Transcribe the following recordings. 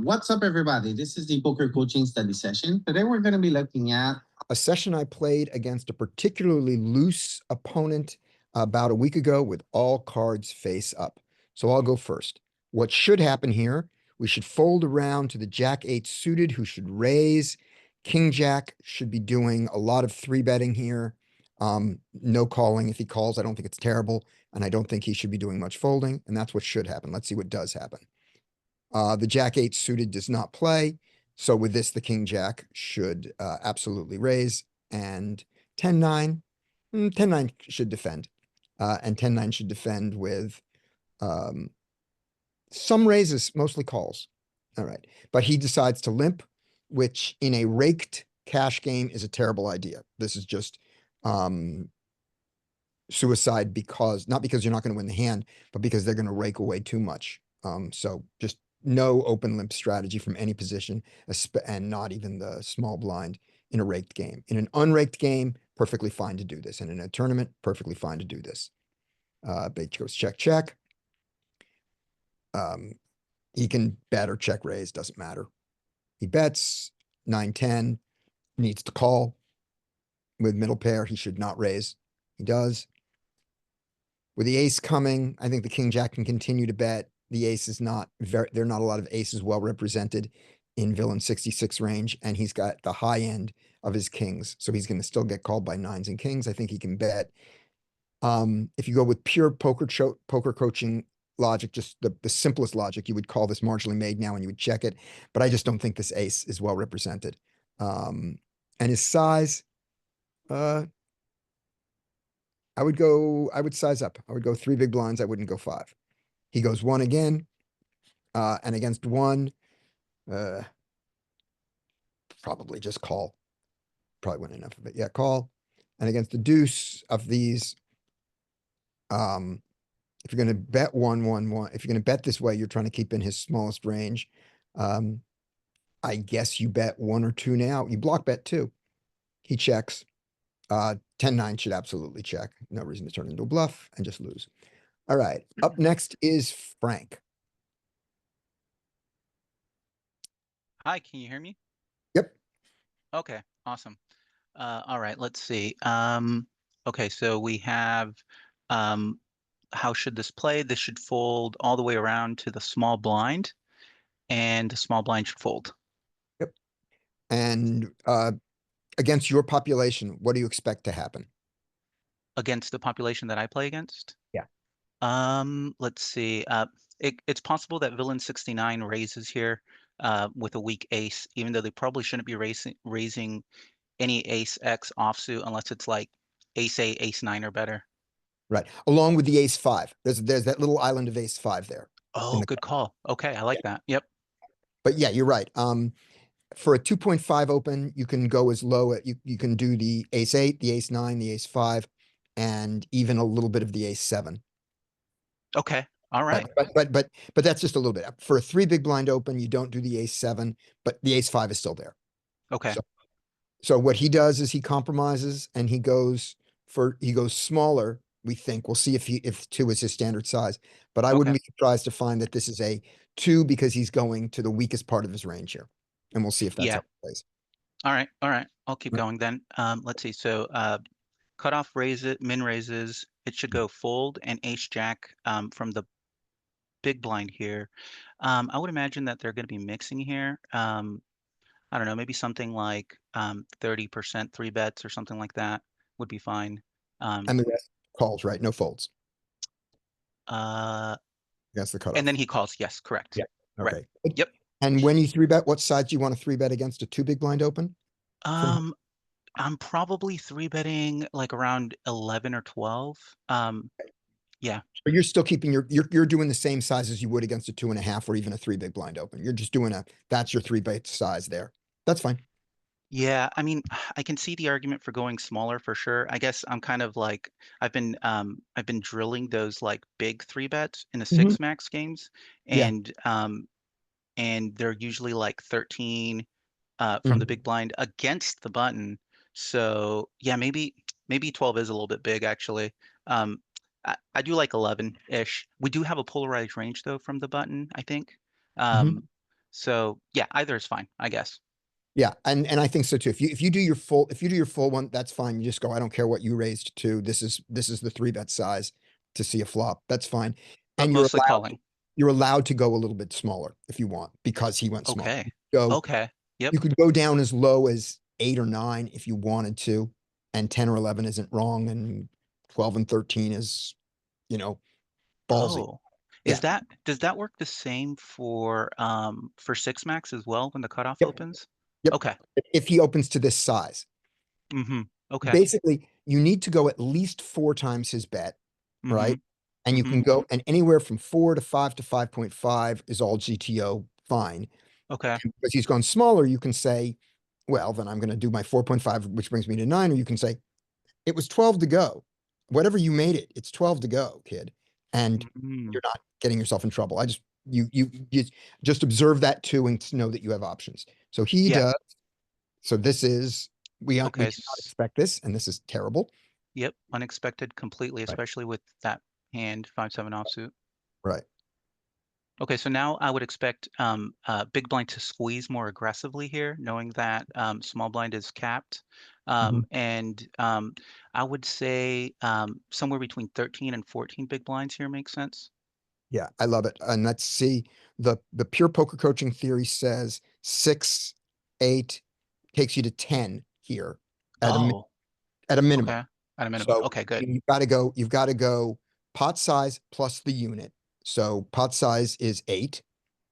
What's up, everybody? This is the poker coaching study session. Today, we're going to be looking at a session I played against a particularly loose opponent about a week ago with all cards face up. So I'll go first. What should happen here, we should fold around to the Jack 8 suited who should raise. King Jack should be doing a lot of three betting here. No calling. If he calls, I don't think it's terrible. And I don't think he should be doing much folding. And that's what should happen. Let's see what does happen. The Jack 8 suited does not play. So with this, the King Jack should absolutely raise, and 10-9, 10-9 should defend. And 10-9 should defend with some raises, mostly calls. All right. But he decides to limp, which in a raked cash game is a terrible idea. This is just suicide not because you're not going to win the hand, but because they're going to rake away too much. So just no open limp strategy from any position, and not even the small blind in a raked game. In an unraked game, perfectly fine to do this. And in a tournament, perfectly fine to do this. Bait goes check, check. He can bet or check raise, doesn't matter. He bets 9-10, needs to call. With middle pair, he should not raise. He does. With the ace coming, I think the King Jack can continue to bet. The ace is not there are not a lot of aces well represented in villain 66 range, and he's got the high end of his kings. So he's going to still get called by nines and kings. I think he can bet. If you go with pure poker coaching logic, just the simplest logic, you would call this marginally made now and you would check it. But I just don't think this ace is well represented. And his size, I would size up. I would go 3 big blinds. I wouldn't go 5. He goes 1 again. And against 1, probably just call. Probably wouldn't enough of it. Yeah, call. And against the deuce of these, if you're going to bet 1-1-1, if you're going to bet this way, you're trying to keep in his smallest range. I guess you bet 1 or 2 now. You block bet 2. He checks. 10-9 should absolutely check. No reason to turn into a bluff and just lose. All right. Up next is Frank. Hi, can you hear me? Yep. Okay, awesome. All right, let's see. Okay, so we have how should this play? This should fold all the way around to the small blind, and the small blind should fold. Yep. And against your population, what do you expect to happen? Against the population that I play against? Yeah. Let's see. It's possible that villain 69 raises here with a weak ace, even though they probably shouldn't be raising any ace X offsuit unless it's like ace 8, ace 9 or better. Right. Along with the ace 5. There's that little island of ace 5 there. Oh, good call. Okay, I like that. Yep. But yeah, you're right. For a 2.5 open, you can go as low at you can do the ace 8, the ace 9, the ace 5, and even a little bit of the ace 7. Okay. All right. But that's just a little bit. For a 3 big blind open, you don't do the ace 7, but the ace 5 is still there. Okay. So what he does is he compromises and he goes smaller. We think we'll see if 2 is his standard size, but I wouldn't be surprised to find that this is a 2 because he's going to the weakest part of his range here, and we'll see if that's how it plays. All right. I'll keep going then. Let's see. So cutoff min raises. It should go fold and ace jack from the big blind here. I would imagine that they're going to be mixing here. I don't know, maybe something like 30% 3 bets or something like that would be fine. And the rest calls, right? No folds. That's the cutoff. And then he calls. Yes, correct. Yeah. Okay. Right. Yep. And when you 3 bet, what size do you want to 3 bet against a 2 big blind open? I'm probably 3 betting like around 11 or 12. Yeah. But you're still keeping you're doing the same size as you would against a 2.5 or even a 3 big blind open. You're just doing that's your 3 bet size there. That's fine. Yeah, I mean, I can see the argument for going smaller for sure. I guess I'm kind of like I've been drilling those like big 3 bets in the 6 max games, and they're usually like 13 from the big blind against the button. So yeah, maybe 12 is a little bit big actually. I do like 11-ish. We do have a polarized range though from the button, I think. So yeah, either is fine, I guess. Yeah, and I think so too. If you do your full one, that's fine. You just go, I don't care what you raised to. This is the 3-bet size to see a flop. That's fine. But And mostly calling. you're allowed to go a little bit smaller if you want, because he went small. Okay. So Okay. Yep. you could go down as low as 8 or 9 if you wanted to, and 10 or 11 isn't wrong, and 12 and 13 is, you know, ballsy. Oh, Yeah. does that work the same for six max as well when the cutoff Yep. opens? Yep. Okay. If he opens to this size. Mm-hmm. Okay. Basically, you need to go at least 4 times his bet, Mm-hmm. right? And you Mm-hmm. can go, and anywhere from 4 to 5 to 5.5 is all GTO fine. Okay. And because he's gone smaller, you can say, well, then I'm going to do my 4.5, which brings me to 9. Or you can say, it was 12 to go. Whatever you made it, it's 12 to go, kid. And Mm, you're not getting yourself in trouble. I just, you just observe that too, and know that you have options. So he yeah. does. So this is, we Okay. cannot expect this, and this is terrible. Yep. Unexpected completely, Right. especially with that hand 5-7 offsuit. Right. Okay, so now I would expect big blind to squeeze more aggressively here, knowing that small blind is capped. Mhm. And I would say somewhere between 13 and 14 big blinds here makes sense. Yeah, I love it. And let's see, the pure poker coaching theory says 6, 8 takes you to 10 here at Oh, at a minimum. okay. At a minimum. So Okay, good. you've got to go pot size plus the unit. So pot size is 8,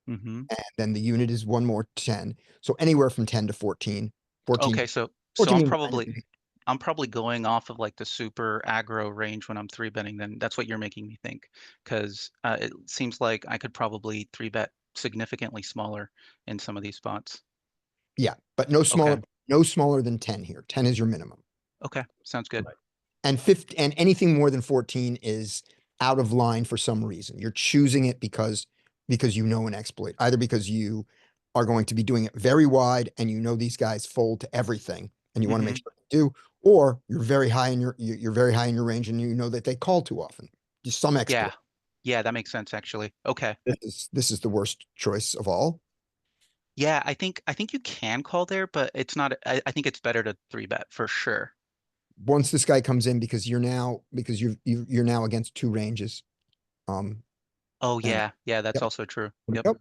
Mm-hmm. and then the unit is one more 10. So anywhere from 10 to 14. 14, Okay, so 14 I'm means probably 9. I'm probably going off of like the super aggro range when I'm three betting. Then that's what you're making me think, because it seems like I could probably three bet significantly smaller in some of these spots. Yeah, but Okay. no smaller than 10 here. 10 is your minimum. Okay, sounds good. Right. And 50, and anything more than 14 is out of line for some reason. You're choosing it because you know an exploit, either because you are going to be doing it very wide and you know these guys fold to everything and you want to Hmm. make sure they do, or you're very high in you're very high in your range and you know that they call too often. Just some Yeah, exploit. yeah, that makes sense actually. Okay. This is the worst choice of all. Yeah, I think you can call there, but it's not. I think it's better to three bet for sure. Once this guy comes in, because you're now against 2 ranges. Oh And yeah, yeah, that's yep, also true. Yep. yep.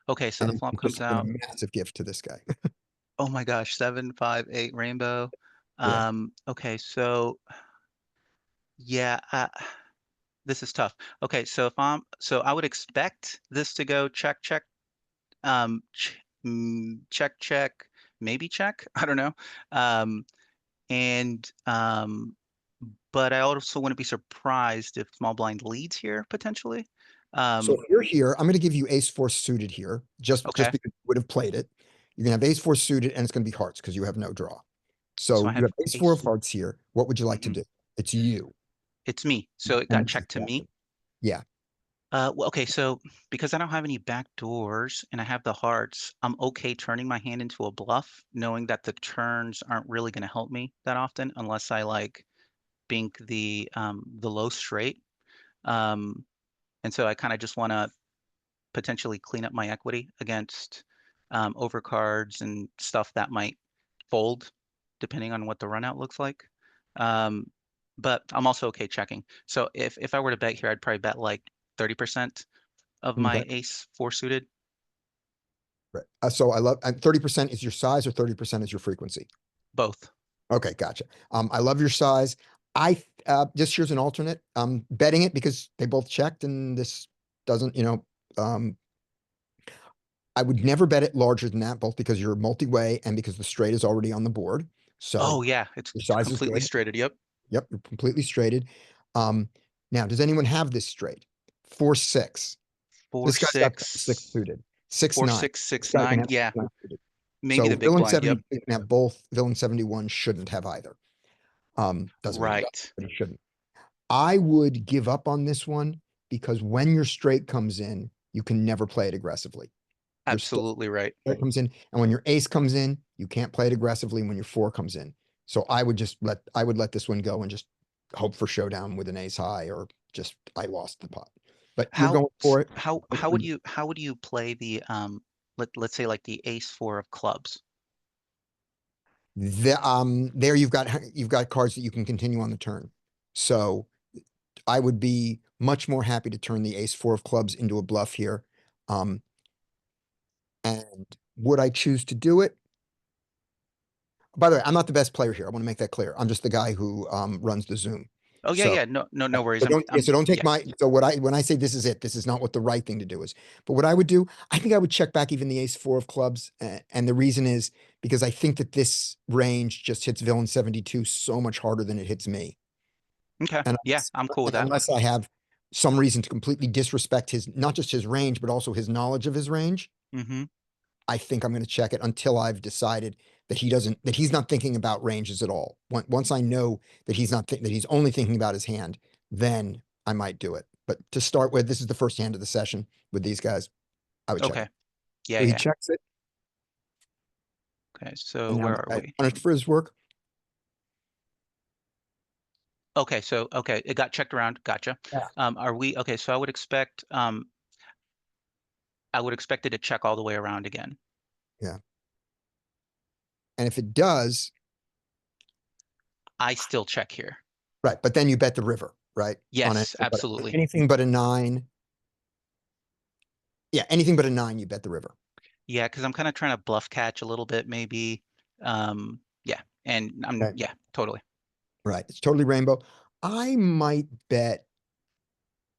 Okay, so the And flop it just comes been a out. massive gift to this guy. Oh my gosh, 7, 5, 8 rainbow. Yeah. Okay, so yeah, this is tough. Okay, so I would expect this to go check, check, check, check, maybe check. I don't know. Um, and but I also wouldn't be surprised if small blind leads here potentially. So Um, if you're here, I'm going to give you ace 4 suited here, just okay, because you would have played it. You're going to have ace 4 suited, and it's going to be hearts because you have no draw. so So I you have have ace 4 of ace. hearts here. What would you like to Mhm. do? It's you. It's me, so it got And this is checked to me. Captain. Yeah. Well, okay, so because I don't have any back doors and I have the hearts, I'm okay turning my hand into a bluff, knowing that the turns aren't really going to help me that often unless I like bink the low straight. Um, and so I kind of just want to potentially clean up my equity against overcards and stuff that might fold, depending on what the runout looks like. Um, but I'm also okay checking. So if I were to bet here, I'd probably bet like 30% of Okay. my ace four suited, Right. So I love, 30% is your size or 30% is your frequency. both. Okay, gotcha. I love your size. Just here's an alternate. Betting it because they both checked and this doesn't, I would never bet it larger than that, both because you're multi-way and because the straight is already on the board. Oh So yeah, it's your size is completely good. straighted. Yep. Yep, you're completely straighted. Now, does anyone have this straight? 4, 6. Four This guy's got 6 six, suited. 6, four 9. six This six guy can nine. have Yeah, 9 suited. maybe So the big villain blind. Yep. 70 can have both. Villain 71 shouldn't have either. Doesn't mean he does, Right. but he shouldn't. I would give up on this one because when your straight comes in, you can never play it aggressively. Your Absolutely right. straight comes in, and when your ace comes in, you can't play it aggressively when your 4 comes in. So I would let this one go and just hope for showdown with an ace high, or just I lost the pot. but you're going for it. How would you play the let's say like the ace four of clubs? There you've got cards that you can continue on the turn. So I would be much more happy to turn the ace four of clubs into a bluff here. And would I choose to do it? By the way, I'm not the best player here. I want to make that clear. I'm just the guy who runs the Zoom. Oh yeah, So yeah, no worries. so don't take Yeah, my, so when I say this is it, this is not what the right thing to do is. But what I would do, I think I would check back even the ace four of clubs. And the reason is because I think that this range just hits villain 72 so much harder than it hits me. okay, And yeah, I'm cool with that. unless I have some reason to completely disrespect his, not just his range, but also his knowledge of his range, Mm-hmm. I think I'm going to check it until I've decided that he's not thinking about ranges at all. Once I know that that he's only thinking about his hand, then I might do it. But to start with, this is the first hand of the session with these guys. I would check Okay, it. yeah, So he yeah. checks it, Okay, so and now where are I we? punished for his work. Okay, so okay, it got checked around. Gotcha. Yeah. Are we okay? So I would expect it to check all the way around again. Yeah. And if it does, I still check here. right, but then you bet the river, right? On Yes, absolutely. anything but a 9. Yeah, anything but a 9, you bet the river. Yeah, because I'm kind of trying to bluff catch a little bit, maybe. Yeah, and Okay. yeah, totally Right. It's totally rainbow. I might bet,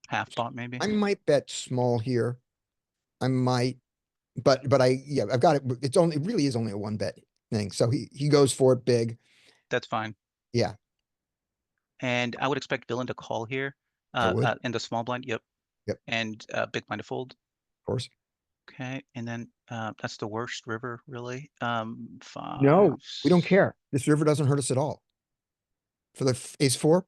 half pot, maybe. I might bet small here. I might, but yeah, I've got it. It really is only a one bet thing. So he goes for it big. That's fine. Yeah, And I would expect villain to call here, I would. in the small blind. Yep, Yep, and big blind to fold. of course. Okay, and then that's the worst river, really. No, Five. we don't care. This river doesn't hurt us at all. For the ace four,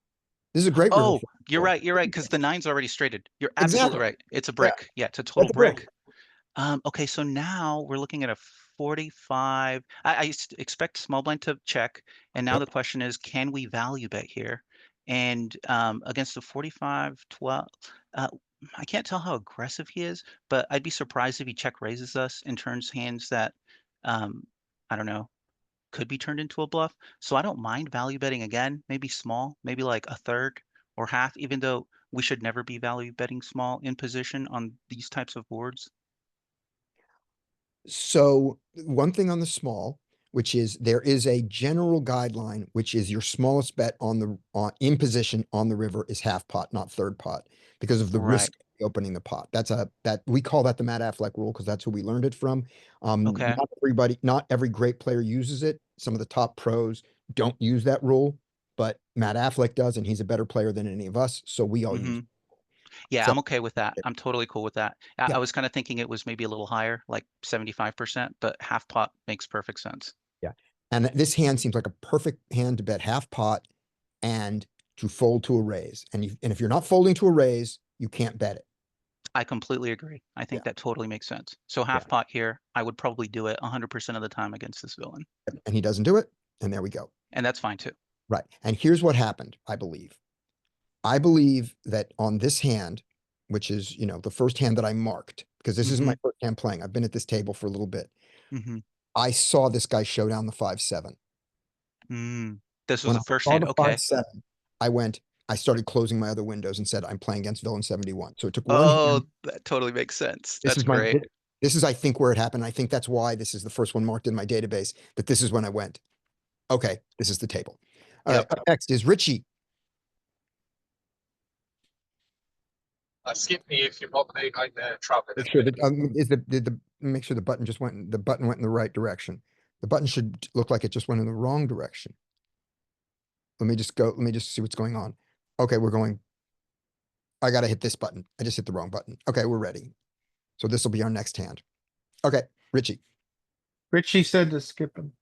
this is a great river Oh, for you're four. right. You're right, because the nine's already straighted. You're absolutely Exactly. right. It's a Yeah, brick. Yeah, it's a bet total the brick. brick. Okay, so now we're looking at a 45. I expect small blind to check, and now the Yep. question is, can we value bet here? And against the 45, 12, uh, I can't tell how aggressive he is, but I'd be surprised if he check raises us and turns hands that, um, I don't know, could be turned into a bluff. So I don't mind value betting again, maybe small, maybe like a third or half, even though we should never be value betting small in position on these types of boards. So one thing on the small, which is there is a general guideline, which is your smallest bet in position on the river is half pot, not third pot, because of the Right. risk of opening the pot. That we call that the Matt Affleck rule because that's who we learned it from. Okay. Not every great player uses it. Some of the top pros don't use that rule, but Matt Affleck does, and he's a better player than any of us, so we all use Hmm. it. Yeah, So I'm okay with that. I'm totally cool with that. I yeah, was kind of thinking it was maybe a little higher, like 75%, but half pot makes perfect sense. yeah. And this hand seems like a perfect hand to bet half pot and to fold to a raise. And if you're not folding to a raise, you can't bet it. I completely agree. I Yeah. think that totally makes sense. So Yeah. half pot here, I would probably do it 100% of the time against this villain. And he doesn't do it. And there we go. And that's fine too. Right. And here's what happened, I believe. I believe that on this hand, which is, the first hand that I marked, because this is Hmm. my first hand playing. I've been at this table for a little bit. Hmm. I saw this guy show down the 5-7. This was When the I first saw hand. the Okay. 5-7, I started closing my other windows and said, I'm playing against villain 71. So it took one Oh, hand. that totally makes sense. This That's is my, great. this is, I think, where it happened. I think that's why this is the first one marked in my database, that this is when I went, okay, this is the table. All right, Yep. up next is Richie. Skip me if you're not playing like the trumpet. Make sure that, make sure the button went in the right direction. The button should look like it just went in the wrong direction. Let me just see what's going on. Okay, I gotta hit this button. I just hit the wrong button. Okay, we're ready. So this will be our next hand. Okay, Richie. Richie said to skip him.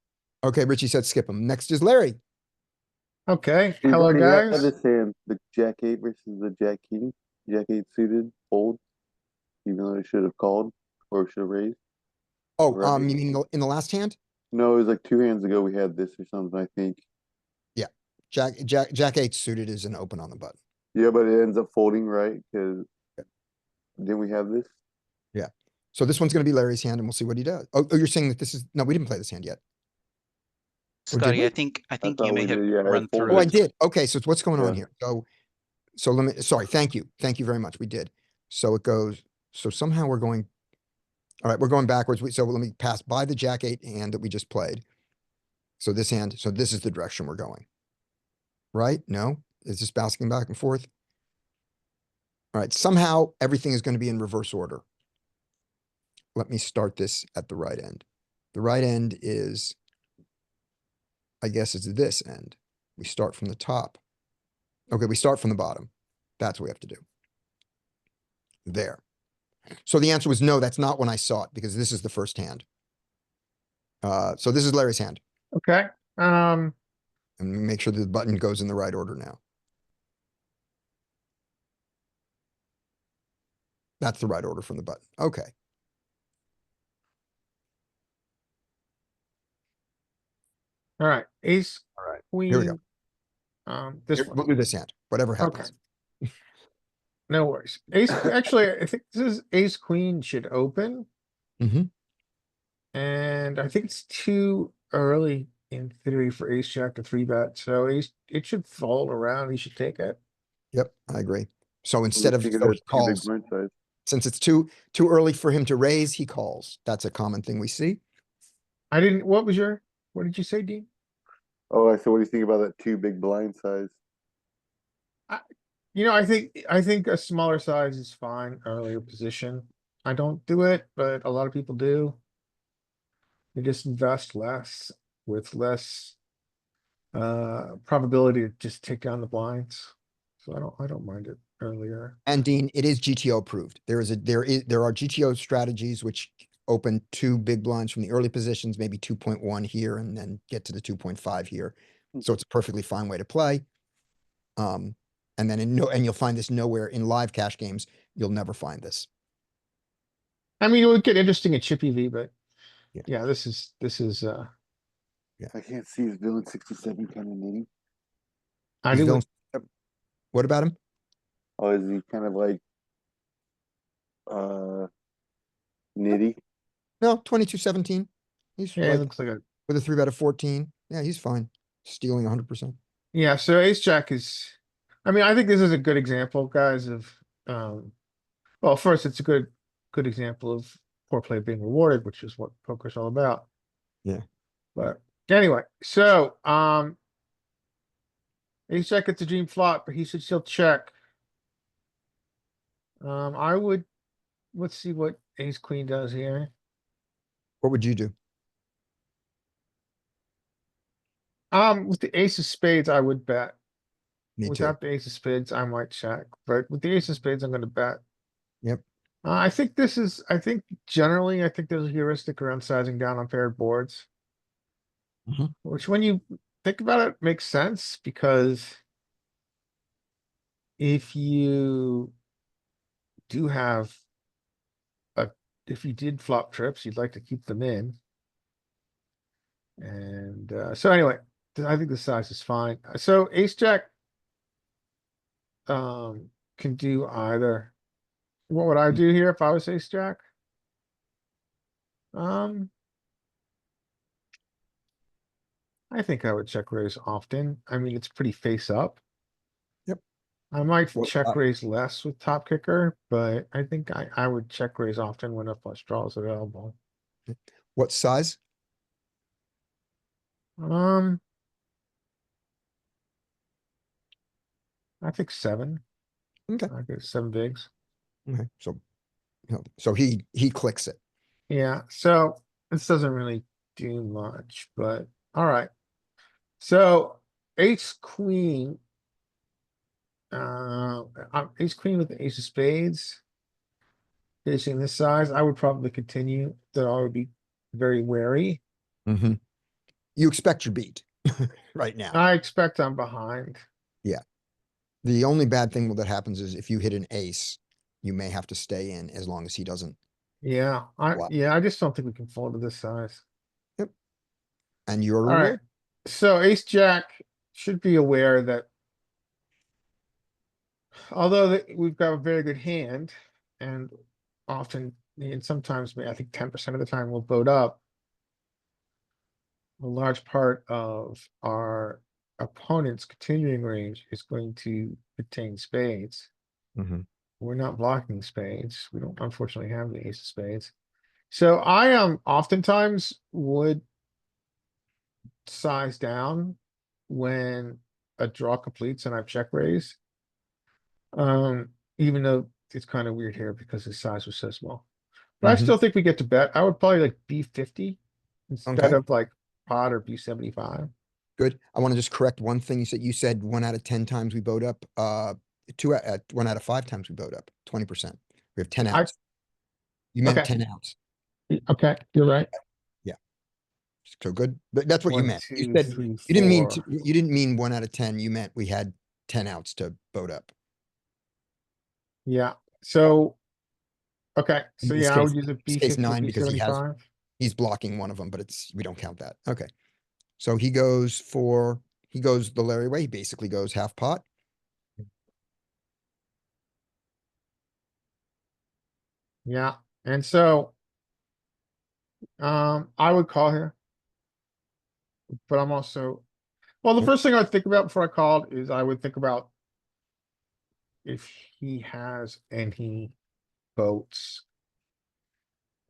Okay, Richie said skip him. Next is Larry. Okay, We've hello already had guys. this hand, the Jack 8 versus the Jack King. Jack 8 suited, fold, even though it should have called or should have raised. Oh, Right. you mean in the last hand? No, it was like 2 hands ago we had this or something, I think. Yeah. Jack 8 suited is an open on the button. Yeah, but it ends up folding, right? Because Then we have this. So this one's gonna be Larry's hand and we'll see what he does. Oh, you're saying that this is, no, we didn't play this hand yet. Or did Scotty, we? I think I you thought may we have did, yeah, I run folded through Oh, I it. did. Okay, so what's going on Yeah. here? So let me, sorry, thank you. Thank you very much. We did. So it goes, so somehow we're going, all right, we're going backwards. So let me pass by the jack eight hand that we just played. So this hand, so this is the direction we're going. Right? No? Is this bouncing back and forth? All right, somehow everything is going to be in reverse order. Let me start this at the right end. The right end is, I guess it's this end. We start from the top. Okay, we start from the bottom. That's what we have to do. There. So the answer was no, that's not when I saw it because this is the first hand. So this is Larry's hand. Okay. And make sure the button goes in the right order now. That's the right order from the button. Okay. All right. Ace, All right. queen. Here we go. This Here, one. we'll do this hand, whatever happens. No worries. Actually, I think this is ace queen should open. Mhm. And I think it's too early in theory for ace jack to three bet. So it should fold around. He should take it. Yep, I agree. So What do instead you of, think of so that he two big calls, blind size? since it's too early for him to raise, he calls. That's a common thing we see. I didn't, what did you say, Dean? Oh, I said, what do you think about that two big blind size? You know, I think a smaller size is fine, earlier position. I don't do it, but a lot of people do. They just invest less with less probability to just take down the blinds. So I don't mind it earlier. And Dean, it is GTO approved. There are GTO strategies which open two big blinds from the early positions, maybe 2.1 here and then get to the 2.5 here. So it's a perfectly fine way to play. And then and you'll find this nowhere in live cash games. You'll never find this. I mean, it would get interesting at Chippy V, but Yeah. yeah, this is I can't see his villain 67 kind of nitty. I He's do villain- it. What about him? Oh, is he kind of like nitty? No, 22-17. He's Yeah, it like looks like a with a 3-bet of 14. Yeah, he's fine. Stealing 100%. yeah. So ace jack is. I mean, I think this is a good example, guys. Of well, first, it's a good example of poor play being rewarded, which is what poker's all about. Yeah. But anyway, so ace jack gets a dream flop, but he should still check. I would. Let's see what ace queen does here. What would you do? With the ace of spades, I would bet. Me too. Without the ace of spades, I might check, but with the ace of spades, I'm gonna bet. Yep. I think generally, I think there's a heuristic around sizing down on paired boards. Mhm. Which when you think about it, makes sense because if you do have if you did flop trips, you'd like to keep them in. And so anyway, I think the size is fine. So ace jack can do either. What would I do here if I was ace jack? I think I would check raise often. I mean, it's pretty face up. Yep. I might Well, check raise less with top kicker, but I think I would check raise often when a flush draw is available. What size? I think 7. Okay. I guess 7 bigs. Okay. So he clicks it. Yeah, so this doesn't really do much, but all right. So ace queen. Ace queen with the ace of spades. Facing this size, I would probably continue, though I would be very wary. Mhm. You expect your beat right now. I expect I'm behind. The only bad thing that happens is if you hit an ace, you may have to stay in as long as he doesn't. Yeah, Wow. I just don't think we can fold to this size. And you're All right. rewarded. So ace jack should be aware that although we've got a very good hand, and often, and sometimes, I think 10% of the time we'll vote up. A large part of our opponent's continuing range is going to contain spades. Mhm. We're not blocking spades. We don't unfortunately have the ace of spades. So I oftentimes would size down when a draw completes and I've check raised. Even though it's kind of weird here because his size was so small. But I Mhm. still think we get to bet. I would probably like B50 instead Okay. of like pot or B75. Good. I want to just correct one thing you said. You said 1 out of 10 times we boat up, 1 out of 5 times we boat up, 20%. We have 10 I- outs. You meant Okay. 10 outs. Okay, you're right. Yeah. So good. That's what you 1, meant. You 2, said, 3, you didn't mean, 4. you didn't mean 1 out of 10. You meant we had 10 outs to boat up. Yeah, so. Okay, In so this yeah, I case, would use a in this case B50, 9 because B75. he's blocking one of them, but we don't count that. Okay. So he goes the Larry way. He basically goes half pot. Yeah, and so. I would call here. But I'm also, well, the Yep. first thing I'd think about before I called is I would think about. If he has any votes.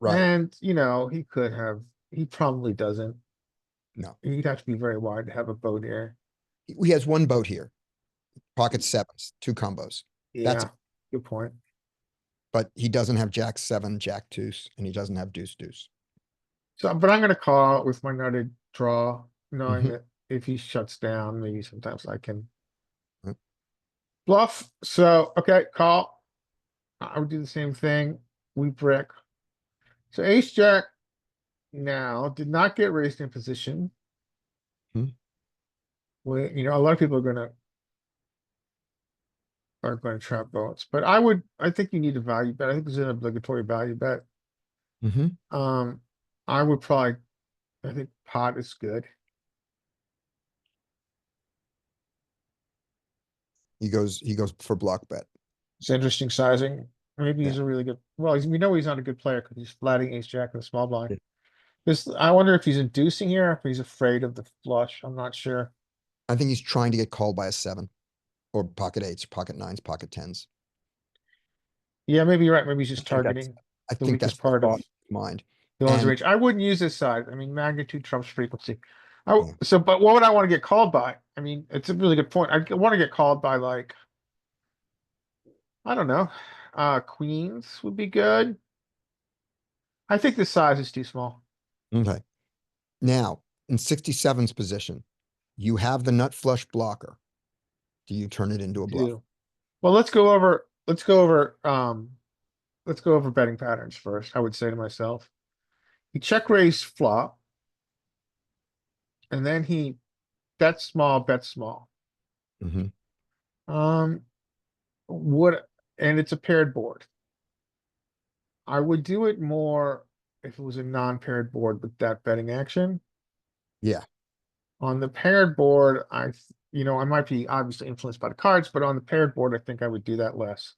Right. And, he probably doesn't. No, He'd have to be very wide to have a boat here. he has one boat here. Pocket sevens, 2 combos. That's, Yeah, good point. but he doesn't have jack 7, jack deuce, and he doesn't have deuce deuce. So, but I'm gonna call with my nutted draw, knowing Mhm. that if he shuts down, maybe sometimes I can. Yep. Bluff, so, okay, call. I would do the same thing. We brick. So ace jack now did not get raised in position. Hmm. Well, a lot of people are going to trap votes, but I think you need a value bet. I think there's an obligatory value bet. Mhm. I would probably, I think pot is good. He goes for block bet. It's interesting sizing. Maybe he's Yeah. a really good, well, we know he's not a good player because he's flatting ace jack in the small blind. Yeah. I wonder if he's inducing here, if he's afraid of the flush. I'm not sure. I think he's trying to get called by a 7 or pocket 8s, pocket 9s, pocket 10s. Yeah, maybe you're right. Maybe he's just I think that's- targeting I the think weakest that's the part thought of in mind. the owner's And range. I wouldn't use this side. I mean, magnitude trumps frequency. Yeah. So, but what would I want to get called by? I mean, it's a really good point. I want to get called by like, I don't know, queens would be good. I think the size is too small. Okay. Now, in 67's position, you have the nut flush blocker. Do you turn it into a bluff? Too. Well, let's go over betting patterns first. I would say to myself, he check raised flop. And then he bets small, bets small. Mhm. Um, what, and it's a paired board. I would do it more if it was a non-paired board with that betting action. Yeah. On the paired board, I might be obviously influenced by the cards, but on the paired board, I think I would do that less.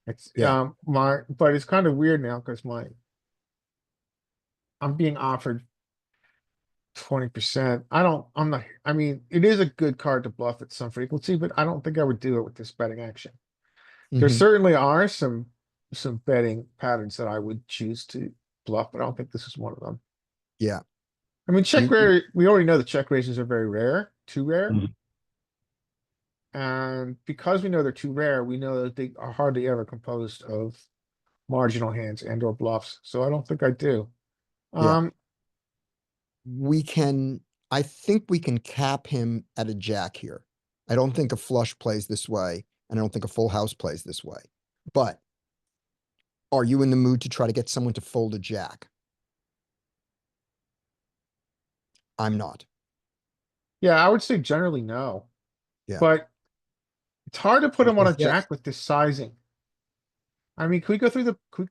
It's, Yeah. but it's kind of weird now because I'm being offered 20%. I mean, it is a good card to bluff at some frequency, but I don't think I would do it with this betting action. There Mhm. certainly are some betting patterns that I would choose to bluff, but I don't think this is one of them. Yeah. I mean, You- we already know the check raises are very rare, too rare. Mhm. And because we know they're too rare, we know that they are hardly ever composed of marginal hands and or bluffs. So I don't think I do. Yeah. Um, I think we can cap him at a jack here. I don't think a flush plays this way, and I don't think a full house plays this way. But are you in the mood to try to get someone to fold a jack? I'm not. yeah, I would say generally no. Yeah. But it's hard to put him on a Yes. jack with this sizing. I mean, could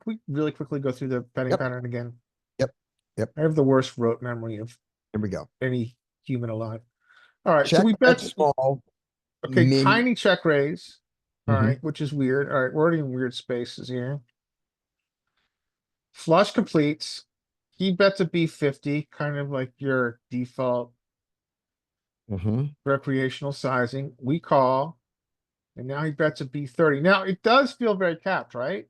we really quickly go through the betting Yep. pattern again? Yep. I have the worst rote memory of Here we go. any human alive. All right, so Check we bet bet, small. okay, min. tiny check raise. Mhm. Alright, which is weird. Alright, we're already in weird spaces here. Flush completes. He bets a B50, kind of like your default Mhm. recreational sizing. We call. And now he bets a B30. Now it does feel very capped, right?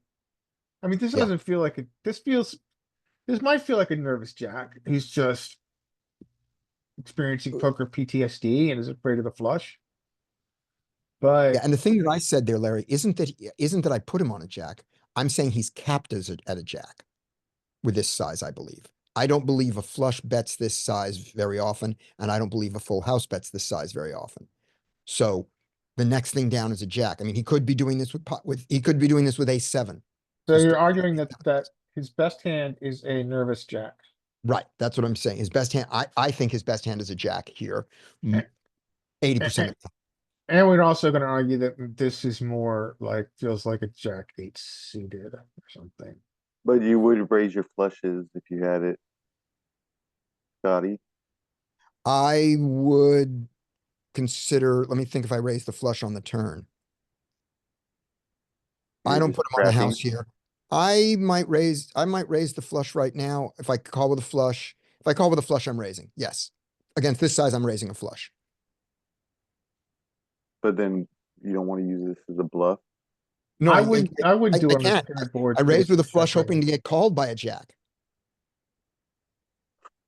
I mean, this Yeah. doesn't feel like this might feel like a nervous jack who's just experiencing poker PTSD and is afraid of the flush. Yeah, But and the thing that I said there, Larry, isn't that I put him on a jack. I'm saying he's capped at a jack with this size, I believe. I don't believe a flush bets this size very often, and I don't believe a full house bets this size very often. So the next thing down is a jack. I mean, he could be doing this he could be doing this with ace-7. so He's you're still- arguing that his best hand is a nervous jack. Right, that's what I'm saying. His best hand, I think his best hand is a jack here. 80% of the time. And we're also gonna argue that this is more like, feels like a jack eight suited or something. But you would raise your flushes if you had it, Scotty. I would consider, let me think if I raise the flush on the turn. I You're don't just put him on the crapping. house here. I might raise the flush right now. If I call with a flush, I'm raising. Yes. Against this size, I'm raising a flush. But then you don't want to use this as a bluff. No, I would do I on this can't. paired board. I raised with a check flush hoping to raise. get called by a jack.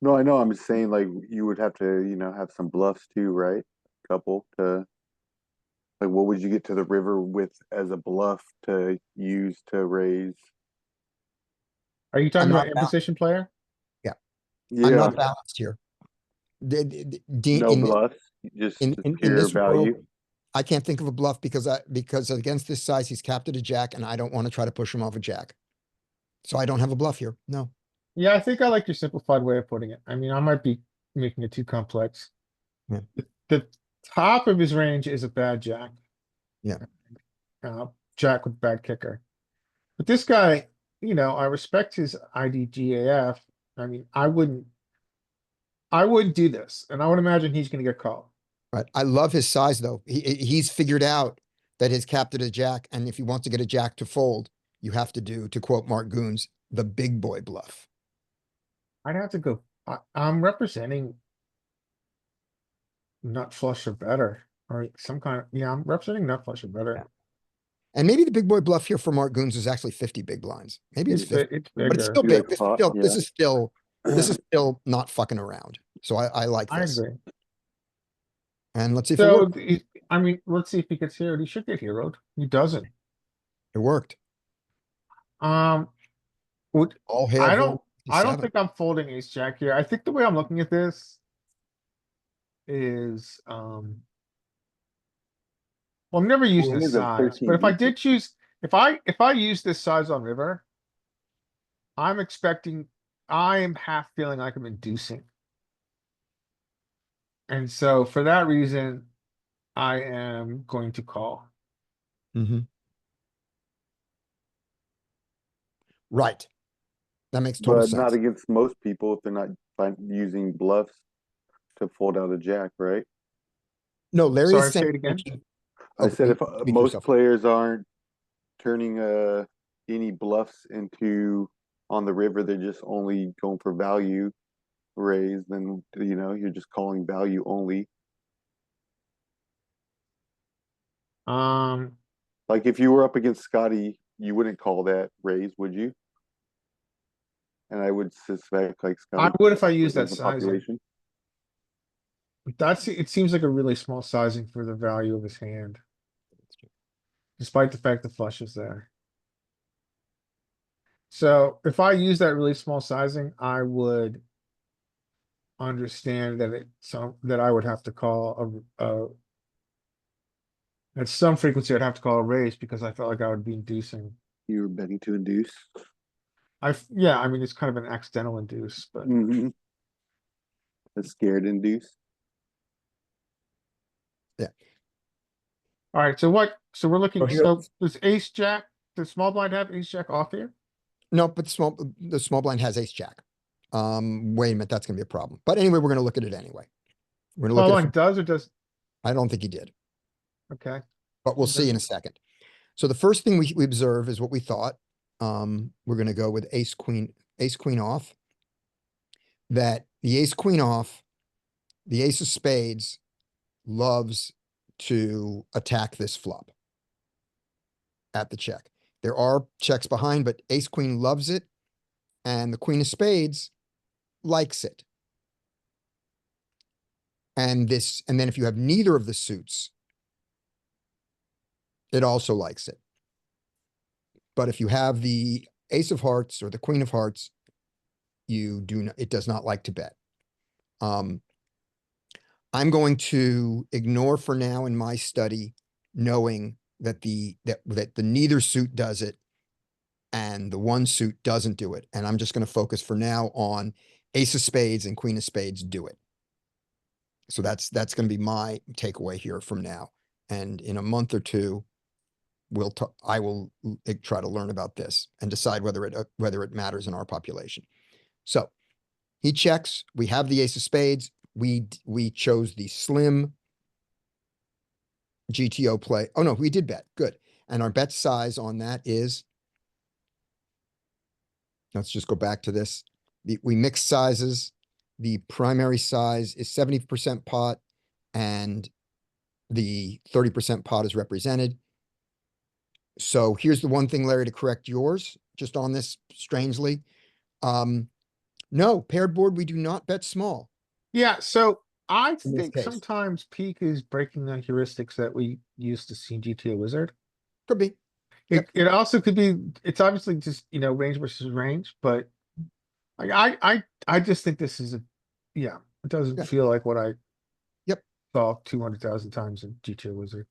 No, I know. I'm just saying, like, you would have to, have some bluffs too, right? Couple to, like, what would you get to the river with as a bluff to use to raise? Are you talking I'm about not imposition player? I'm Yeah, not balanced here. no bluffs, just In pure this value. world, I can't think of a bluff because against this size, he's capped at a jack and I don't want to try to push him off a jack. So I don't have a bluff here. No. Yeah, I think I like your simplified way of putting it. I mean, I might be making it too complex. Yeah. The top of his range is a bad jack. Yeah. Jack with bad kicker. But this guy, I respect his IDGAF. I mean, I wouldn't do this, and I would imagine he's gonna get called. Right. I love his size though. He's figured out that his capped at a jack. And if he wants to get a jack to fold, you have to do, to quote Mark Goons, the big boy bluff. I'd have to go, I'm representing nut flush or better, or some kind of, I'm representing nut flush or better. Yeah. And maybe the big boy bluff here for Mark Goons is actually 50 big blinds. Maybe it's 50, It's but it's bigger. still You big. like This pot? is still not fucking around. So I like I this. agree. And let's see if it So, worked. I mean, let's see if he gets heroed. He should get heroed. He doesn't. It worked. Would, All hail I villain don't 57. think I'm folding ace jack here. I think the way I'm looking at this is, well, I'm never using Well, he this has a size, 13 but if I deep. did choose, if I use this size on river, I am half feeling like I'm inducing. And so for that reason, I am going to call. Mhm. Right. That makes total But not sense. against most people if they're not using bluffs to fold out a jack, right? No, Larry Sorry, is saying. say it again. I said if speak for most yourself. players aren't turning any bluffs into on the river, they're just only going for value raise, then you're just calling value only. Like if you were up against Scotty, you wouldn't call that raise, would you? And I would suspect like I Scotty would if I use that the sizing. population. It seems like a really small sizing for the value of his hand. Despite the fact the flush is there. So if I use that really small sizing, I would understand that I would have to call at some frequency I'd have to call a raise because I felt like I would be inducing. You were betting to induce. Yeah, I mean, it's kind of an accidental induce, but Mm-hmm. A scared induce. all right, so we're looking, here- so does ace jack, does small blind have ace jack off here? No, but the small blind has ace jack. Wait a minute, that's gonna be a problem. But anyway, we're gonna look at it anyway. We're gonna Small look at it. blind does or does, I don't think he did, okay. but we'll Okay. see in a second. So the first thing we observe is what we thought. We're gonna go with ace, queen off. That the ace, queen off, the ace of spades loves to attack this flop at the check. There are checks behind, but ace, queen loves it. And the queen of spades likes it. And then if you have neither of the suits, it also likes it. But if you have the ace of hearts or the queen of hearts, it does not like to bet. I'm going to ignore for now in my study, knowing that the neither suit does it and the one suit doesn't do it. And I'm just going to focus for now on ace of spades and queen of spades do it. So that's going to be my takeaway here from now. And in a month or two, I will try to learn about this and decide whether it matters in our population. So he checks. We have the ace of spades. We chose the slim GTO play. Oh no, we did bet. Good. And our bet size on that is, let's just go back to this. We mix sizes. The primary size is 70% pot and the 30% pot is represented. So here's the one thing, Larry, to correct yours, just on this strangely. No, paired board, we do not bet small. Yeah, so I In this think case. sometimes Peak is breaking the heuristics that we used to see GTO Wizard. Could be. It also could be, it's obviously just, range versus range, but I just think this is it doesn't Yeah. feel like what I Yep. saw 200,000 times in GTO Wizard.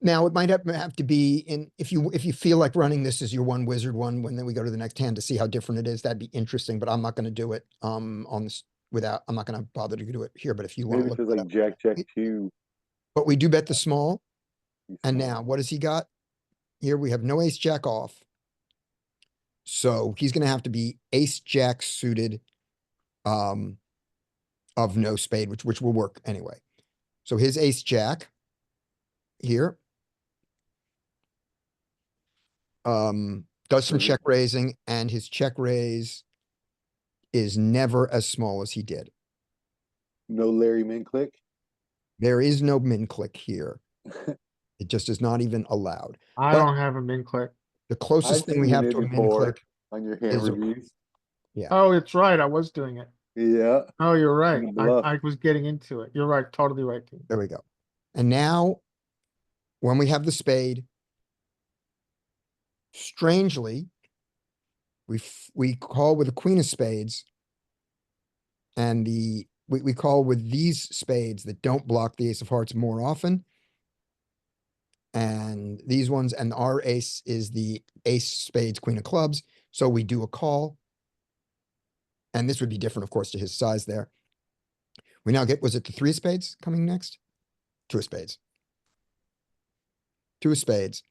Now it might have to be if you feel like running this as your one wizard one, when then we go to the next hand to see how different it is, that'd be interesting, but I'm not going to do it on this I'm not going to bother to do it here, but if you want to Maybe look if it's that like up. Jack, Jack 2. But we do bet the small. he's And small. now what has he got? Here we have no ace jack off. So he's going to have to be ace jack suited of no spade, which will work anyway. So his ace jack here does some Mhm. check raising, and his check raise is never as small as he did. No Larry Min click. There is no min click here. It just is not even allowed. I But don't have a min click. the closest I've thing we seen have it to a min before click, on your hand is a- reviews. Oh, it's right. I was doing it. Yeah. Oh, you're right. You bluff. I was getting into it. You're right. Totally right. Team. there we go. And now when we have the spade, strangely, we call with the queen of spades, and we call with these spades that don't block the ace of hearts more often. And these ones, and our ace is the ace spades, queen of clubs. So we do a call. And this would be different, of course, to his size there. We now get, was it the three of spades coming next? Two of spades. Two of spades.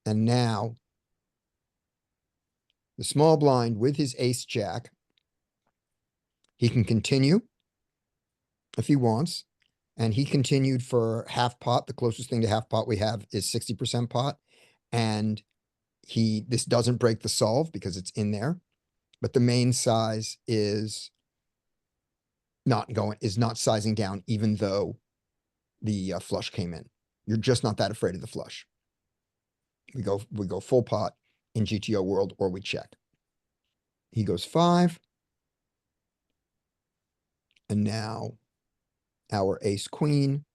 And now the small blind with his ace jack, he can continue if he wants. And he continued for half pot. The closest thing to half pot we have is 60% pot. And this doesn't break the solve because it's in there. But the main size is not sizing down, even though the flush came in. You're just not that afraid of the flush. We go full pot in GTO world, or we check. He goes 5. And now our ace queen.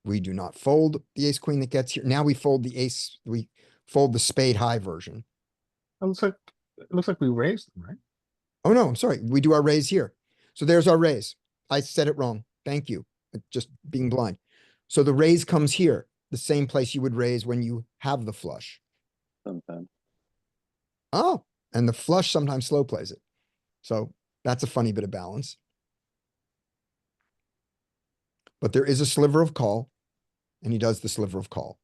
We do not fold the ace queen that gets here. Now we fold we fold the spade high version. It looks like we raised them, right? Oh no, I'm sorry. We do our raise here. So there's our raise. I said it wrong. Thank you. Just being blind. So the raise comes here, the same place you would raise when you have the flush. Sometimes. Oh, and the flush sometimes slow plays it. So that's a funny bit of balance. But there is a sliver of call, and he does the sliver of call.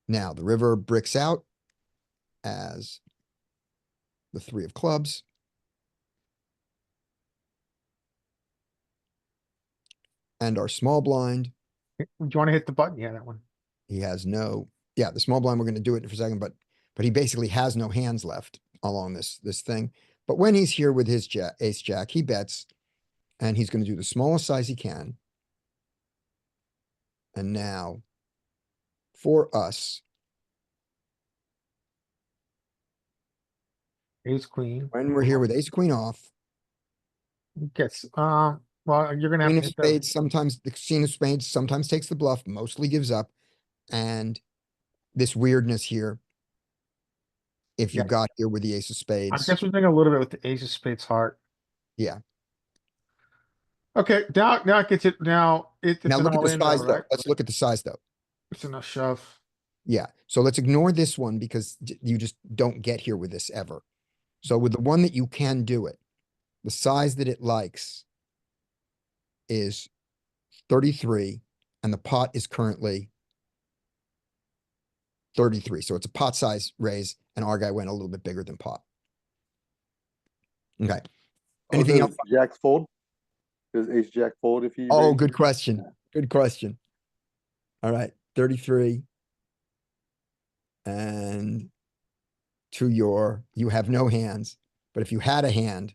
Now the river bricks out as the 3 of clubs. And our small blind Do you wanna hit the button? Yeah, that one. He has no, yeah, the small blind, we're gonna do it for a second, but he basically has no hands left along this thing. But when he's here with his jack, ace jack, he bets, and he's gonna do the smallest size he can. And now, for us, Ace, queen. when we're here with ace queen off, Gets, well, you're gonna have queen to of hit the, spades, sometimes the queen of spades sometimes takes the bluff, mostly gives up. And this weirdness here, if you Yeah. got here with the ace of I spades, guess we're thinking a little bit with the ace of spades heart. yeah. Okay, now it gets it, now it's Now an look at all the in though, size though. right? Let's look at the size though. It's in a shove. Yeah, so let's ignore this one because you just don't get here with this ever. So with the one that you can do it, the size that it likes is 33 and the pot is currently 33. So it's a pot size raise and our guy went a little bit bigger than pot. Okay. Anything does else? Jacks fold? Does ace jack fold if he Oh, raises? good question. Good question. All right, 33. And you have no hands, but if you had a hand,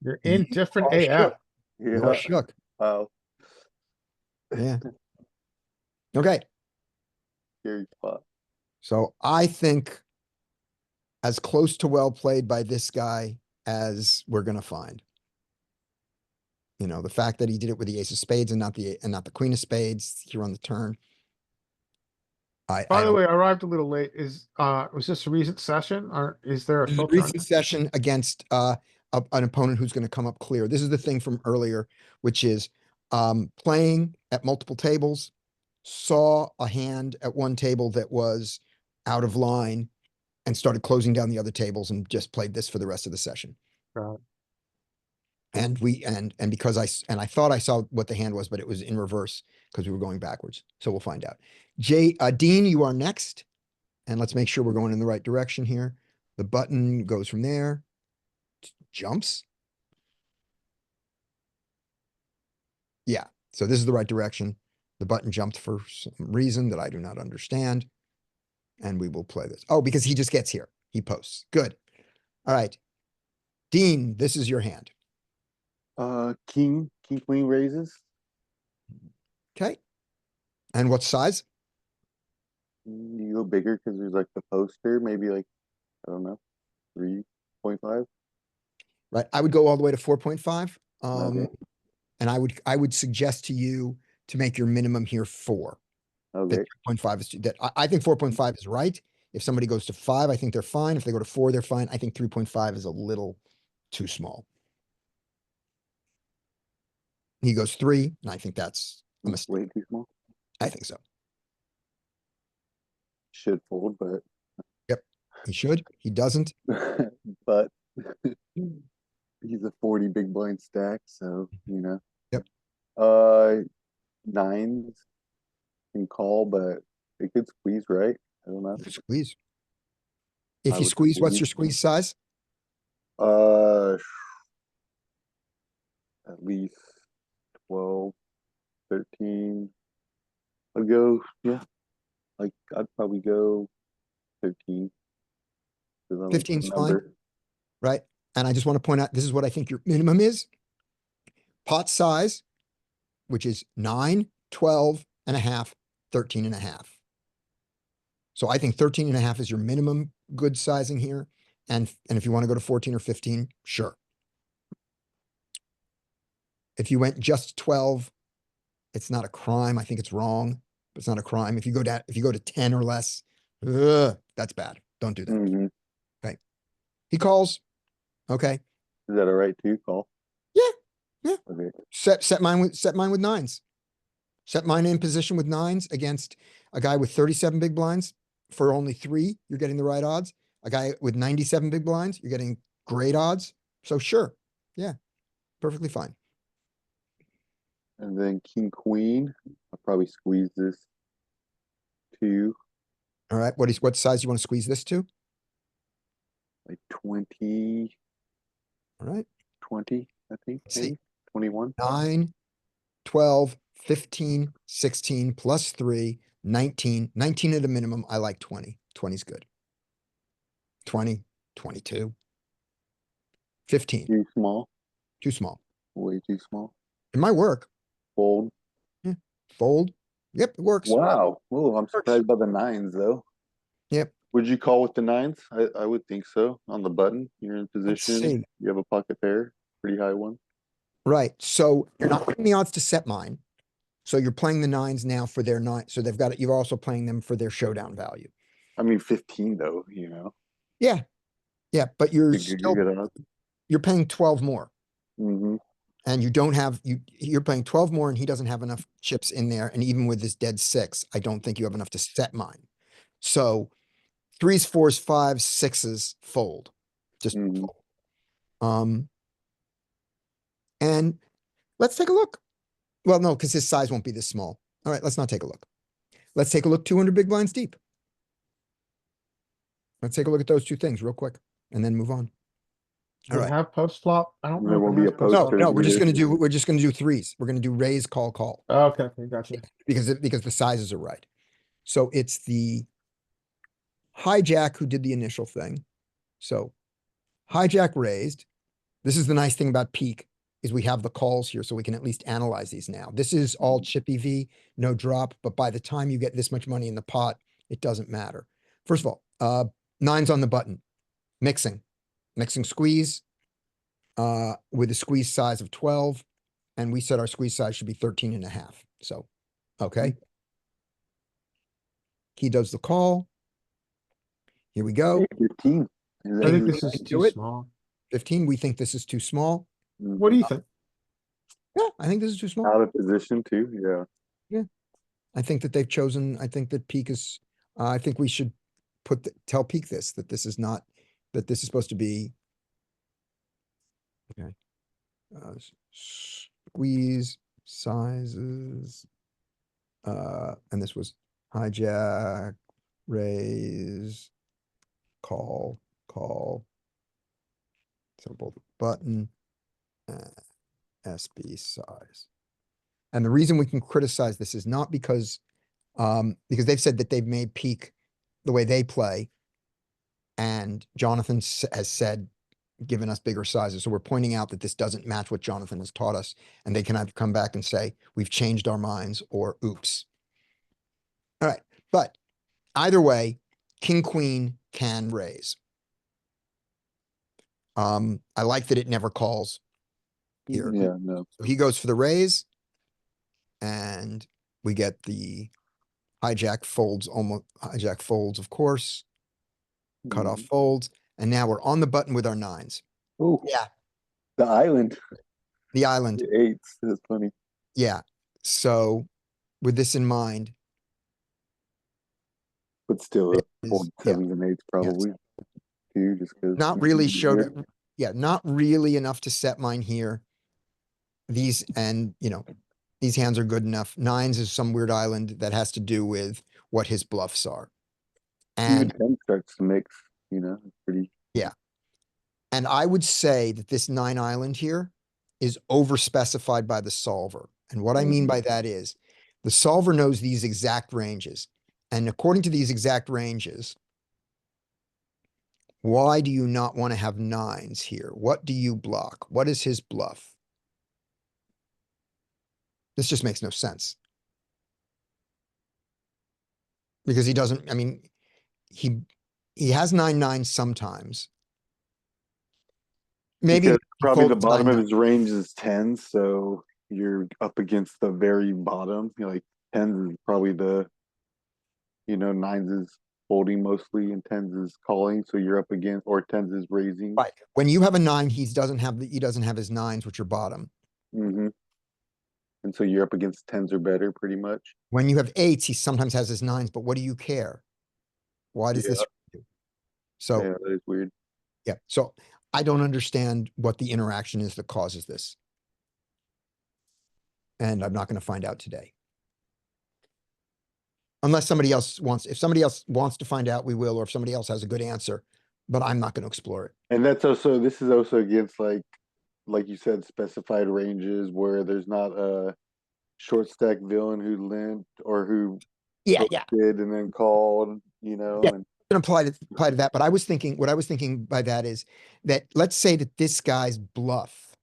You're you in different are AF. shook. You are Yeah. shook. Wow. Yeah. Okay. Scary spot. So I think as close to well played by this guy as we're gonna find. You know, the fact that he did it with the ace of spades and not the queen of spades here on the turn. By I the don't- way, I arrived a little late. Was this a recent session or is there a This is a filter on recent session against an opponent who's gonna come up clear. This is the thing from earlier, which is playing at multiple tables, saw a hand at one table that was out of line and started closing down the other tables and just played this for the rest of the session. Got it. And because I thought I saw what the hand was, but it was in reverse because we were going backwards. So we'll find out. Dean, you are next. And let's make sure we're going in the right direction here. The button goes from there, jumps. Yeah, so this is the right direction. The button jumped for some reason that I do not understand. And we will play this. Oh, because he just gets here. He posts. Good. All right. Dean, this is your hand. King queen raises. Okay. And what size? You go bigger because there's like the poster, maybe like, I don't know, 3.5. Right. I would go all the way to 4.5. Okay. And I would suggest to you to make your minimum here 4. Okay. That 3.5 is that I think 4.5 is right. If somebody goes to 5, I think they're fine. If they go to 4, they're fine. I think 3.5 is a little too small. He goes 3, and I think that's a mistake. Way too small. I think so. Should fold, but He should. He doesn't. but he's a 40 big blind stack, so you know. Yep. Nines can call, but it could squeeze, right? I don't know. Squeeze. If I you would squeeze, what's squeeze. your squeeze size? At least 12, 13. I'll go, yeah. Like I'd probably go 15. 'Cause I like the 15's fine. number. Right. And I just want to point out, this is what I think your minimum is. Pot size, which is 9, 12 and a half, 13 and a half. So I think 13 and a half is your minimum good sizing here. And if you want to go to 14 or 15, sure. If you went just 12, it's not a crime. I think it's wrong, but it's not a crime. If you go to 10 or less, that's bad. Don't do that. Mhm. He calls. Okay. Is that all right too? Call. Yeah. Yeah. Okay. Set mine with nines. Set mine in position with nines against a guy with 37 big blinds. For only 3, you're getting the right odds. A guy with 97 big blinds, you're getting great odds. So sure. Yeah. Perfectly fine. And then king queen. I'll probably squeeze this 2, All right. What size you want to squeeze this to? like 20, All right. 20, I think. Let's see. Maybe 21. 9, 12, 15, 16 plus 3, 19, 19 at a minimum. I like 20. 20 is good. 20, 22, 15, Too small, too small. way too small. It might work. Fold. Fold. Yep, it works. Wow. Oh, I'm surprised by the nines though. Yep. Would you call with the nines? I would think so. On the button, you're in Let's position. see. You have a pocket pair, pretty high one. Right. So you're not putting the odds to set mine. So you're playing the nines now for their nine. So they've got it. You're also playing them for their showdown value. I mean, 15 though, you know. Yeah. Yeah. But you're You still, get up. you're paying 12 more. Mm-hmm. And you don't have, you're playing 12 more and he doesn't have enough chips in there. And even with this dead 6, I don't think you have enough to set mine. So 3s, 4s, 5s, 6s fold. Just Mhm. fold. And let's take a look. Well, no, because his size won't be this small. All right, let's not take a look. Let's take a look 200 big blinds deep. Let's take a look at those two things real quick and then move on. Do All we right. have post flop? I don't There know. won't if it be has a post No, flop. poster. no, we're just either. gonna do threes. We're gonna do raise, call, Oh, okay, okay, gotcha. because the sizes are right. So it's the hijack who did the initial thing. So hijack raised. This is the nice thing about peak is we have the calls here, so we can at least analyze these now. This is all chippy V, no drop, but by the time you get this much money in the pot, it doesn't matter. First of all, nines on the button, mixing squeeze, with a squeeze size of 12, and we said our squeeze size should be 13 and a half. So, okay. He does the call. Here we go. 15. Is that I think who- this is do too it. small. 15, we think this is too small. What do you think? Yeah, I think this is too small. Out of position too, yeah. I think that they've chosen, I think that peak is, I think we should tell peak this, that this is not, that this is supposed to be. Okay. Squeeze sizes. And this was hijack, raise, call. Simple button, SB size. And the reason we can criticize this is not because they've said that they've made peak the way they play. And Jonathan has said, given us bigger sizes. So we're pointing out that this doesn't match what Jonathan has taught us. And they can either come back and say, we've changed our minds, or oops. All right. But either way, king, queen can raise. I like that it never calls here. Yeah, no. So he goes for the raise. And we get the hijack folds, of course. Cut off folds. And now we're on the button with our nines. Oh, Yeah. the island. The island. The eights. That's funny. Yeah. So with this in mind, But still, it fold is, yeah, sevens and eights probably. Too, just because. not really showed, not really enough to set mine here. These, and these hands are good enough. Nines is some weird island that has to do with what his bluffs are. Even And 10 starts to mix, it's pretty. And I would say that this 9 island here is overspecified by the solver. And what I mean by that is the solver knows these exact ranges. And according to these exact ranges, why do you not want to have nines here? What do you block? What is his bluff? This just makes no sense. Because he doesn't, I mean, he has 9-9 sometimes. Maybe Because probably the folds bottom of 9-9. his range is 10, so you're up against the very bottom. Like 10s is probably the, nines is folding mostly and 10s is calling, so you're up against, or 10s is raising. Right. When you have a 9, he doesn't have his 9s, which are bottom. Mm-hmm. And so you're up against 10s or better pretty much. When you have 8s, he sometimes has his 9s, but what do you care? Why does this? So Yeah, that is weird. yeah, so I don't understand what the interaction is that causes this. And I'm not going to find out today. Unless somebody else wants, if somebody else wants to find out, we will, or if somebody else has a good answer, but I'm not going to explore it. And this is also against like you said, specified ranges where there's not a short stack villain who limped or who Yeah, did and then called, Yeah. and can apply to that, but what I was thinking by that is that let's say that this guy's bluff,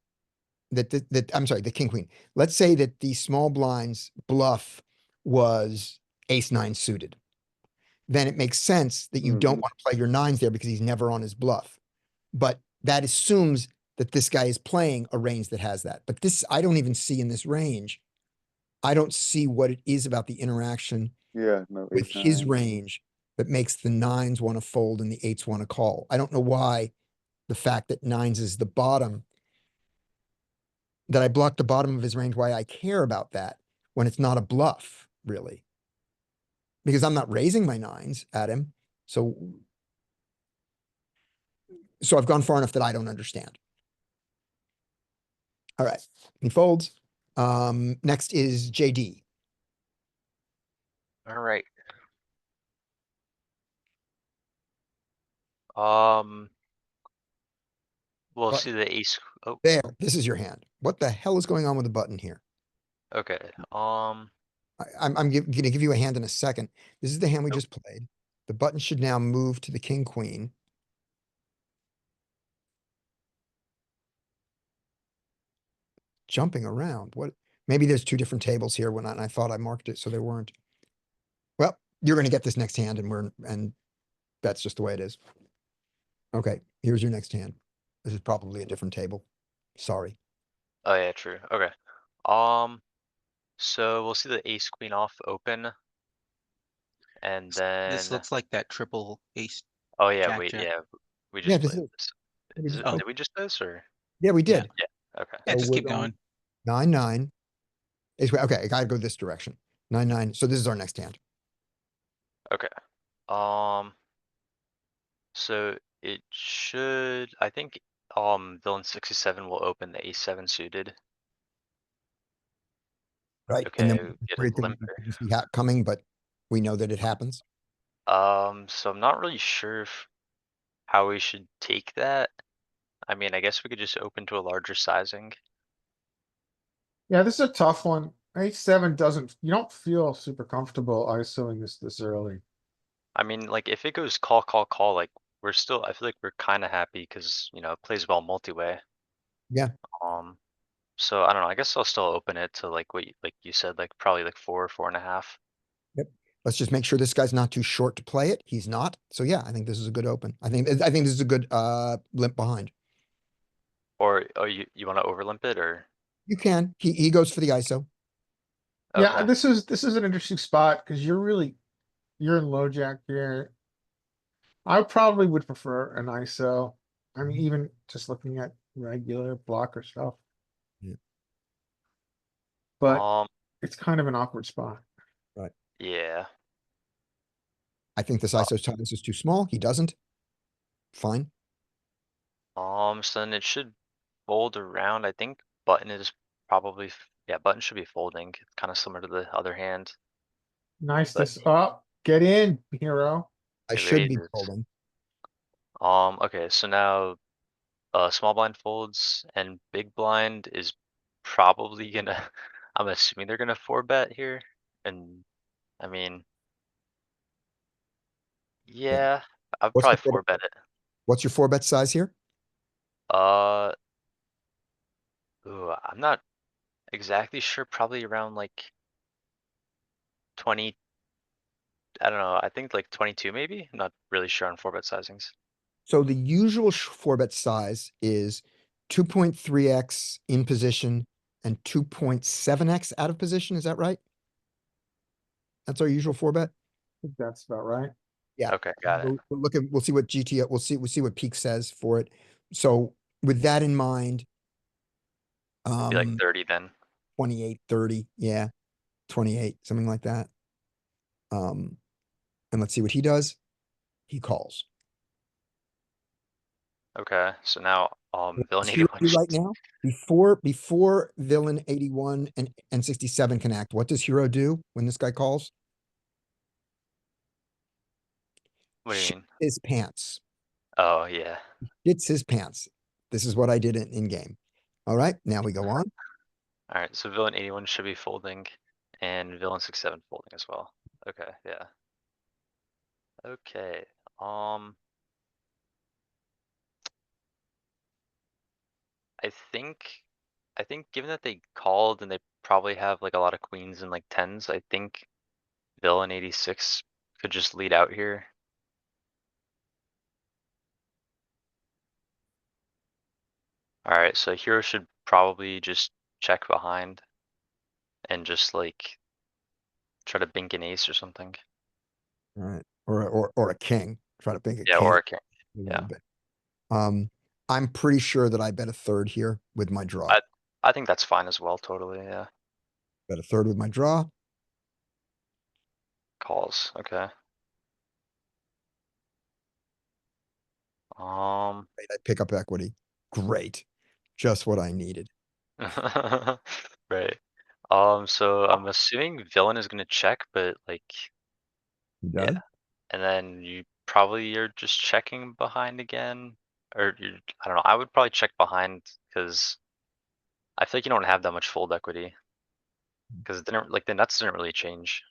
that I'm sorry, the king queen. Let's say that the small blinds bluff was ace nine suited. Then it makes sense that you don't Mhm. want to play your nines there because he's never on his bluff. But that assumes that this guy is playing a range that has that. But this, I don't even see in this range. I don't see what it is about the interaction yeah, no, with ace his nine. range that makes the nines want to fold and the eights want to call. I don't know why the fact that nines is the bottom, that I blocked the bottom of his range, why I care about that when it's not a bluff, really. Because I'm not raising my nines at him. So I've gone far enough that I don't understand. All right, he folds. Next is JD. All right. Um, we'll But see the ace. Oh, there, this is your hand. What the hell is going on with the button here? okay. I'm gonna give you a hand in a second. This is the hand we Nope. just played. The button should now move to the king, queen. Jumping around. What? Maybe there's two different tables here when I thought I marked it, so there weren't. Well, you're gonna get this next hand and that's just the way it is. Okay, here's your next hand. This is probably a different table. Sorry. Oh yeah, true. Okay. Um, so we'll see the ace queen off open, and This then looks like that triple ace. oh yeah, Jack, wait, Jack. yeah, we Yeah, just this played is. this. We just Oh. Did we just play this or? Yeah, we Yeah. did. Okay. Yeah, So just we're keep going. 9-9. Okay, I gotta go this direction. 9-9. So this is our next hand. Okay. Um, so it should, I think, villain 67 will open the ace seven suited. Right. Okay, And then get a weird thing limper. we see coming, but we know that it happens. So I'm not really sure if how we should take that. I mean, I guess we could just open to a larger sizing. Yeah, this is a tough one. H7 doesn't, you don't feel super comfortable ISOing this early. I mean, like if it goes call, call, call, like we're still, I feel like we're kind of happy because, you know, it plays well multi-way. Yeah. Um, so I don't know, I guess I'll still open it to like what, like you said, like probably like 4.5. Yep. Let's just make sure this guy's not too short to play it. He's not. So yeah, I think this is a good open. I think this is a good limp behind. Or, oh, you want to overlimp it or? You can. He goes for the ISO. Yeah, Okay. this is an interesting spot because you're in low jack here. I probably would prefer an ISO. I mean, even just looking at regular blocker stuff, Yeah. but Um, it's kind of an awkward spot. Right. yeah. I think this ISO size is too small. He doesn't. Fine. So then it should fold around. I think button is probably, yeah, button should be folding. It's kind of similar to the other hand. Nice But this up. Get in, hero. I it should be raises. folding. Okay, so now small blind folds and big blind is probably gonna I'm assuming they're gonna four bet here. And I mean, yeah, I'd What's the probably four bet it. What's your 4-bet size here? Uh I'm not exactly sure, probably around like 20, I don't know, I think like 22 maybe. I'm not really sure on four bet sizings. So the usual 4-bet size is 2.3x in position and 2.7x out of position. Is that right? That's our usual 4-bet. I think that's about right. Yeah. Okay, got it. We'll see what GTO, we'll see what Peak says for it. So with that in mind, Maybe like 30 then. 28, 30, yeah, 28, something like that. And let's see what he does. He calls. Okay, so now villain What's Hero 81 do right now? Before villain 81 and 67 can act, what does Hero do when this guy calls? What do you Shit mean? his pants. Oh yeah. It's his pants. This is what I did in game. All right, now we go on. Alright, so villain 81 should be folding and villain 67 folding as well. Okay, yeah. Okay, I think I think given that they called and they probably have like a lot of queens and like tens, I think villain 86 could just lead out here. Alright, so hero should probably just check behind and just like try to bink an ace or something. Alright, or a king, try to pick a Yeah, king or a a king. little Yeah. bit. I'm pretty sure that I bet a third here with my draw. I think that's fine as well, totally, yeah. Bet a third with my draw. Calls, okay. Um, I pick up equity. Great. Just what I needed. right. So I'm assuming villain is gonna check, but like, He yeah. does? And then you probably are just checking behind again, or I don't know. I would probably check behind because I feel like you don't have that much fold equity because it didn't like the nuts didn't really change.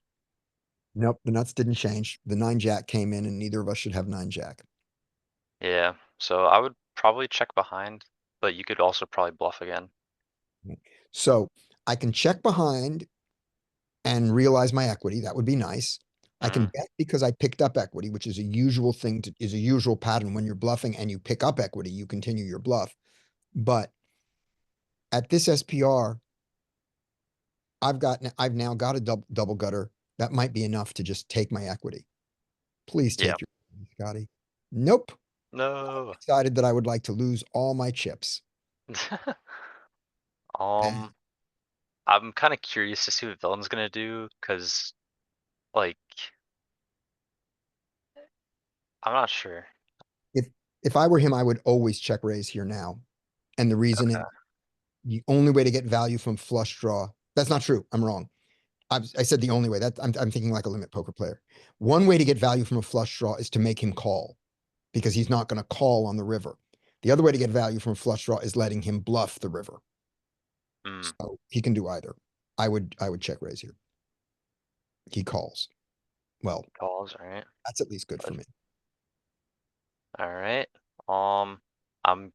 Nope, the nuts didn't change. The 9-jack came in and neither of us should have 9-jack. Yeah. So I would probably check behind, but you could also probably bluff again. So I can check behind and realize my equity. That would be nice. I can Mhm. bet because I picked up equity, which is a usual thing is a usual pattern when you're bluffing and you pick up equity, you continue your bluff. But at this SPR, I've now got a double gutter. That might be enough to just take my equity. Please Yeah. take your, Scotty. Nope. No. Decided that I would like to lose all my chips. Um, I'm kind of curious to see what villain's gonna do because, like, I'm not sure. If I were him, I would always check raise here now. And the reason is the only way to get value from flush draw. That's not true. I'm wrong. I said the only way. I'm thinking like a limit poker player. One way to get value from a flush draw is to make him call because he's not going to call on the river. The other way to get value from a flush draw is letting him bluff the river. Mm, So he can do either. I would check raise here. He calls. Well, calls, all right. that's at least good for me. All right. Um, I'm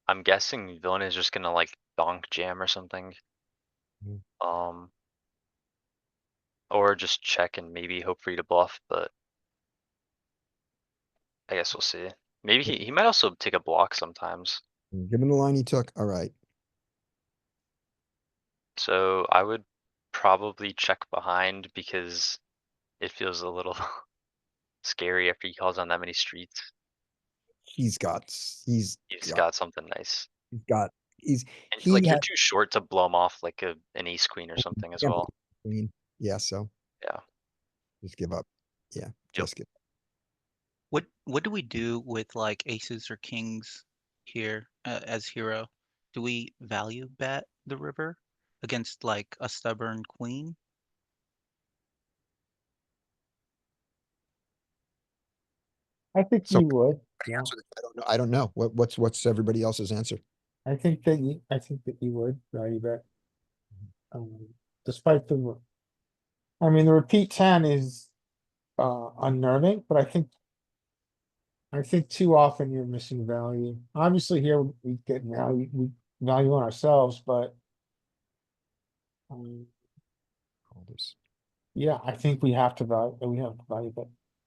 I'm guessing villain is just gonna like donk jam or something. Mm. Um, or just check and maybe hope for you to bluff, but I guess we'll see. Maybe he might also take a block sometimes. Given the line he took, all right. So I would probably check behind because it feels a little scary after he calls on that many streets. He's got He's got something nice. he's got he's And he like you're has too short to blow him off like an ace queen or something as well. queen. Yeah, so Yeah. just give up. Yeah, Yep. just give. What do we do with like aces or kings here as hero? Do we value bet the river against like a stubborn queen? I think So you would, yeah. I don't know. I don't know. What's everybody else's answer? I think that you would, value bet. Despite I mean, the repeat 10 is, unnerving, but I think too often you're missing value. Obviously here we get value, we value on ourselves, but. Call this. Yeah, I think we have to value bet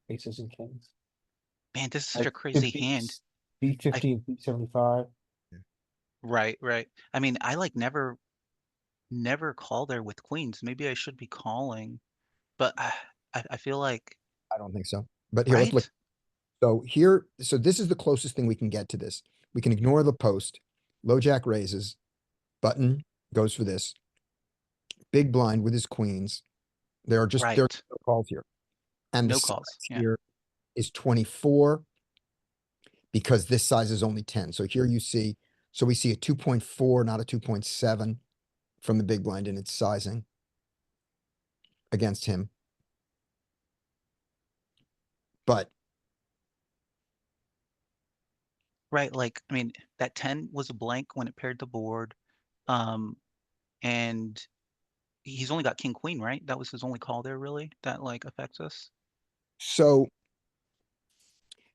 aces and kings. Man, this is such Like a crazy hand. B50 and B75. Right, right. I mean, I like never call there with queens. Maybe I should be calling, but I feel like, I don't think so. But here, let's look. right? So this is the closest thing we can get to this. We can ignore the post. Low jack raises. Button goes for this. Big blind with his queens. There are Right. no calls here. And the No size calls. Yeah. here is 24 because this size is only 10. So here you see, so we see a 2.4, not a 2.7 from the big blind in its sizing against him. But Right. Like, I mean, that 10 was a blank when it paired the board. Um, and he's only got king queen, right? That was his only call there, really, that like affects us. So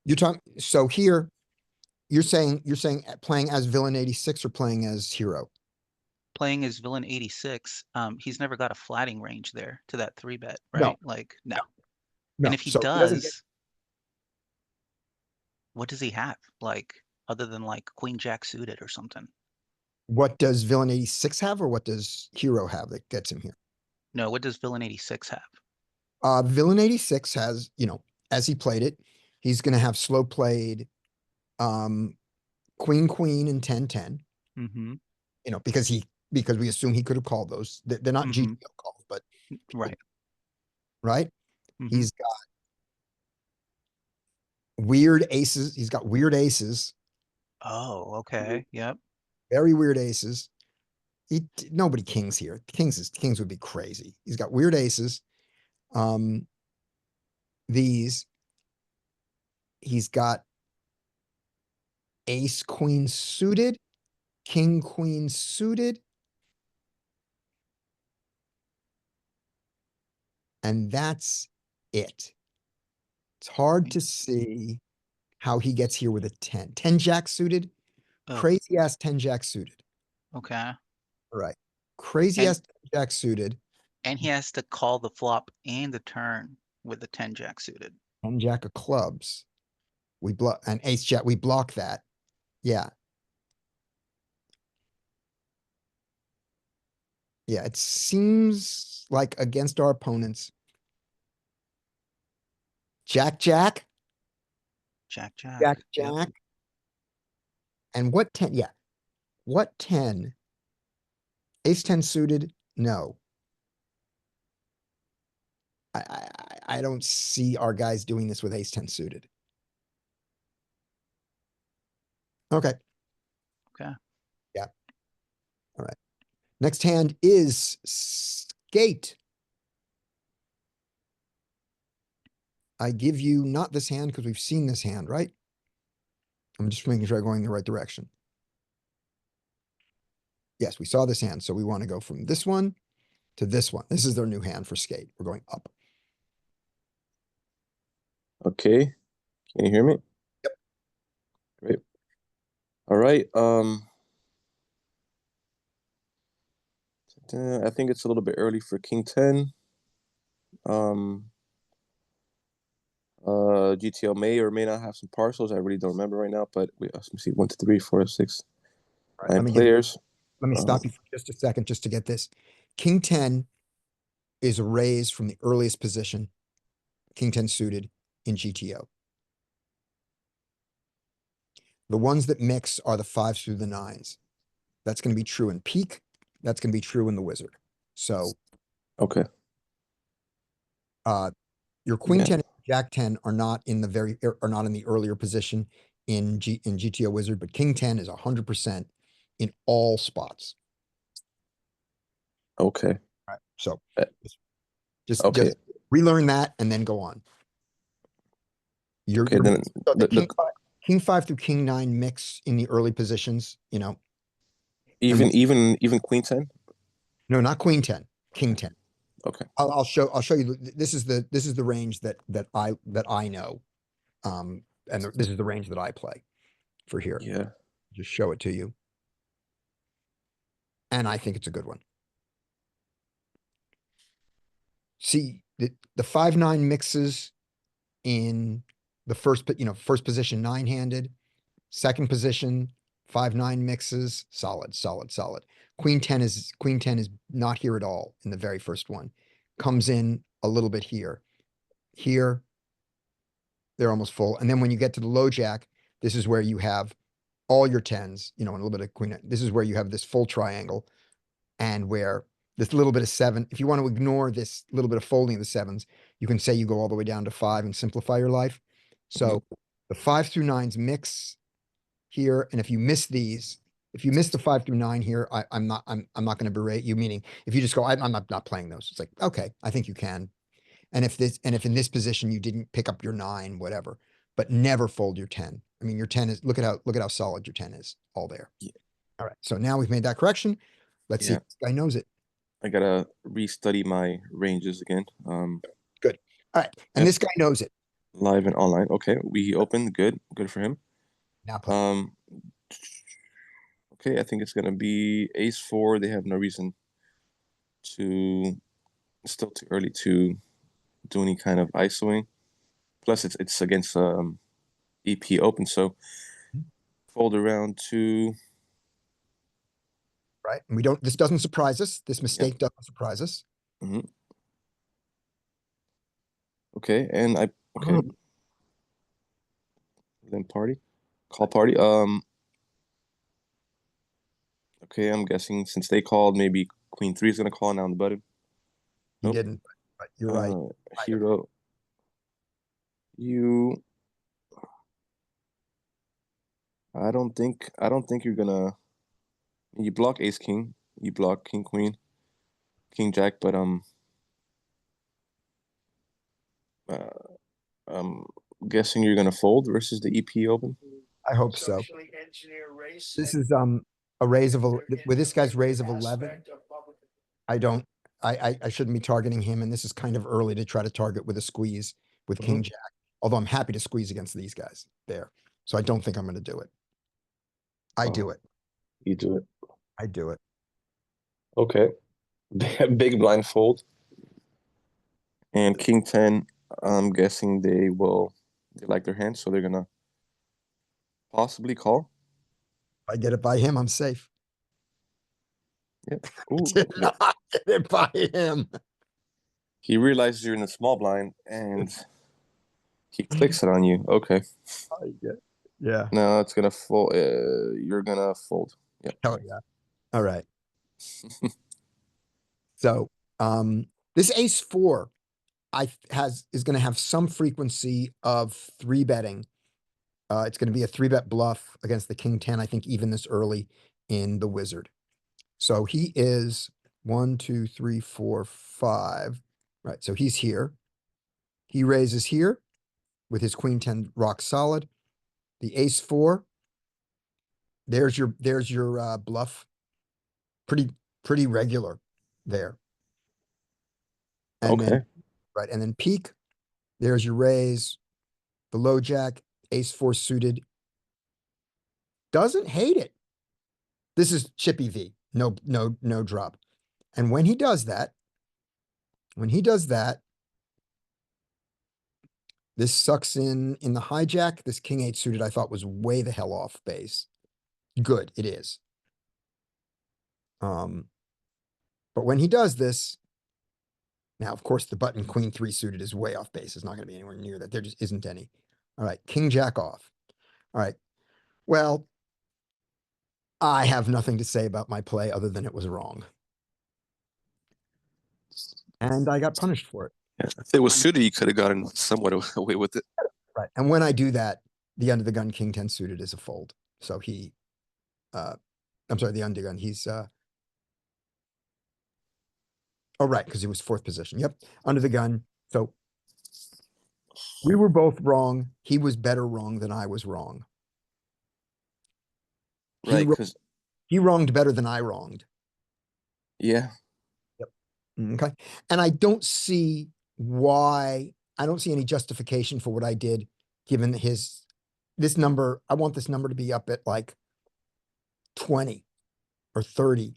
you're talking, so here, you're saying playing as villain 86 or playing as hero? Playing as villain 86, he's never got a flatting range there to that 3-bet, No. right? Like, no. No, And if he so he doesn't get- does, what does he have? Like, other than like queen jack suited or something? What does villain 86 have, or what does hero have that gets him here? No, what does villain 86 have? Villain 86 has, as he played it, he's gonna have slow played, queen, queen, and 10-10, Mm-hmm. because we assume he could have called those. They're not Mhm. GTO calls, but, Right. right? Mhm. He's got weird aces. He's got weird aces, Oh, okay. Yep. very weird aces. Nobody kings here. Kings would be crazy. He's got weird aces. These, he's got ace queen suited, king queen suited. And that's it. It's hard to see how he gets here with a 10. 10 jack suited, Oh, crazy ass 10 jack suited. okay. All right. Crazy ass 10 jack suited, And he has to call the flop and the turn with the 10 jack suited. 10 jack of clubs. We block an ace jack. We block that. Yeah. Yeah. It seems like against our opponents, jack, jack, Jack, jack. jack, Yep. jack. And what 10? Yeah. What 10? Ace 10 suited? No. I don't see our guys doing this with ace 10 suited. Okay. Okay. Yeah. All right. Next hand is skate. I give you not this hand because we've seen this hand, right? I'm just making sure I'm going in the right direction. Yes, we saw this hand. So we want to go from this one to this one. This is their new hand for skate. We're going up. Okay. Can you hear me? Yep. Great. All right. I think it's a little bit early for King 10. GTO may or may not have some parcels. I really don't remember right now, but let me see. 1, 2, 3, 4, 6, All right, 9 players. let me stop you for just a second just to get this. King 10 is a raise from the earliest position, King 10 suited in GTO. The ones that mix are the 5s through the 9s. That's going to be true in peak. That's going to be true in the wizard. So Okay. your queen Yeah. 10 and jack 10 are not in the earlier position in GTO wizard, but king 10 is 100% in all spots. Okay. All right. So Uh, just okay. relearn that and then go on. Okay, then So the the- king 5 through king 9 mix in the early positions, even Queen 10. no, not queen 10, king 10. Okay. I'll show you. This is the range that I know. And this is the range that I play for here. Yeah. Just show it to you. And I think it's a good one. See, the 5-9 mixes in the first position 9-handed, second position 5-9 mixes, solid. Queen 10 is not here at all in the very first one. Comes in a little bit here. Here, they're almost full. And then when you get to the low jack, this is where you have all your 10s, and a little bit of queen. This is where you have this full triangle, and where this little bit of 7, if you want to ignore this little bit of folding of the 7s, you can say you go all the way down to 5 and simplify your life. So the 5 through 9s mix here, and if you miss these, if you miss the 5 through 9 here, I'm not going to berate you. Meaning, if you just go, I'm not playing those. It's like, okay, I think you can. And if in this position you didn't pick up your 9, whatever, but never fold your 10. I mean, your 10 is look at how solid your 10 is all there. Yeah. All right. So now we've made that correction. Let's see Yeah. if this guy knows it. I gotta restudy my ranges again. Good. All right. And Yep. this guy knows it. Live and online. Okay, we opened. Good for him. Now play. Okay, I think it's gonna be ace four. They have no reason to. It's still too early to do any kind of ISOing. Plus, it's against EP open, so fold around to. Right. And we don't, this doesn't surprise us. This mistake doesn't surprise us. Mhm. Okay, and I okay. Then party, call party. Okay, I'm guessing since they called, maybe Queen three is gonna call now on the button. He Nope. didn't, but you're right. Hero, you. I don't think you're gonna. You block ace king. You block king queen, king jack, but uh, I'm guessing you're gonna fold versus the EP open. I hope so. This is a raise of a, with this guy's raise of 11. I don't, I shouldn't be targeting him, and this is kind of early to try to target with a squeeze with king jack. Although I'm happy to squeeze against these guys there. So I don't think I'm going to do it. I do it. You do it. I do it. Okay. Big blind fold. And king 10, I'm guessing they like their hand, so they're gonna possibly call. If I get it by him, I'm safe. Yep. Ooh, Did not get it by him. he realizes you're in the small blind and he clicks it on you. Okay. Yeah. No, it's gonna fold. You're gonna fold. Yeah. Oh yeah. All right. So this ace four is going to have some frequency of three betting. It's going to be a three bet bluff against the king 10, I think, even this early in the wizard. So he is 1, 2, 3, 4, 5. Right. So he's here. He raises here with his queen 10 rock solid. The ace four. There's your bluff. Pretty regular there. And Okay. then right. And then peak. There's your raise. The low jack, ace four suited. Doesn't hate it. This is chippy V. No drop. And when he does that, this sucks in the hijack. This king eight suited I thought was way the hell off base. Good, it is. But when he does this, now of course the button queen three suited is way off base. It's not going to be anywhere near that. There just isn't any. All right, king jack off. All right. Well, I have nothing to say about my play other than it was wrong. And I got punished for it. Yeah. If it was suited, you could have gotten somewhat away with it. Right. And when I do that, the under the gun king 10 suited is a fold. So he, I'm sorry, the under gun, he's, oh, right, because he was fourth position. Yep, under the gun. So we were both wrong. He was better wrong than I was wrong. Right, because He wronged better than I wronged. yeah. Okay. And I don't see any justification for what I did, given this number. I want this number to be up at like 20 or 30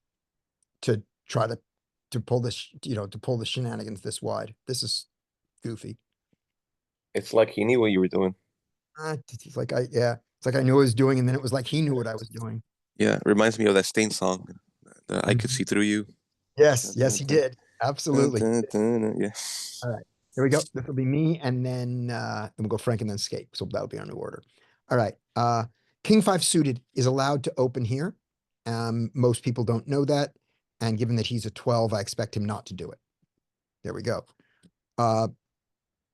to try to pull this, to pull the shenanigans this wide. This is goofy. It's like he knew what you were doing. It's like it's like I knew what I was doing, and then it was like he knew what I was doing. Yeah, reminds me of that Stain song. I could see through you. Yes, he did. Absolutely. Yeah. All right, here we go. This will be me, and then we'll go Frank and then Skate. So that'll be our new order. All right. King 5 suited is allowed to open here. Most people don't know that. And given that he's a 12, I expect him not to do it. There we go.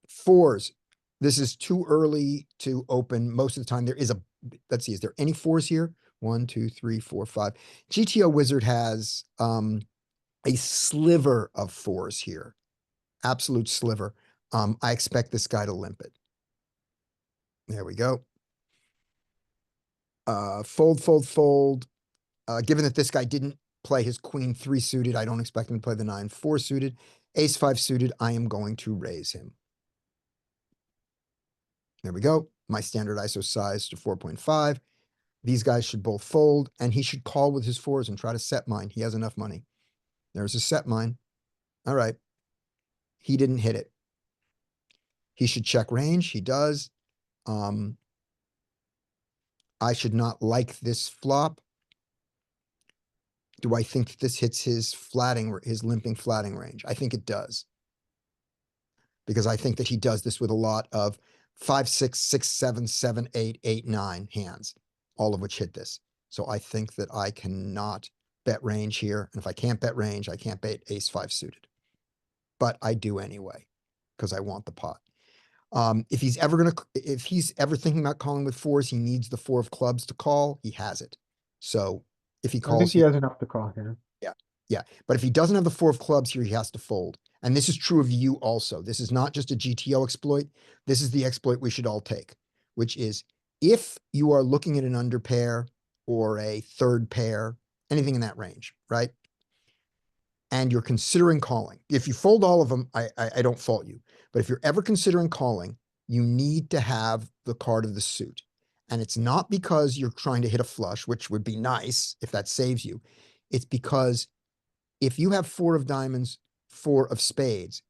Fours. This is too early to open. Most of the time there is let's see, is there any fours here? 1, 2, 3, 4, 5. GTO Wizard has a sliver of fours here. Absolute sliver. I expect this guy to limp it. There we go. Fold. Given that this guy didn't play his queen 3 suited. I don't expect him to play the 9-4 suited. Ace 5 suited, I am going to raise him. There we go. My standard ISO size to 4.5. These guys should both fold, and he should call with his 4s and try to set mine. He has enough money. There's a set mine. All right. He didn't hit it. He should check range. He does. I should not like this flop. Do I think that this hits his limping flatting range? I think it does. Because I think that he does this with a lot of 5, 6, 6, 7, 7, 8, 8, 9 hands, all of which hit this. So I think that I cannot bet range here. And if I can't bet range, I can't bet ace 5 suited. But I do anyway, because I want the pot. If he's ever thinking about calling with 4s, he needs the 4 of clubs to call. He has it. So if he I think calls, he has enough to call here. yeah. But if he doesn't have the 4 of clubs here, he has to fold. And this is true of you also. This is not just a GTO exploit. This is the exploit we should all take, which is if you are looking at an under pair or a third pair, anything in that range, right? And you're considering calling. If you fold all of them, I don't fault you. But if you're ever considering calling, you need to have the card of the suit. And it's not because you're trying to hit a flush, which would be nice if that saves you. It's because if you have 4 of diamonds, 4 of spades,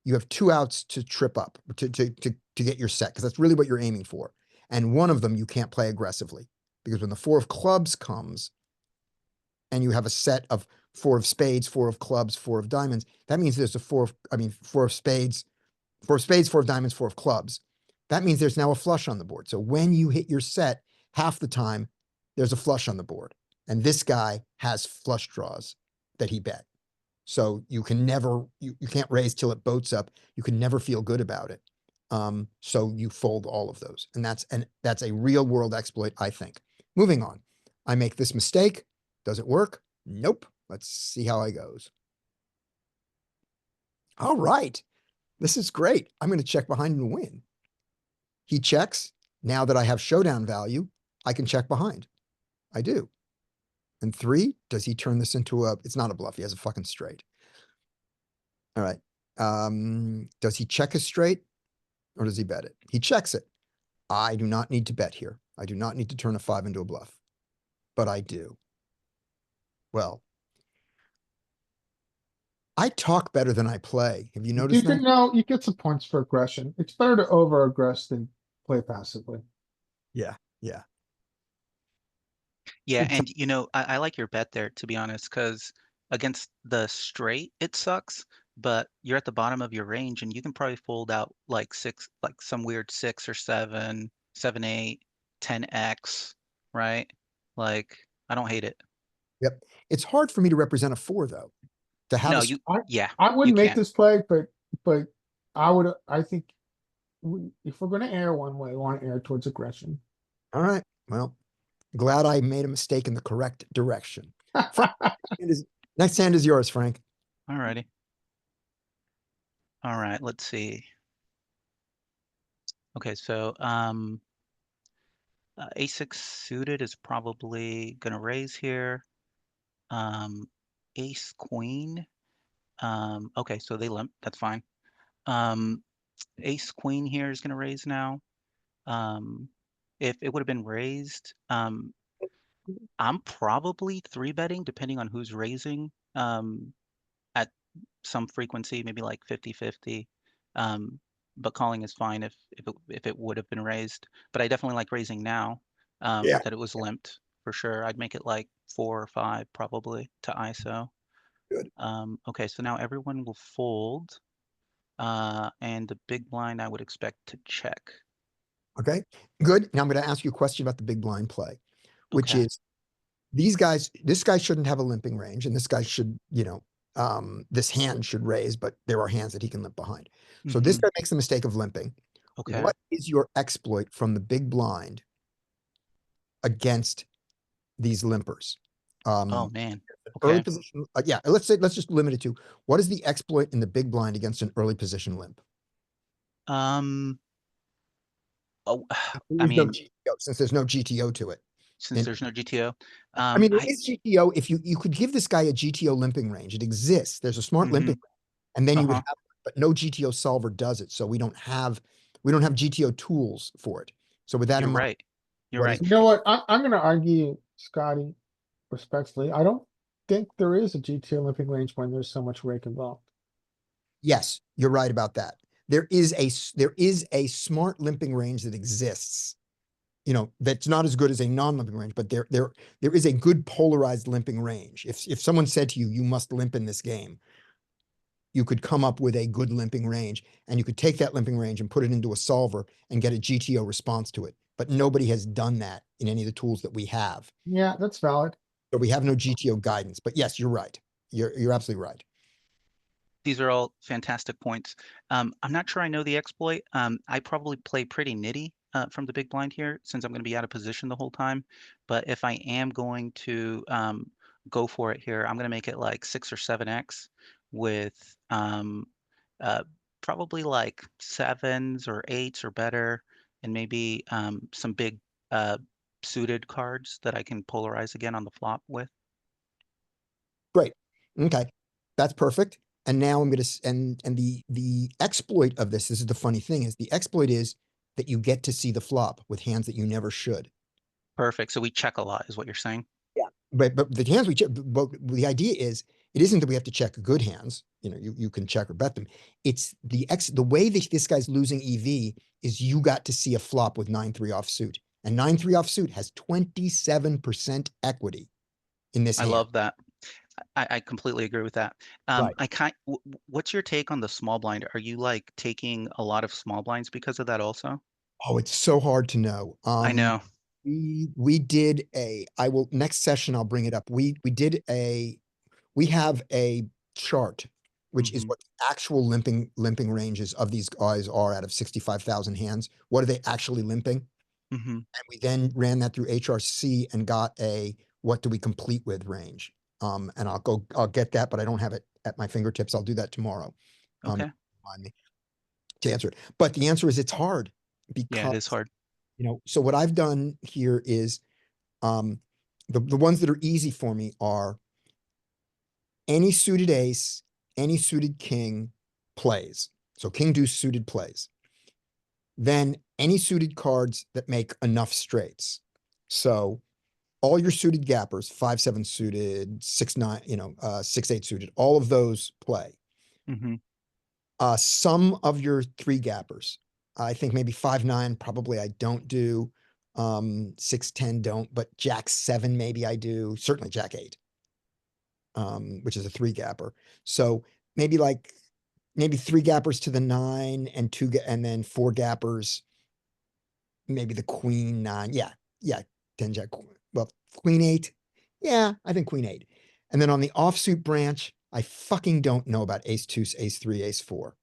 you have 2 outs to trip up, to get your set, because that's really what you're aiming for. And one of them you can't play aggressively, because when the 4 of clubs comes, and you have a set of 4 of spades, 4 of clubs, 4 of diamonds, that means there's a 4 of spades, 4 of diamonds, 4 of clubs. That means there's now a flush on the board. So when you hit your set, half the time, there's a flush on the board. And this guy has flush draws that he bet. So you can never, you can't raise till it boats up. You can never feel good about it. So you fold all of those. And that's a real world exploit, I think. Moving on. I make this mistake. Does it work? Nope. Let's see how it goes. All right. This is great. I'm going to check behind and win. He checks. Now that I have showdown value, I can check behind. I do. And 3, does he turn this into it's not a bluff. He has a fucking straight. All right. Does he check his straight or does he bet it? He checks it. I do not need to bet here. I do not need to turn a 5 into a bluff, but I do. Well, I talk better than I play. Have you noticed that? You get some points for aggression. It's better to over aggress than play passively. Yeah. Yeah. Yeah, It's a- and I like your bet there, to be honest, because against the straight, it sucks, but you're at the bottom of your range and you can probably fold out like some weird 6 or 7, 7, 8, 10x, right? Like, I don't hate it. Yep. It's hard for me to represent a 4 though. To have No, a, yeah, I you wouldn't make can't. this play, but I think if we're going to err one way, we want to err towards aggression. all right. Well, glad I made a mistake in the correct direction. Next hand is yours, Frank. Alrighty. All right, let's see. Okay, so a6 suited is probably gonna raise here. Ace queen. Okay, so they limp. That's fine. Ace queen here is gonna raise now. If it would have been raised, I'm probably 3-betting depending on who's raising. At some frequency, maybe like 50-50. But calling is fine if it would have been raised. But I definitely like raising now. Yeah. That it was limped for sure. I'd make it like 4 or 5 probably to ISO. Good. Okay, so now everyone will fold. And the big blind I would expect to check. Okay, good. Now I'm going to ask you a question about the big blind play, which Okay. is this guy shouldn't have a limping range, and this guy should, this hand should raise, but there are hands that he can limp behind. So this guy makes the mistake of limping. Okay. What is your exploit from the big blind against these limpers? Oh man. Early Okay. position. Yeah, let's just limit it to what is the exploit in the big blind against an early position limp? Oh, I There's no mean, GTO, since there's no GTO to it. since And- there's no GTO. I mean, it is GTO. If you could give this guy a GTO limping range, it exists. There's a smart limping, and then you would have, but no GTO solver does it. So we don't have GTO tools for it. So with that You're in mind, right. You're what right. is- You know what? I'm gonna argue, Scotty, respectfully. I don't think there is a GTO limping range when there's so much rake involved. yes, you're right about that. There is a smart limping range that exists. You know, that's not as good as a non-limping range, but there is a good polarized limping range. If someone said to you, you must limp in this game, you could come up with a good limping range, and you could take that limping range and put it into a solver and get a GTO response to it. But nobody has done that in any of the tools that we have. Yeah, that's valid. So we have no GTO guidance. But yes, you're right. You're absolutely right. These are all fantastic points. I'm not sure I know the exploit. I probably play pretty nitty from the big blind here since I'm going to be out of position the whole time. But if I am going to go for it here, I'm going to make it like 6 or 7x with uh, probably like 7s or 8s or better, and maybe some big suited cards that I can polarize again on the flop with. Great. Okay. That's perfect. And now I'm going to, and the exploit of this is the funny thing is the exploit is that you get to see the flop with hands that you never should. Perfect. So we check a lot is what you're saying. Yeah. But the hands we check, but the idea is it isn't that we have to check good hands. You know, you can check or bet them. It's the way that this guy's losing EV is you got to see a flop with 9-3 offsuit. And 9-3 offsuit has 27% equity in this I hand. love that. I completely agree with that. Right. What's your take on the small blind? Are you like taking a lot of small blinds because of that also? Oh, it's so hard to know. I know. We did next session I'll bring it up. We have a chart which is Mhm. what the actual limping ranges of these guys are out of 65,000 hands. What are they actually limping? Mhm. And we then ran that through HRC and got a what do we complete with range. And I'll get that, but I don't have it at my fingertips. I'll do that tomorrow. Okay. Remind me to answer it. But the answer is it's hard Yeah, it is because, hard. you know, so what I've done here is the ones that are easy for me are any suited ace, any suited king plays. So king deuce suited plays. Then any suited cards that make enough straights. So all your suited gappers, 5-7 suited, 6-9, 6-8 suited, all of those play. Mhm. Some of your 3 gappers, I think maybe 5-9, probably I don't do. 6-10 don't, but Jack-7 maybe I do. Certainly Jack-8, which is a 3 gapper. So maybe 3 gappers to the 9 and and then 4 gappers. Maybe the queen 9. Yeah, 10 Jack. Well, queen 8. Yeah, I think queen 8. And then on the offsuit branch, I fucking don't know about ace 2, ace 3, ace 4.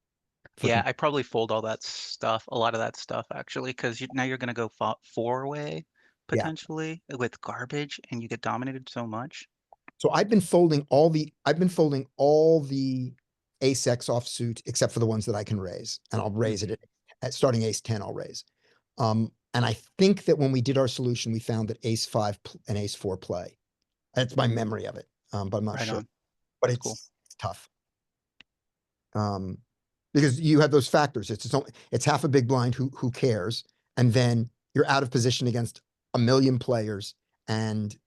Yeah, I probably fold all that stuff, a lot of that stuff actually, because now you're gonna go 4-way Yeah. potentially with garbage, and you get dominated so much. So I've been folding all the ace X offsuit except for the ones that I can raise, and I'll raise it at starting ace 10. I'll raise. And I think that when we did our solution, we found that ace 5 and ace 4 play. That's my memory of it, but I'm not Right sure. on. But That's it's cool. tough. Because you have those factors. It's half a big blind. Who cares? And then you're out of position against a million players, and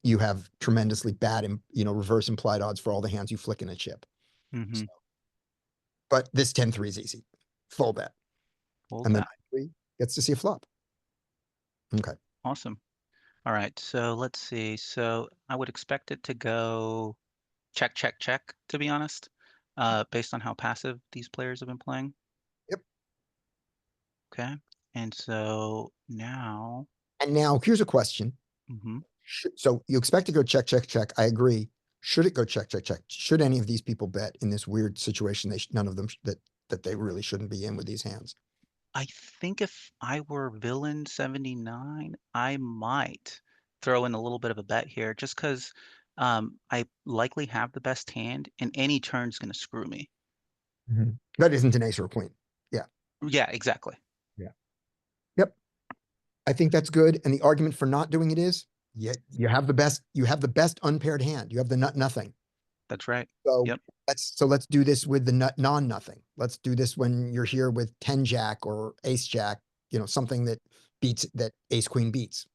you have tremendously bad, reverse implied odds for all the hands you flick in a chip. Mhm. But this 10-3 is easy. Full bet. Fold And then that. 9-3 gets to see a flop. Okay. Awesome. All right, so let's see. So I would expect it to go check, check, check, to be honest, based on how passive these players have been playing. Yep. Okay. And so now, And now here's a question. mhm. So you expect to go check, check, check. I agree. Should it go check, check, check? Should any of these people bet in this weird situation? None of them that they really shouldn't be in with these hands. I think if I were villain 79, I might throw in a little bit of a bet here just because I likely have the best hand and any turn's going to screw me. That isn't an ace or a queen. Yeah. Yeah, exactly. Yeah. Yep. I think that's good. And the argument for not doing it is you have the best unpaired hand. You have the nut nothing. That's right. So Yep. let's do this with the nut non-nothing. Let's do this when you're here with 10 jack or ace jack, something that beats that ace queen beats.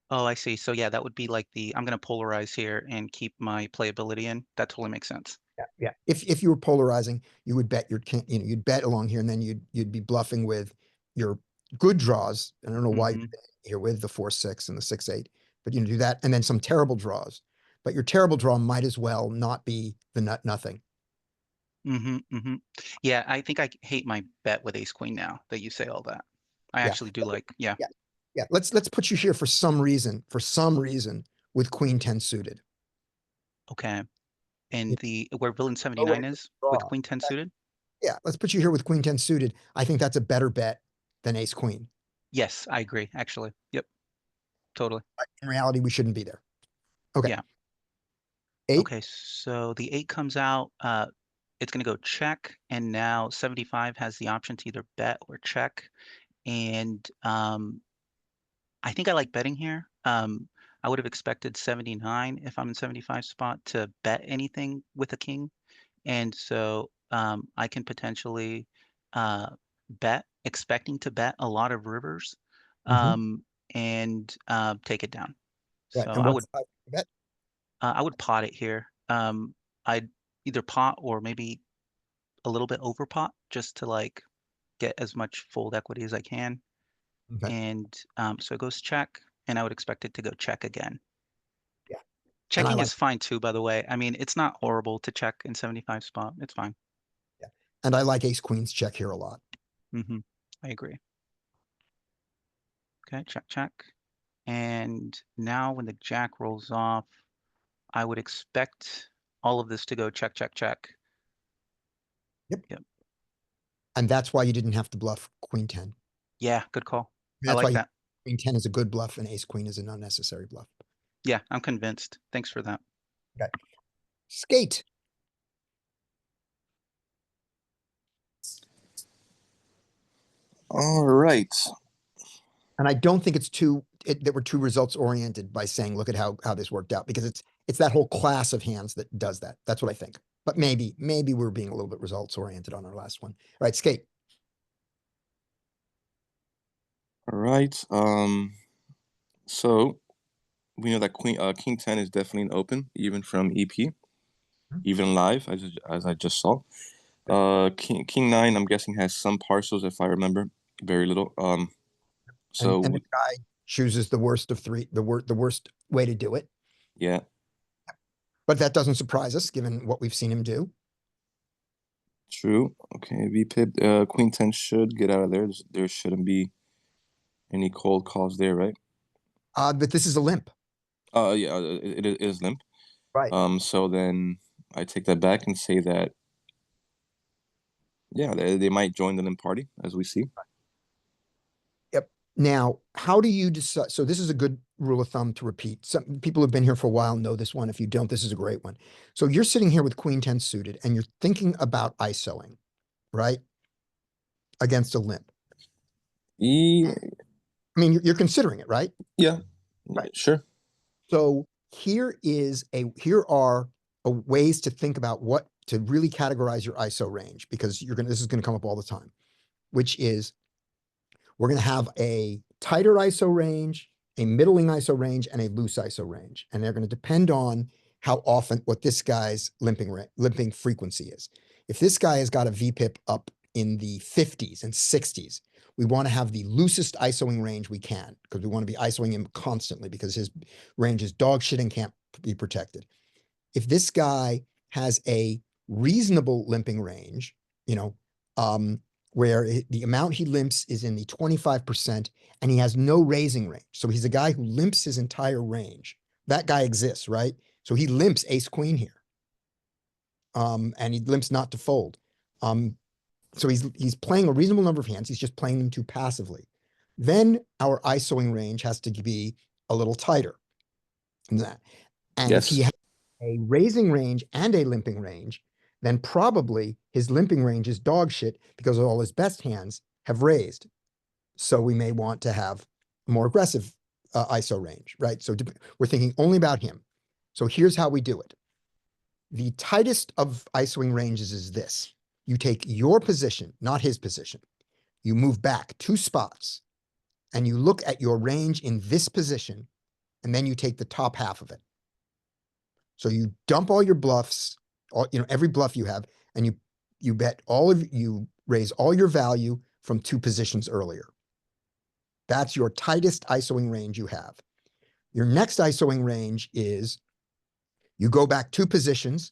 Oh, I see. So yeah, that would be like I'm gonna polarize here and keep my playability in. That totally makes sense. Yeah. If you were polarizing, you would bet you'd bet along here, and then you'd be bluffing with your good draws. I don't know why you're here with the 4-6 and the 6-8, but do that, and then some terrible draws. But your terrible draw might as well not be the nut nothing. Yeah, I think I hate my bet with ace queen now that you say all that. I Yeah. actually do like, yeah. Yeah. Let's put you here for some reason with queen 10 suited. Okay. And where villain way 79 to is with draw. queen 10 suited? Yeah, let's put you here with queen 10 suited. I think that's a better bet than ace queen. Yes, I agree, actually. Yep. Totally. In reality, we shouldn't be there. Okay. Yeah. 8. Okay, so the 8 comes out, it's gonna go check, and now 75 has the option to either bet or check. And I think I like betting here. I would have expected 79 if I'm in 75 spot to bet anything with a king. And so I can potentially bet, expecting to bet a lot of rivers and take it down. Right. So And what's the bet? I would pot it here. I'd either pot or maybe a little bit over pot just to like get as much fold equity as I can. Okay. And so it goes check, and I would expect it to go check again. Yeah. Checking is fine too, by the way. I mean, it's not horrible to check in 75 spot. It's fine. Yeah. And I like ace queens check here a lot. I agree. Okay, check, check. And now when the jack rolls off, I would expect all of this to go check, check, check. Yep. And that's why you didn't have to bluff queen 10. Yeah, good call. I That's like why that. Queen 10 is a good bluff and ace queen is an unnecessary bluff. Yeah, I'm convinced. Thanks for that. Okay. Skate. All right. And I don't think it's that we're too results oriented by saying, look at how this worked out, because it's that whole class of hands that does that. That's what I think. But maybe we're being a little bit results oriented on our last one. All right, skate. All right. So we know that King 10 is definitely an open, even from EP, even live, as I just saw. King 9, I'm guessing, has some parcels, if I remember, very little. So and the guy chooses the worst of three, the worst way to do it. Yeah. But that doesn't surprise us, given what we've seen him do. True. Okay, VPIP, Queen 10 should get out of there. There shouldn't be any cold calls there, right? But this is a limp. Yeah, it is limp. Right. So then I take that back and say that, yeah, they might join the limp party, as we see. Yep. Now, how do you decide? So this is a good rule of thumb to repeat. Some people who've been here for a while know this one. If you don't, this is a great one. So you're sitting here with Queen 10 suited, and you're thinking about ISOing, right? Against a limp. Yeah. I mean, you're considering it, right? Yeah. Right. Sure. So here are ways to think about what to really categorize your ISO range, because this is gonna come up all the time, which is we're gonna have a tighter ISO range, a middling ISO range, and a loose ISO range, and they're gonna depend on how often what this guy's limping frequency is. If this guy has got a VPIP up in the 50s and 60s, we want to have the loosest ISOing range we can, because we want to be ISOing him constantly, because his range is dog shit and can't be protected. If this guy has a reasonable limping range, where the amount he limps is in the 25% and he has no raising range. So he's a guy who limps his entire range. That guy exists, right? So he limps ace queen here. And he limps not to fold. So he's playing a reasonable number of hands. He's just playing them too passively. Then our ISOing range has to be a little tighter than that. And if he has a raising range and a limping range, then probably his limping range is dog shit, because all his best hands have raised. So we may want to have a more aggressive ISO range, right? So we're thinking only about him. So here's how we do it. The tightest of ISOing ranges is this. You take your position, not his position. You move back 2 spots and you look at your range in this position, and then you take the top half of it. So you dump all your bluffs, every bluff you have, and you raise all your value from 2 positions earlier. That's your tightest ISOing range you have. Your next ISOing range is you go back 2 positions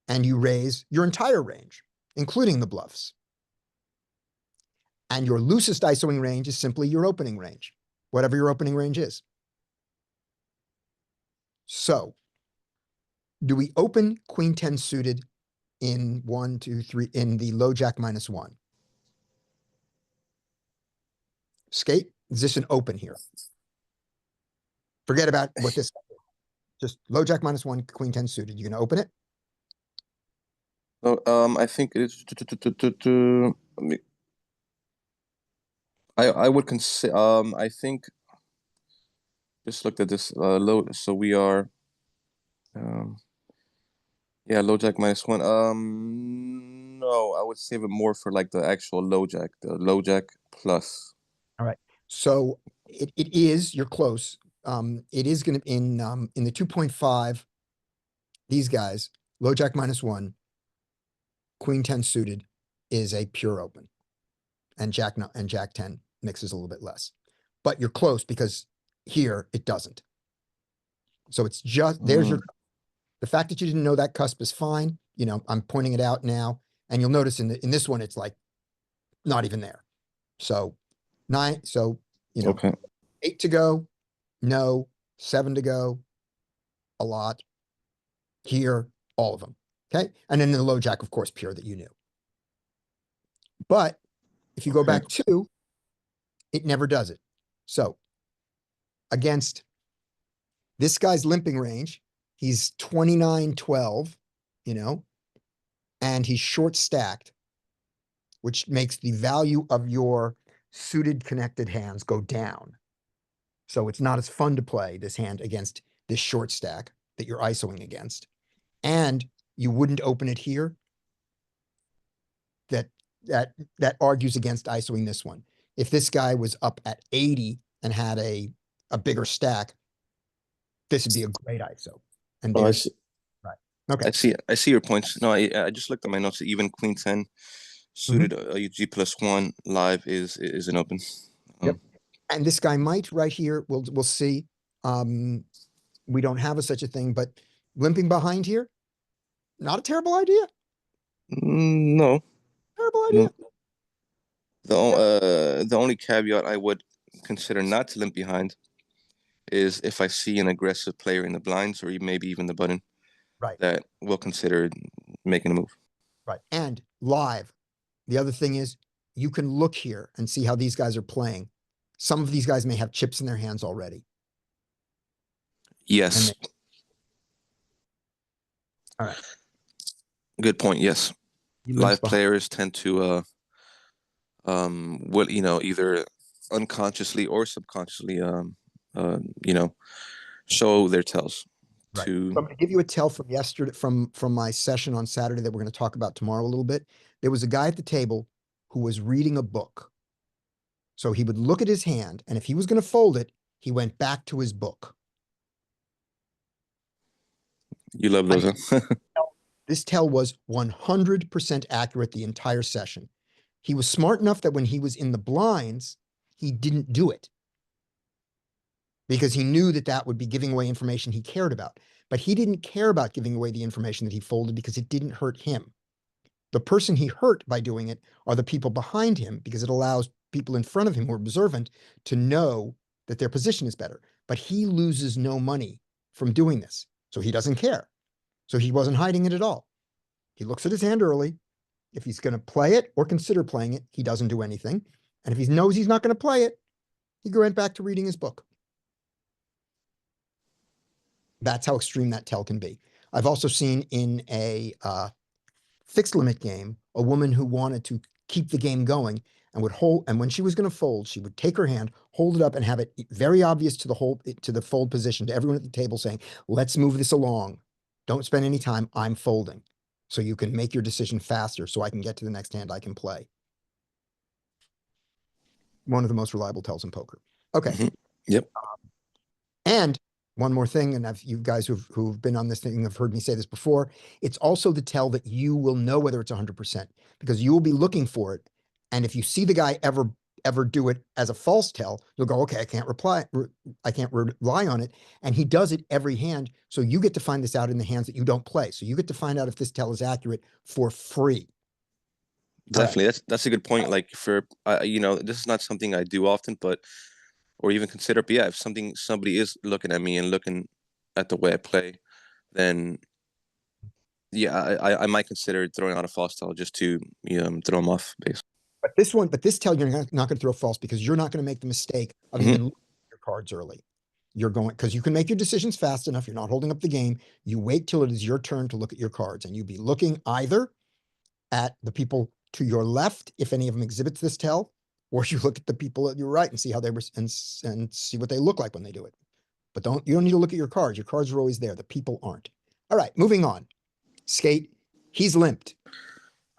and you raise your entire range, including the bluffs. And your loosest ISOing range is simply your opening range, whatever your opening range is. So do we open Queen 10 suited in 1, 2, 3, in the low jack -1? Skate, is this an open here? Forget about what this, just low jack -1, Queen 10 suited. You gonna open it? So I think it's I would consider I think just looked at this low, so we are yeah, low jack -1. No, I would save it more for like the actual low jack, the low jack plus. All right. So it is, you're close. It is gonna in the 2.5, these guys, low jack -1, Queen 10 suited is a pure open. And jack 10 mixes a little bit less. But you're close because here it doesn't. So it's just, there's your, the fact that you didn't know that cusp is fine. I'm pointing it out now, and you'll notice in this one, it's like not even there. So 9, so, Okay. 8 to go, no, 7 to go, a lot. Here, all of them, okay? And then the low jack, of course, pure that you knew. But if you go Okay. back 2, it never does it. So against this guy's limping range, he's 29-12, and he's short stacked, which makes the value of your suited connected hands go down. So it's not as fun to play this hand against this short stack that you're ISOing against. And you wouldn't open it here. That argues against ISOing this one. If this guy was up at 80 and had a bigger stack, this would be a great ISO. And Oh, I there's see. right. Okay. I see your points. No, I just looked at my notes. Even Queen 10 suited G +1 live is an open. Yep. And this guy might right here. We'll see. We don't have such a thing, but limping behind here, not a terrible idea. No. Terrible idea. The only caveat I would consider not to limp behind is if I see an aggressive player in the blinds or maybe even the button, right, that will consider making a move. Right. And live. The other thing is you can look here and see how these guys are playing. Some of these guys may have chips in their hands already. Yes. All right. Good point. Yes. Live players tend to either unconsciously or subconsciously show their tells. Right. So I'm going to give you a tell from yesterday, from my session on Saturday that we're going to talk about tomorrow a little bit. There was a guy at the table who was reading a book. So he would look at his hand, and if he was going to fold it, he went back to his book. You love those, huh? This tell was 100% accurate the entire session. He was smart enough that when he was in the blinds, he didn't do it, because he knew that would be giving away information he cared about. But he didn't care about giving away the information that he folded because it didn't hurt him. The person he hurt by doing it are the people behind him, because it allows people in front of him who are observant to know that their position is better. But he loses no money from doing this, so he doesn't care. So he wasn't hiding it at all. He looks at his hand early. If he's going to play it or consider playing it, he doesn't do anything. And if he knows he's not going to play it, he went back to reading his book. That's how extreme that tell can be. I've also seen in a fixed limit game, a woman who wanted to keep the game going and would hold, and when she was going to fold, she would take her hand, hold it up, and have it very obvious to the fold position, to everyone at the table saying, let's move this along. Don't spend any time. I'm folding. So you can make your decision faster so I can get to the next hand I can play. One of the most reliable tells in poker. Okay. Mhm. Yep. And one more thing, and you guys who've been on this thing have heard me say this before, it's also the tell that you will know whether it's 100% because you will be looking for it. And if you see the guy ever do it as a false tell, you'll go, okay, I can't rely on it. And he does it every hand. So you get to find this out in the hands that you don't play. So you get to find out if this tell is accurate for free. Definitely. That's a good point. Like for, you know, this is not something I do often, but, or even consider, but yeah, if somebody is looking at me and looking at the way I play, then yeah, I might consider throwing out a false tell just to throw them off base. But this tell you're not going to throw false because you're not going to make the mistake of even looking at your cards early. You're going, because you can make your decisions fast enough. You're not holding up the game. You wait till it is your turn to look at your cards, and you'd be looking either at the people to your left, if any of them exhibits this tell, or you look at the people at your right and see how they and see what they look like when they do it. But you don't need to look at your cards. Your cards are always there. The people aren't. All right, moving on. Skate. He's limped.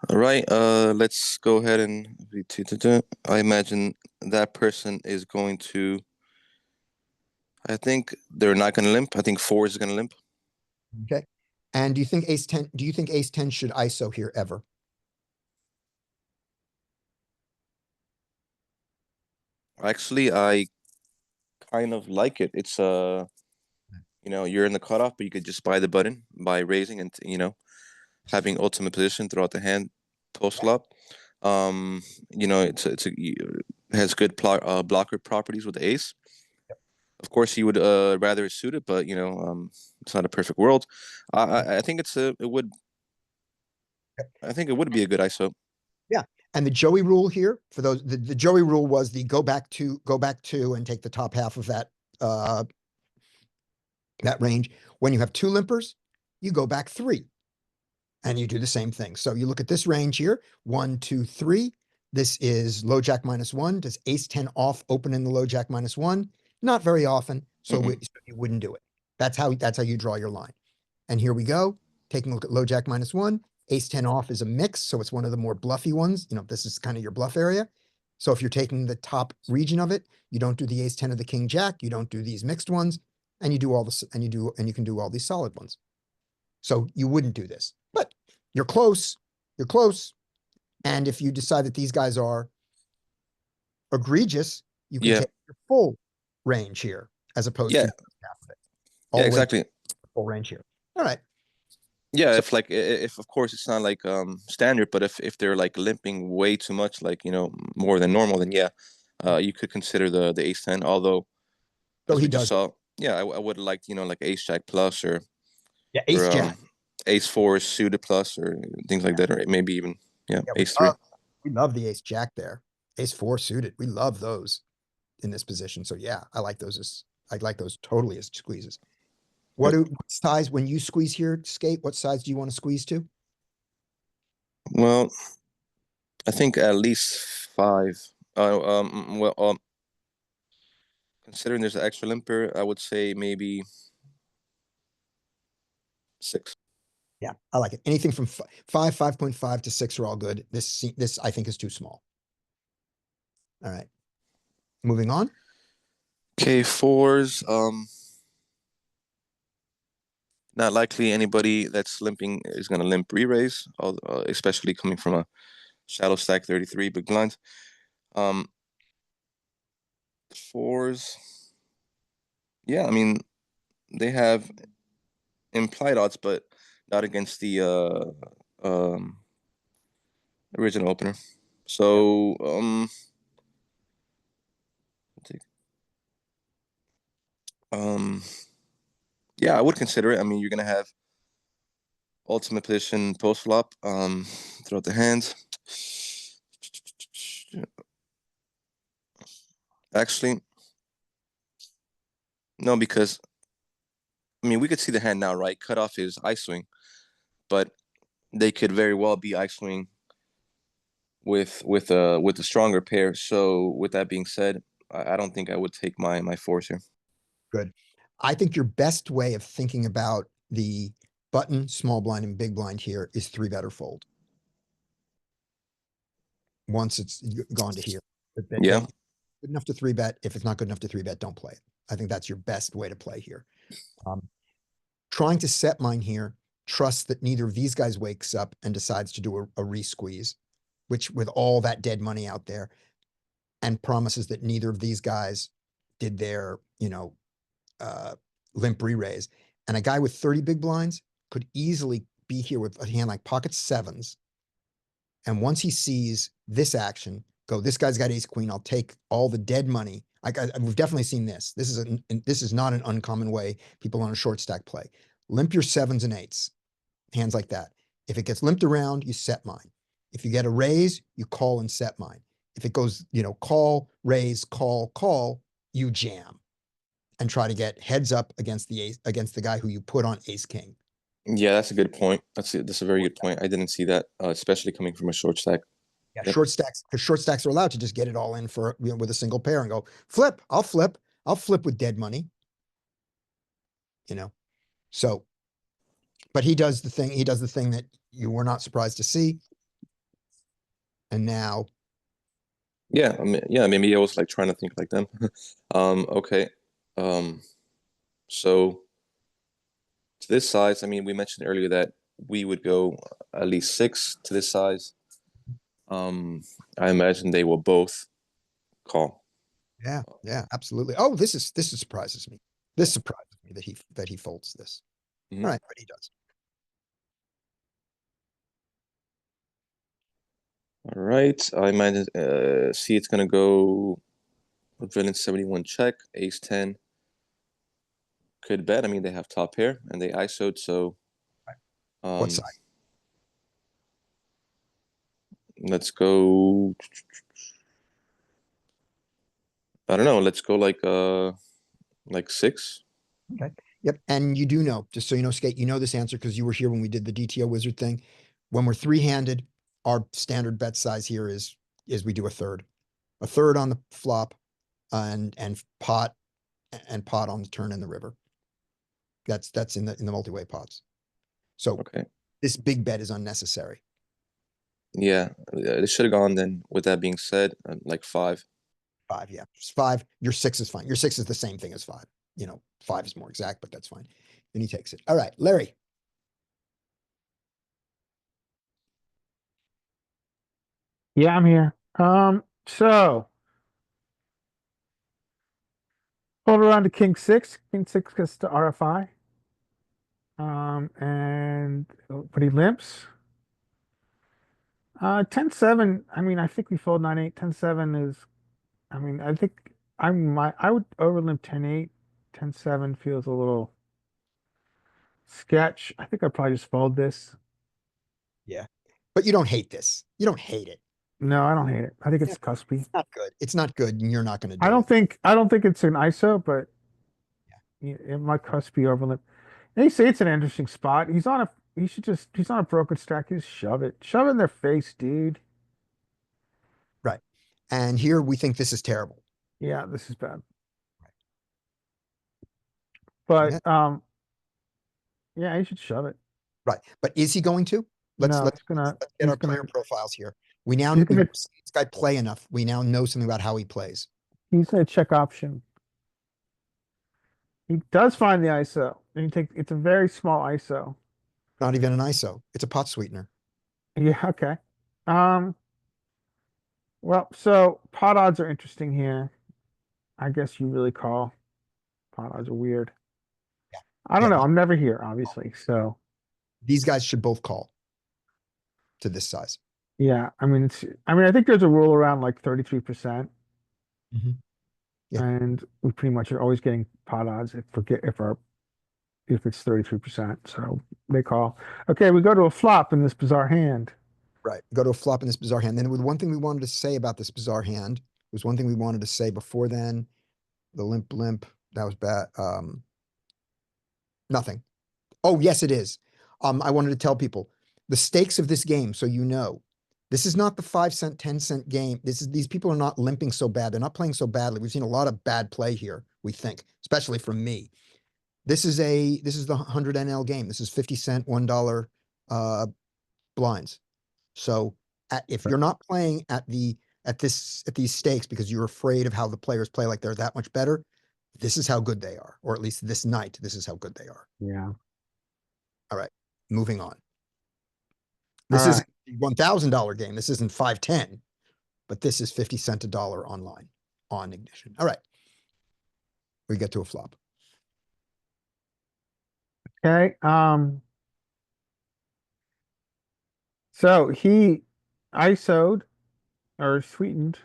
All right, let's go ahead and I imagine that person is going to, I think they're not going to limp. I think 4 is going to limp. Okay. And do you think ace 10 should ISO here ever? Actually, I kind of like it. It's you're in the cutoff, but you could just buy the button by raising and having ultimate position throughout the hand post flop. It has good blocker properties with the ace. Of course, he would rather suit it, but it's not a perfect world. I think it would be a good ISO. Yeah. And the Joey rule here for those, the Joey rule was the go back two and take the top half of that range. When you have 2 limpers, you go back 3 and you do the same thing. So you look at this range here, 1, 2, 3. This is low jack -1. Does ace 10 off open in the low jack -1? Not very often. So, so you wouldn't do it. That's how you draw your line. And here we go. Taking a look at low jack -1. Ace 10 off is a mix. So it's one of the more bluffy ones. This is kind of your bluff area. So if you're taking the top region of it, you don't do the ace 10 of the king jack. You don't do these mixed ones. And you do all this, and you can do all these solid ones. So you wouldn't do this, but you're close. You're close. And if you decide that these guys are egregious, you can take your full range here as opposed to half of it. Yeah, exactly. Full range here. All right. Yeah, so, if of course it's not like standard, but if they're like limping way too much, like more than normal, then you could consider the ace 10. Although, so as he we just does. saw, I would like like ace jack plus or ace jack, ace 4 suited plus or things like that, or maybe even ace 3. We love the ace jack there. Ace 4 suited. We love those in this position. So yeah, I like those totally as squeezes. What size when you squeeze here, Skate? What size do you want to squeeze to? Well, I think at least 5. Considering there's an extra limper, I would say maybe 6. Yeah, I like it. Anything from 5, 5.5 to 6 are all good. This I think is too small. All right, moving on. Okay, 4s. Not likely anybody that's limping is going to limp re-raise, especially coming from a shadow stack 33 big blind. 4s, yeah, I mean, they have implied odds, but not against the original opener. So, yeah, I would consider it. I mean, you're gonna have ultimate position post flop throughout the hand. Actually, no, because I mean we could see the hand now, right? Cutoff is ISOing, but they could very well be ISOing with a stronger pair. So with that being said, I don't think I would take my fours here. Good. I think your best way of thinking about the button, small blind, and big blind here is three bet or fold. Once it's gone to here. Yeah. Good enough to three bet. If it's not good enough to three bet, don't play it. I think that's your best way to play here. Trying to set mine here, trust that neither of these guys wakes up and decides to do a re-squeeze, which with all that dead money out there, and promises that neither of these guys did their, limp re-raise. And a guy with 30 big blinds could easily be here with a hand like pocket sevens. And once he sees this action, go, this guy's got ace queen, I'll take all the dead money. We've definitely seen this. This is not an uncommon way people on a short stack play. Limp your sevens and eights, hands like that. If it gets limped around, you set mine. If you get a raise, you call and set mine. If it goes, call, raise, call, you jam and try to get heads up against the ace, against the guy who you put on ace king. Yeah, that's a good point. That's a very good point. I didn't see that, especially coming from a short stack. Yeah, Yep. short stacks, because short stacks are allowed to just get it all in for, with a single pair and go, flip, I'll flip with dead money. So, but he does the thing that you were not surprised to see. And now, Yeah, maybe I was like trying to think like them. Okay. So to this size, I mean, we mentioned earlier that we would go at least 6 to this size. I imagine they will both call. yeah, absolutely. Oh, this surprises me. This surprises me that he folds this. Mhm. All right, but he does. All right, I imagine, see it's gonna go villain 71 check, ace 10. Could bet. I mean, they have top pair and they ISO'd, so What side? let's go. I don't know. Let's go like 6. Okay. Yep. And you do know, just so you know, Skate, you know this answer because you were here when we did the DTO wizard thing. When we're three-handed, our standard bet size here is we do a third on the flop, and pot on the turn in the river. That's in the multi-way pots. So Okay. this big bet is unnecessary. Yeah, it should have gone then. With that being said, like 5. 5, yeah. Just 5. Your 6 is fine. Your 6 is the same thing as 5. 5 is more exact, but that's fine. And he takes it. All right, Larry. Yeah, I'm here. So hold around to king 6. King 6 gets to RFI. But he limps. 10-7. I mean, I think we fold 9-8. 10-7 is, I mean, I think I would overlimp 10-8. 10-7 feels a little sketch. I think I'd probably just fold this. Yeah. But you don't hate this. You don't hate it. No, I don't hate it. I think it's Yeah. cuspy. It's not good. It's not good, and you're not going to do I don't it. think it's an ISO, but it might cuspy overlimp. And you say it's an interesting spot. He's on a broken stack. You just shove it. Shove it in their face, dude. Right. And here we think this is terrible. Yeah, this is bad. But yeah, you should shove it. Right. But is he going to? Let's No, let's he's gonna get he's our gonna player profiles here. We now he's gonna- we've seen this guy play enough. We now know something about how he plays. he's gonna check option. He does find the ISO. And it's a very small ISO. Not even an ISO. It's a pot sweetener. Yeah, okay. Well, so pot odds are interesting here. I guess you really call. Pot odds are weird. Yeah. I don't Yeah. know. I'm never here, obviously. So These guys should both call to this size. yeah, I mean I think there's a rule around like 33%. Yeah. And we pretty much are always getting pot odds if it's 33%. So they call. Okay, we go to a flop in this bizarre hand. Right. Go to a flop in this bizarre hand. Then with one thing we wanted to say about this bizarre hand was one thing we wanted to say before then. The limp, that was bad. Nothing. Oh, yes, it is. I wanted to tell people the stakes of this game, so you know, This is not the 5 cent, 10 cent game. These people are not limping so bad. They're not playing so badly. We've seen a lot of bad play here, we think, especially from me. This is the 100 NL game. This is 50 cent, $1 blinds. So if you're not playing at these stakes because you're afraid of how the players play, like they're that much better, this is how good they are, or at least this night, this is how good they are. Yeah. All right, moving on. This is a $1,000 game. This isn't 510, but this is 50 cent a dollar online on Ignition. All right. We get to a flop. Okay, so he ISO'd or sweetened.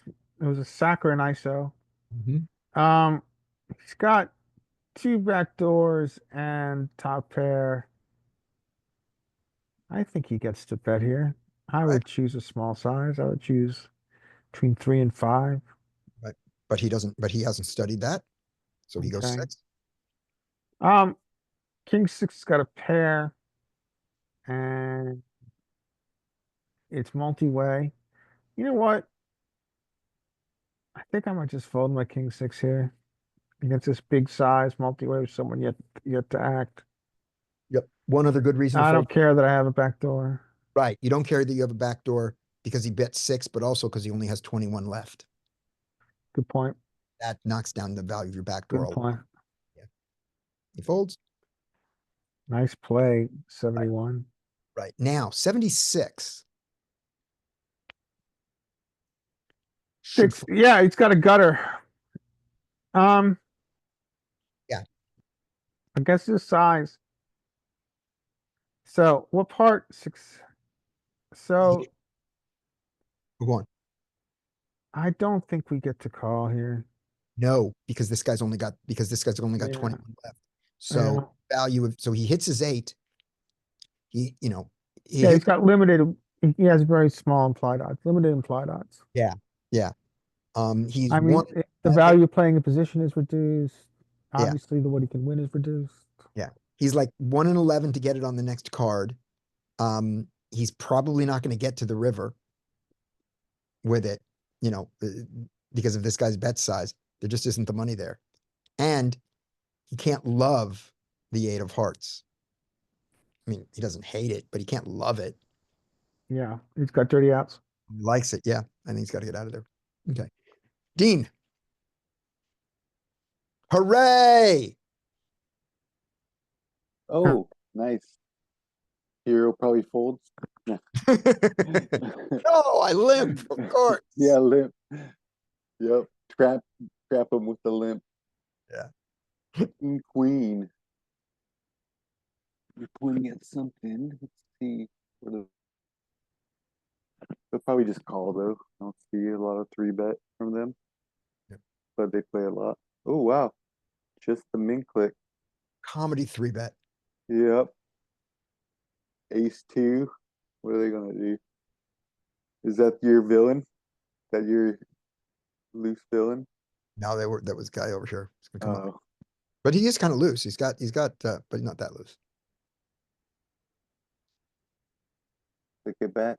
It was a saccharine ISO. He's got 2 back doors and top pair. I think he gets to bet here. I would choose a small size. I would choose between 3 and 5. But he hasn't studied that. So he goes Okay. 6. King 6 has got a pair and it's multi-way. You know what? I think I might just fold my King 6 here against this big size multi-way with someone yet to act. Yep. One other good reason. I don't care that I have a back door. Right. You don't care that you have a back door because he bet 6, but also because he only has 21 left. Good point. That knocks down the value of your back door. Good point. Yeah. He folds. Nice play, 71. Right. Now, 76. Should Yeah, it's got a gutter. Yeah. I guess this size. So what part 6? So Go on. I don't think we get to call here. No, because this guy's only got Yeah. 21 left. So so he hits his 8. He Yeah, he's got limited. He has very small implied odds, limited implied odds. Yeah. He's I mean, one. the value of playing a position is reduced. Yeah. Obviously, what he can win is reduced. Yeah. He's like 1 in 11 to get it on the next card. He's probably not going to get to the river with it, because of this guy's bet size. There just isn't the money there. And he can't love the 8 of hearts. I mean, he doesn't hate it, but he can't love it. Yeah, he's got dirty outs. He likes it. Yeah. I think he's got to get out of there. Okay. Dean. Hooray! Oh, nice. Hero probably folds. No, I limp, of course. Yeah, limp. Yep. Trap him with the limp. Yeah. Queen. You're pointing at something. Let's see. They'll probably just call though. I don't see a lot of 3-bet from them. Yep. But they play a lot. Oh wow. Just the min click. Comedy 3-bet. Yep. Ace 2. What are they gonna do? Is that your villain? That your loose villain? No, that was guy over here. He's gonna come up. Oh, But he is kind of loose. He's got, but he's not that loose. click it back.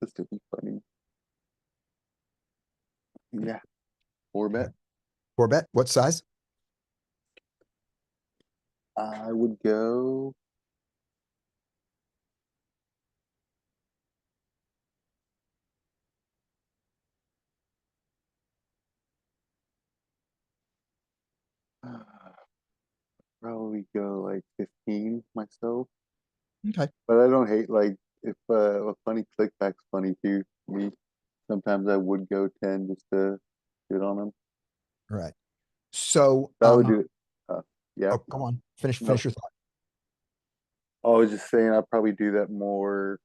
This would be funny. Yeah. 4-bet. 4-bet. What size? I would go. Probably go like 15 myself. Okay. But I don't hate like if a funny clickback's funny too. Me, sometimes I would go 10 just to sit on them. All right. So I would do it. Yeah. oh, go on. Finish No. your thought. I was just saying I'd probably do that more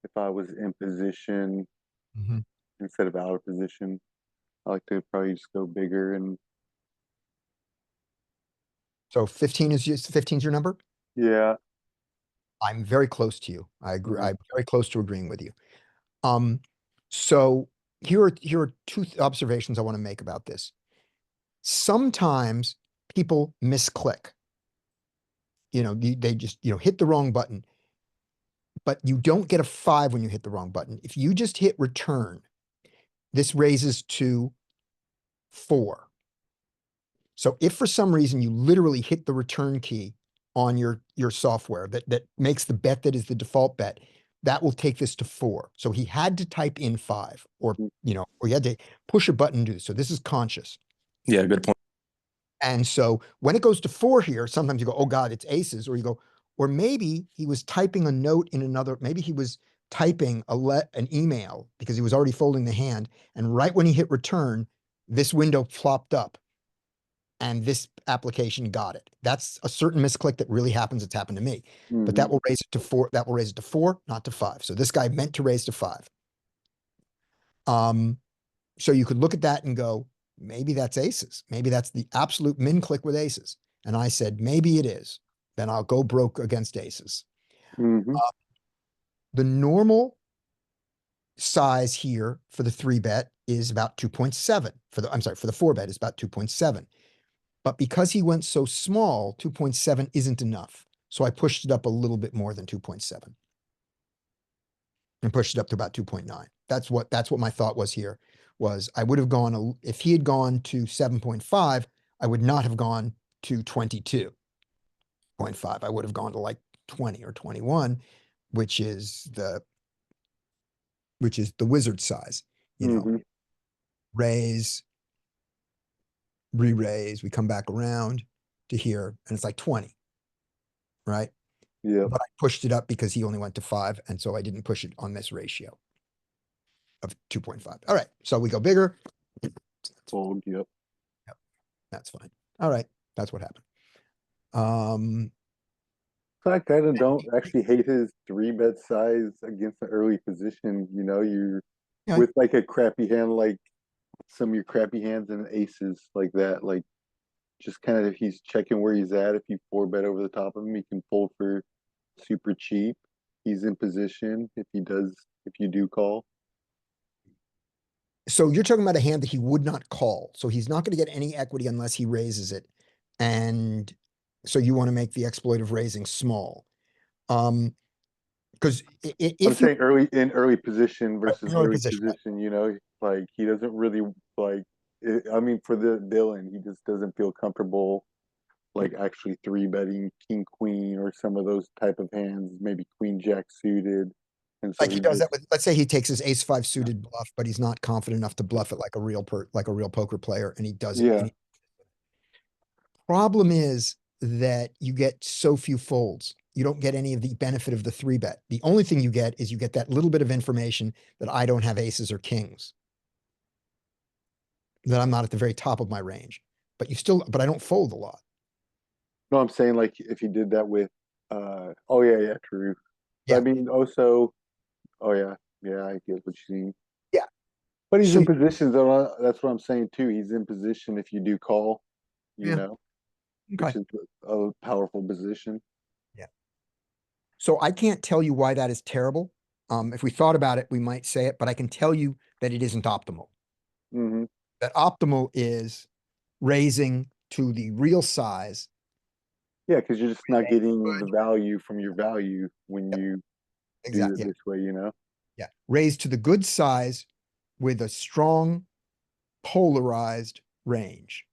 if I was in position instead of out of position. I like to probably just go bigger and So 15 is 15's your number? yeah. I'm very close to you. I agree. Mhm. I'm very close to agreeing with you. So here are 2 observations I want to make about this. Sometimes people misclick. they just, hit the wrong button. But you don't get a 5 when you hit the wrong button. If you just hit return, this raises to 4. So if for some reason you literally hit the return key on your software that makes the bet that is the default bet, that will take this to 4. So he had to type in 5 or he had to push a button to do this. So this is conscious. Yeah, good point. And so when it goes to 4 here, sometimes you go, oh God, it's aces, or you go, or maybe he was typing a note in another, maybe he was typing an email because he was already folding the hand. And right when he hit return, this window flopped up and this application got it. That's a certain misclick that really happens. It's happened to me, but that will raise it to 4. That will raise it to 4, not to 5. So this guy meant to raise to 5. So you could look at that and go, maybe that's aces. Maybe that's the absolute min click with aces. And I said, maybe it is. Then I'll go broke against aces. The normal size here for the 3-bet is about 2.7. For the 4-bet is about 2.7. But because he went so small, 2.7 isn't enough. So I pushed it up a little bit more than 2.7 and pushed it up to about 2.9. That's what my thought was here. Was I would have gone, if he had gone to 7.5, I would not have gone to 22.5. I would have gone to like 20 or 21, which is the wizard size, raise, re-raise, we come back around to here and it's like 20, right? Yeah. But I pushed it up because he only went to 5. And so I didn't push it on this ratio of 2.5. All right. So we go bigger. Fold. Yep. That's fine. All right. That's what happened. So I kind of don't actually hate his 3-bet size against the early position. You're with like a crappy hand, like some of your crappy hands and aces like that. Like just kind of if he's checking where he's at, if you 4-bet over the top of him, he can fold for super cheap. He's in position if you do call. So you're talking about a hand that he would not call. So he's not going to get any equity unless he raises it. And so you want to make the exploit of raising small. Because if I'm saying early position versus early early position, position, like he doesn't really like I mean for the Dylan, he just doesn't feel comfortable like actually 3-betting king queen or some of those type of hands, maybe queen jack suited. And so like he does that with, let's say he takes his ace 5 suited bluff, but he's not confident enough to bluff it like a real poker player, and he does it. Yeah. Problem is that you get so few folds. You don't get any of the benefit of the 3-bet. The only thing you get is you get that little bit of information that I don't have aces or kings, that I'm not at the very top of my range, but I don't fold a lot. No, I'm saying like if he did that with true. Yeah. I mean also I get what you mean. Yeah. But he's in position though, that's what I'm saying too. He's in position if you do call, Okay. which is a powerful position. Yeah. So I can't tell you why that is terrible. If we thought about it, we might say it, but I can tell you that it isn't optimal. That optimal is raising to the real size. Yeah, because you're just not getting the value from your value when you do it this way, Yeah. Raise to the good size with a strong polarized range.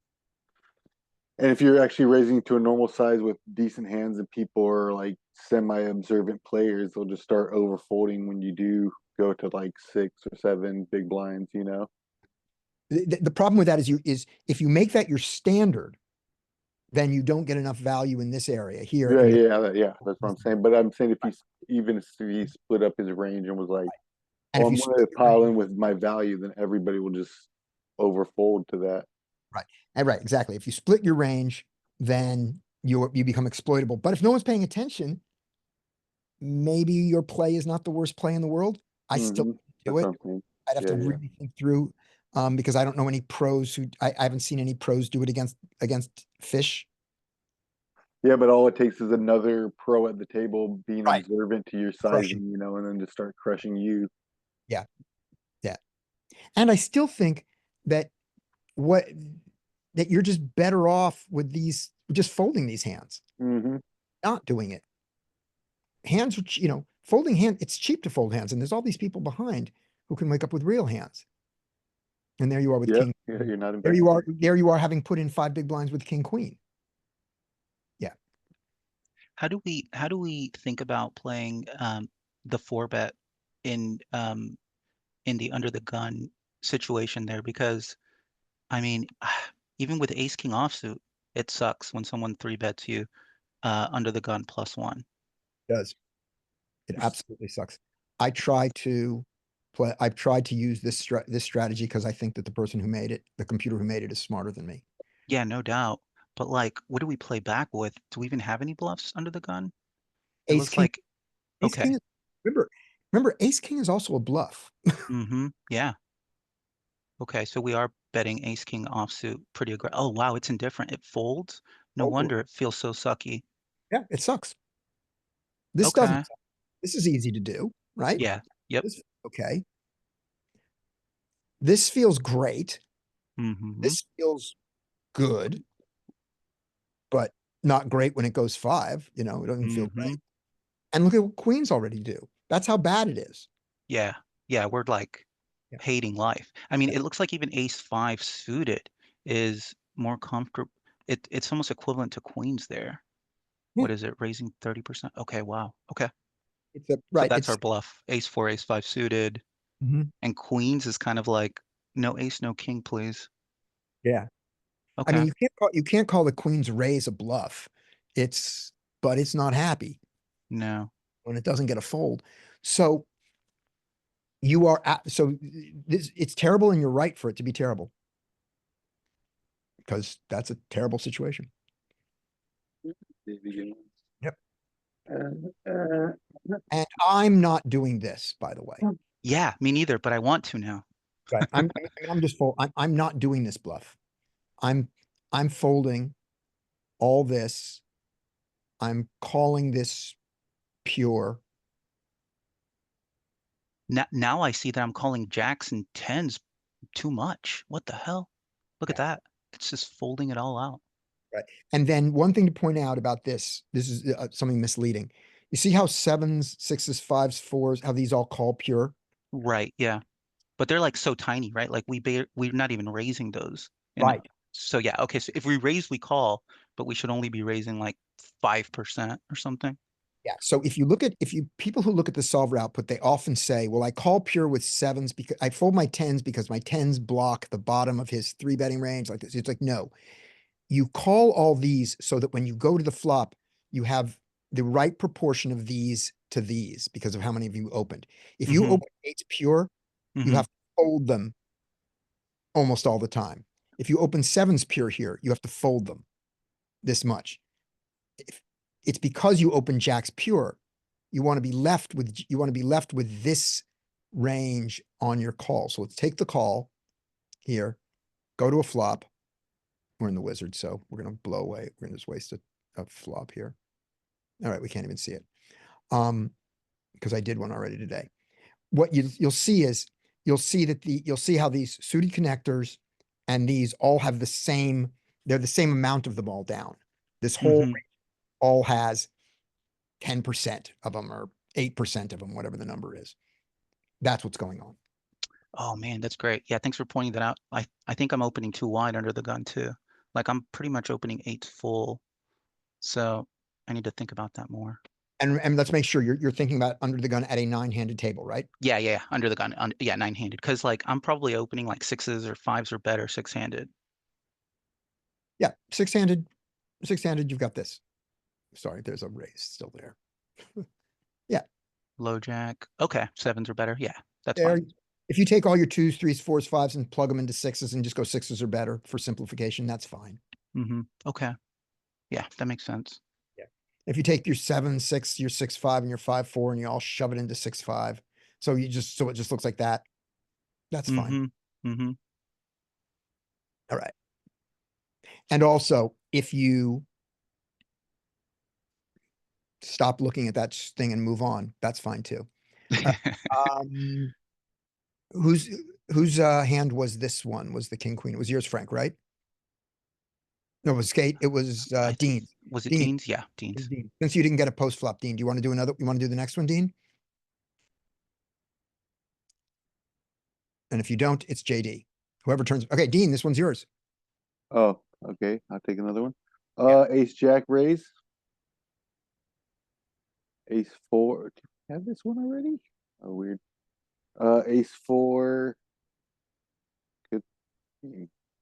And if you're actually raising to a normal size with decent hands and people are like semi-observant players, they'll just start overfolding when you do go to like 6 or 7 big blinds, The problem with that is if you make that your standard, then you don't get enough value in this area here. Yeah, that's what I'm saying. But I'm saying if he split up his range and was like, And I'm going to pile in with my value, then everybody will just overfold to that. Right. And right, exactly. If you split your range, then you become exploitable. But if no one's paying attention, maybe your play is not the worst play in the world. I still do it. I'd have to really think through, because I don't know any pros I haven't seen any pros do it against fish. Yeah, but all it takes is another pro at the table being observant to your sizing, and then just start crushing you. Yeah. Yeah. And I still think that you're just better off with just folding these hands. not doing it. Hands, folding hand, it's cheap to fold hands, and there's all these people behind who can wake up with real hands. And there you are with Yeah, king. yeah, you're not There you are, investing. there you are having put in 5 big blinds with king, queen. How do we think about playing the 4-bet in the under the gun situation there? Because I mean, even with ace king offsuit, it sucks when someone 3-bets you under the gun +1. It does. It absolutely sucks. I've tried to use this strategy because I think that the person who made it, the computer who made it, is smarter than me. Yeah, no doubt. But like, what do we play back with? Do we even have any bluffs under the gun? It Ace looks king, like ace okay. king, remember, ace king is also a bluff. Mm-hmm. Yeah. Okay, so we are betting ace king offsuit pretty aggressive. Oh wow, it's indifferent. It folds. No Oh, wonder it feels so sucky. Yeah, it sucks. This doesn't, Okay. suck. This is easy to do, right? Yeah. Yep. Okay. This feels great. Mm-hmm. This feels good, but not great when it goes 5, it doesn't feel Mm-hmm. great. And look at what queens already do. That's how bad it is. Yeah. Yeah, we're like Yeah. hating life. I mean, it looks like even ace 5 suited is more comfortable. It's almost equivalent to queens there. Yeah. What is it? Raising 30%? Okay, wow. Okay. It's a So right. that's our It's bluff. Ace 4, ace 5 suited. Mhm. And queens is kind of like no ace, no king, please. Yeah. I Okay. mean, you can't call the queen's raise a bluff. But it's not happy No. when it doesn't get a fold. So it's terrible, and you're right for it to be terrible, because that's a terrible situation. Yep. And I'm not doing this, by the way. Yeah, me neither, but I want to now. Right. I'm not doing this bluff. I'm folding all this. I'm calling this pure. Now I see that I'm calling jacks and tens too much. What the hell? Look at that. It's just folding it all out. Right. And then one thing to point out about this is something misleading. You see how 7s, 6s, 5s, 4s, how these all call pure? Right, yeah. But they're like so tiny, right? Like we're not even raising those. Right. So yeah, okay. So if we raise, we call, but we should only be raising like 5% or something. Yeah. So people who look at the solver output, they often say, well, I call pure with 7s because I fold my 10s because my 10s block the bottom of his 3-betting range like this. It's like, no, you call all these so that when you go to the flop, you have the right proportion of these to these because of how many of you opened. If you Mhm. open 8s pure, you Mhm. have to fold them almost all the time. If you open 7s pure here, you have to fold them this much. It's because you open jacks pure, you want to be left with this range on your call. So let's take the call here, go to a flop. We're in the wizard, so we're going to blow away. We're going to just waste a flop here. All right, we can't even see it. Because I did one already today. What you'll see is you'll see how these suited connectors and these all have they're the same amount of them all down. This whole Mhm. range all has 10% of them or 8% of them, whatever the number is. That's what's going on. Oh man, that's great. Yeah, thanks for pointing that out. I think I'm opening too wide under the gun too. Like I'm pretty much opening 8 full. So I need to think about that more. And let's make sure you're thinking about under the gun at a 9-handed table, right? Yeah, under the gun. Yeah, 9-handed. Because like I'm probably opening like 6s or 5s or better 6-handed. Yeah, 6-handed, you've got this. Sorry, there's a raise still there. Yeah. Low jack. Okay, 7s or better. Yeah, that's There. fine. If you take all your 2s, 3s, 4s, 5s and plug them into 6s and just go 6s or better for simplification, that's fine. Okay. Yeah, that makes sense. Yeah. If you take your 7, 6, your 6, 5, and your 5, 4, and you all shove it into 6, 5. So it just looks like that. That's fine. All right. And also, if you stop looking at that thing and move on, that's fine too. Um, whose hand was this one? Was the king queen? It was yours, Frank, right? No, it was Skate. It was I think- Dean. Was it Dean. Dean's? Yeah, Dean's. Dean. Since you didn't get a post flop, Dean, do you want to do another? You want to do the next one, Dean? And if you don't, it's JD. Whoever turns. Okay, Dean, this one's yours. Oh, okay, I'll take another one. Yeah. Ace Jack raise. Ace four. Did we have this one already? Oh, weird. Ace four. Could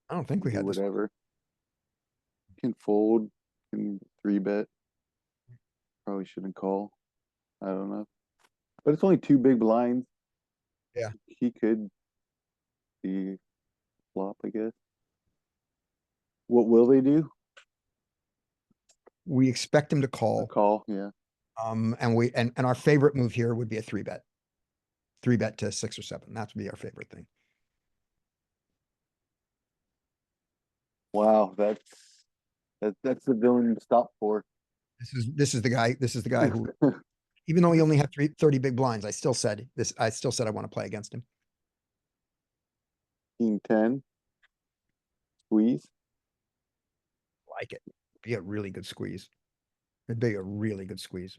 I don't think we do had this. whatever. Can fold. Can three bet. Probably shouldn't call. I don't know. But it's only two big blinds. Yeah. He could be flop, I guess. What will they do? We expect him to A call. call, yeah. And our favorite move here would be a 3-bet. 3-bet to 6 or 7. That would be our favorite thing. Wow, that's the villain to stop for. This is the guy who, even though he only had 30 big blinds, I still said I want to play against him. King 10. Squeeze. Like it. Be a really good squeeze. It'd be a really good squeeze.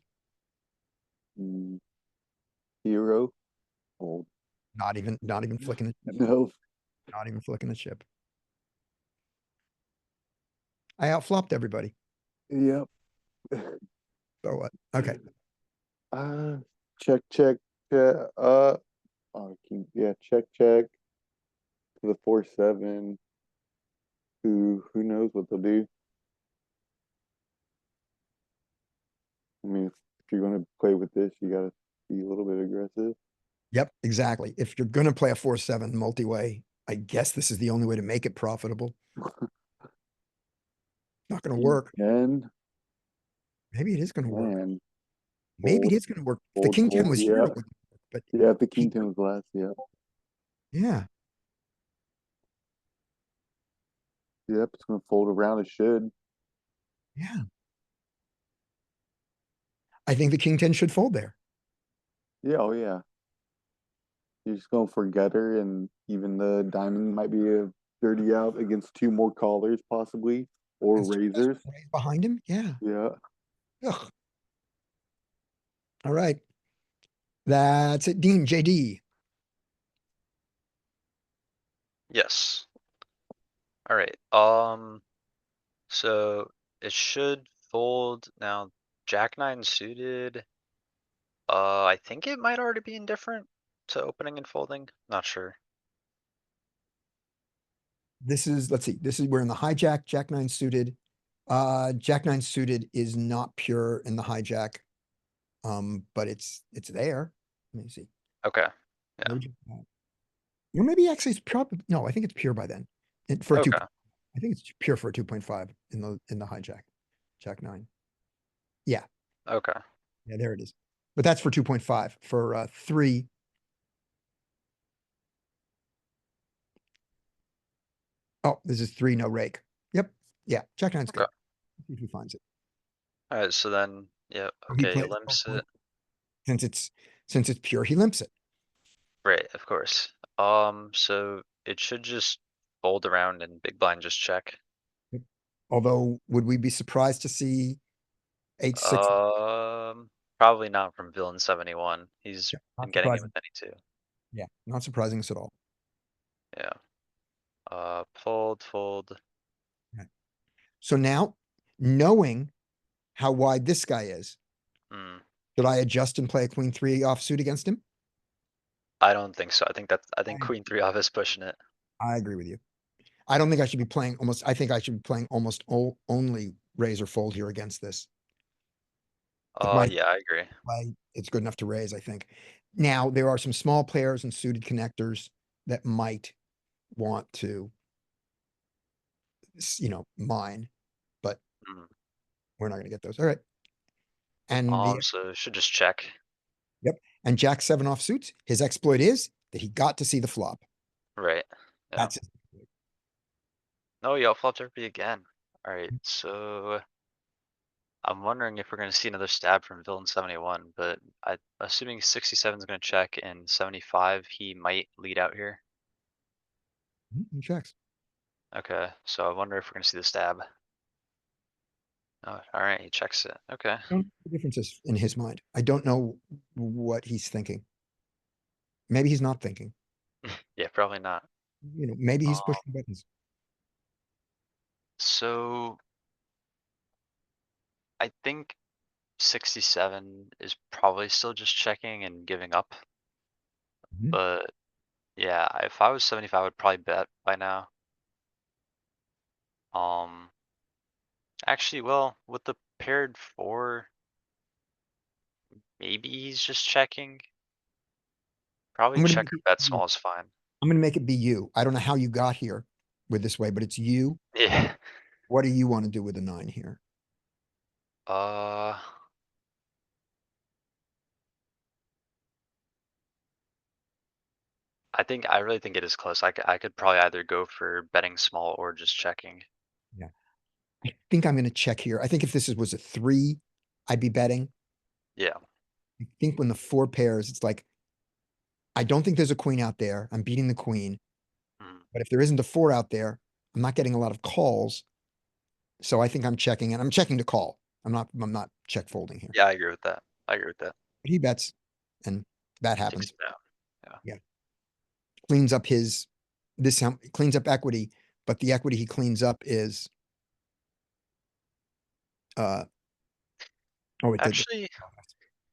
Hero. Fold. Not even flicking the chip. No. Not even flicking the chip. I outflopped everybody. Yep. So what? Okay. Check, check, king, yeah, check, check. To the 4-7. Who knows what they'll do? I mean, if you're gonna play with this, you gotta be a little bit aggressive. Yep, exactly. If you're gonna play a 4-7 multi-way, I guess this is the only way to make it profitable. Not gonna work. And Maybe it is gonna work. man, Maybe it fold, is gonna work. If the fold, king 10 fold, was here, yeah. it wouldn't work, but Yeah, if the king King- 10 was last, yeah. yeah, Yep, it's gonna fold around, it should. yeah. I think the king 10 should fold there. Yeah, oh yeah. You're just going for gutter, and even the diamond might be a dirty out against two more callers, possibly, or And so he does raisers. raise behind him. Yeah. Yeah. Ugh. All right. That's it. Dean, JD. Yes. Alright, so it should fold now. Jack nine suited. I think it might already be indifferent to opening and folding. Not sure. This is, let's see, we're in the hijack, Jack 9 suited. Jack 9 suited is not pure in the hijack. But it's there. Let me see. Okay. Yeah. Where'd you- Or maybe actually it's probably, no, I think it's pure by then. For a two, Okay. I think it's pure for a 2.5 in the hijack, Jack 9. Yeah, Okay. yeah, there it is. But that's for 2.5. For 3. Oh, this is 3, no rake. Yep, yeah, Jack 9's good. Okay. See if he finds it. Alright, so then, yeah, So he okay, he plays limps both it. Since it's pure, he limps it. Right, of course. So it should just fold around and big blind just check. Although, would we be surprised to see 8-6? Probably not from Villain 71. He's Yeah, been not getting it surprising. with any two. Yeah, not surprising us at all. Yeah. Fold. So now, knowing how wide this guy is, Hmm. should I adjust and play a queen 3 offsuit against him? I don't think so. I think queen 3 off is pushing it. I agree with you. I don't think I should be playing almost, I think I should be playing almost only raise or fold here against this. Yeah, I agree. It's good enough to raise, I think. Now, there are some small pairs and suited connectors that might want to, mine, but Mhm. we're not gonna get those. All right. And So it should just check. and Jack 7 offsuits, his exploit is that he got to see the flop. Right. Yeah. That's it. No, y'all flopped everybody again. Alright, so I'm wondering if we're gonna see another stab from Villain 71, but assuming 67 is gonna check and 75, he might lead out here. He checks. Okay, so I wonder if we're gonna see the stab. Oh, alright, he checks it. Okay. I don't know the differences in his mind. I don't know what he's thinking. Maybe he's not thinking, Yeah, probably not. maybe he's Um, pushing buttons. So I think 67 is probably still just checking and giving up. Mhm. But yeah, if I was 75, I would probably bet by now. Actually, well, with the paired four, maybe he's just checking. Probably I'm gonna check make or it bet you. small is fine. I'm gonna make it be you. I don't know how you got here with this way, but it's you. Yeah. What do you want to do with a 9 here? Uh, I really think it is close. I could probably either go for betting small or just checking. Yeah. I think I'm gonna check here. I think if was a 3, I'd be betting. Yeah. I think when the 4 pairs, it's like, I don't think there's a queen out there. I'm beating the queen. Mm. But if there isn't a 4 out there, I'm not getting a lot of calls. So I think I'm checking, and I'm checking to call. I'm not check folding here. Yeah, I agree with that. I agree with that. He bets, and that Takes happens. it down. Yeah. Cleans up cleans up equity, but the equity he cleans up is oh, it did Actually,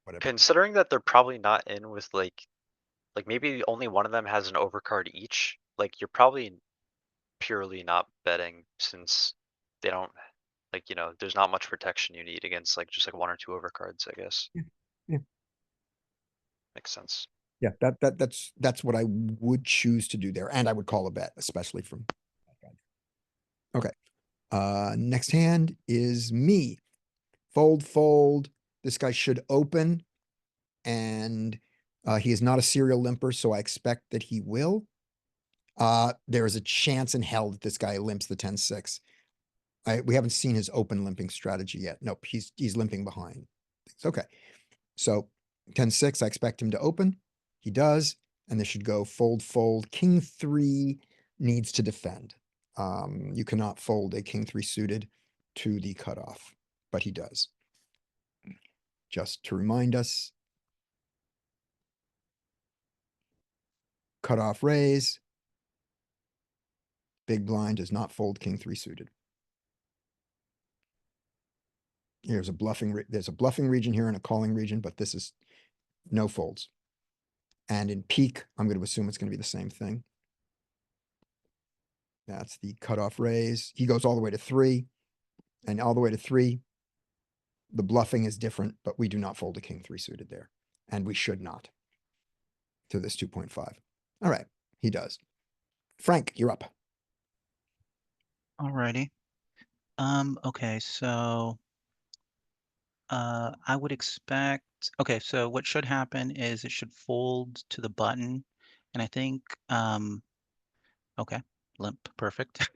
whatever. considering that they're probably not in with like maybe only one of them has an overcard each, like you're probably purely not betting since they don't there's not much protection you need against like just like one or two overcards, I guess. Yeah, yeah. Makes sense. Yeah, that's what I would choose to do there, and I would call a bet, especially from that guy. Okay. Next hand is me. Fold, fold. This guy should open, and he is not a serial limper, so I expect that he will. There is a chance in hell that this guy limps the 10-6. We haven't seen his open limping strategy yet. Nope, he's limping behind. It's okay. So 10-6, I expect him to open. He does, and this should go fold, fold. King 3 needs to defend. You cannot fold a King 3 suited to the cutoff, but he does. Just to remind us, cutoff raise. Big blind does not fold King 3 suited. There's a bluffing region here and a calling region, but this is no folds. And in peak, I'm going to assume it's going to be the same thing. That's the cutoff raise. He goes all the way to 3, and all the way to 3. The bluffing is different, but we do not fold a King 3 suited there, and we should not to this 2.5. All right, he does. Frank, you're up. Alrighty. Okay, so I would expect, okay, so what should happen is it should fold to the button, and I think, okay, limp, perfect.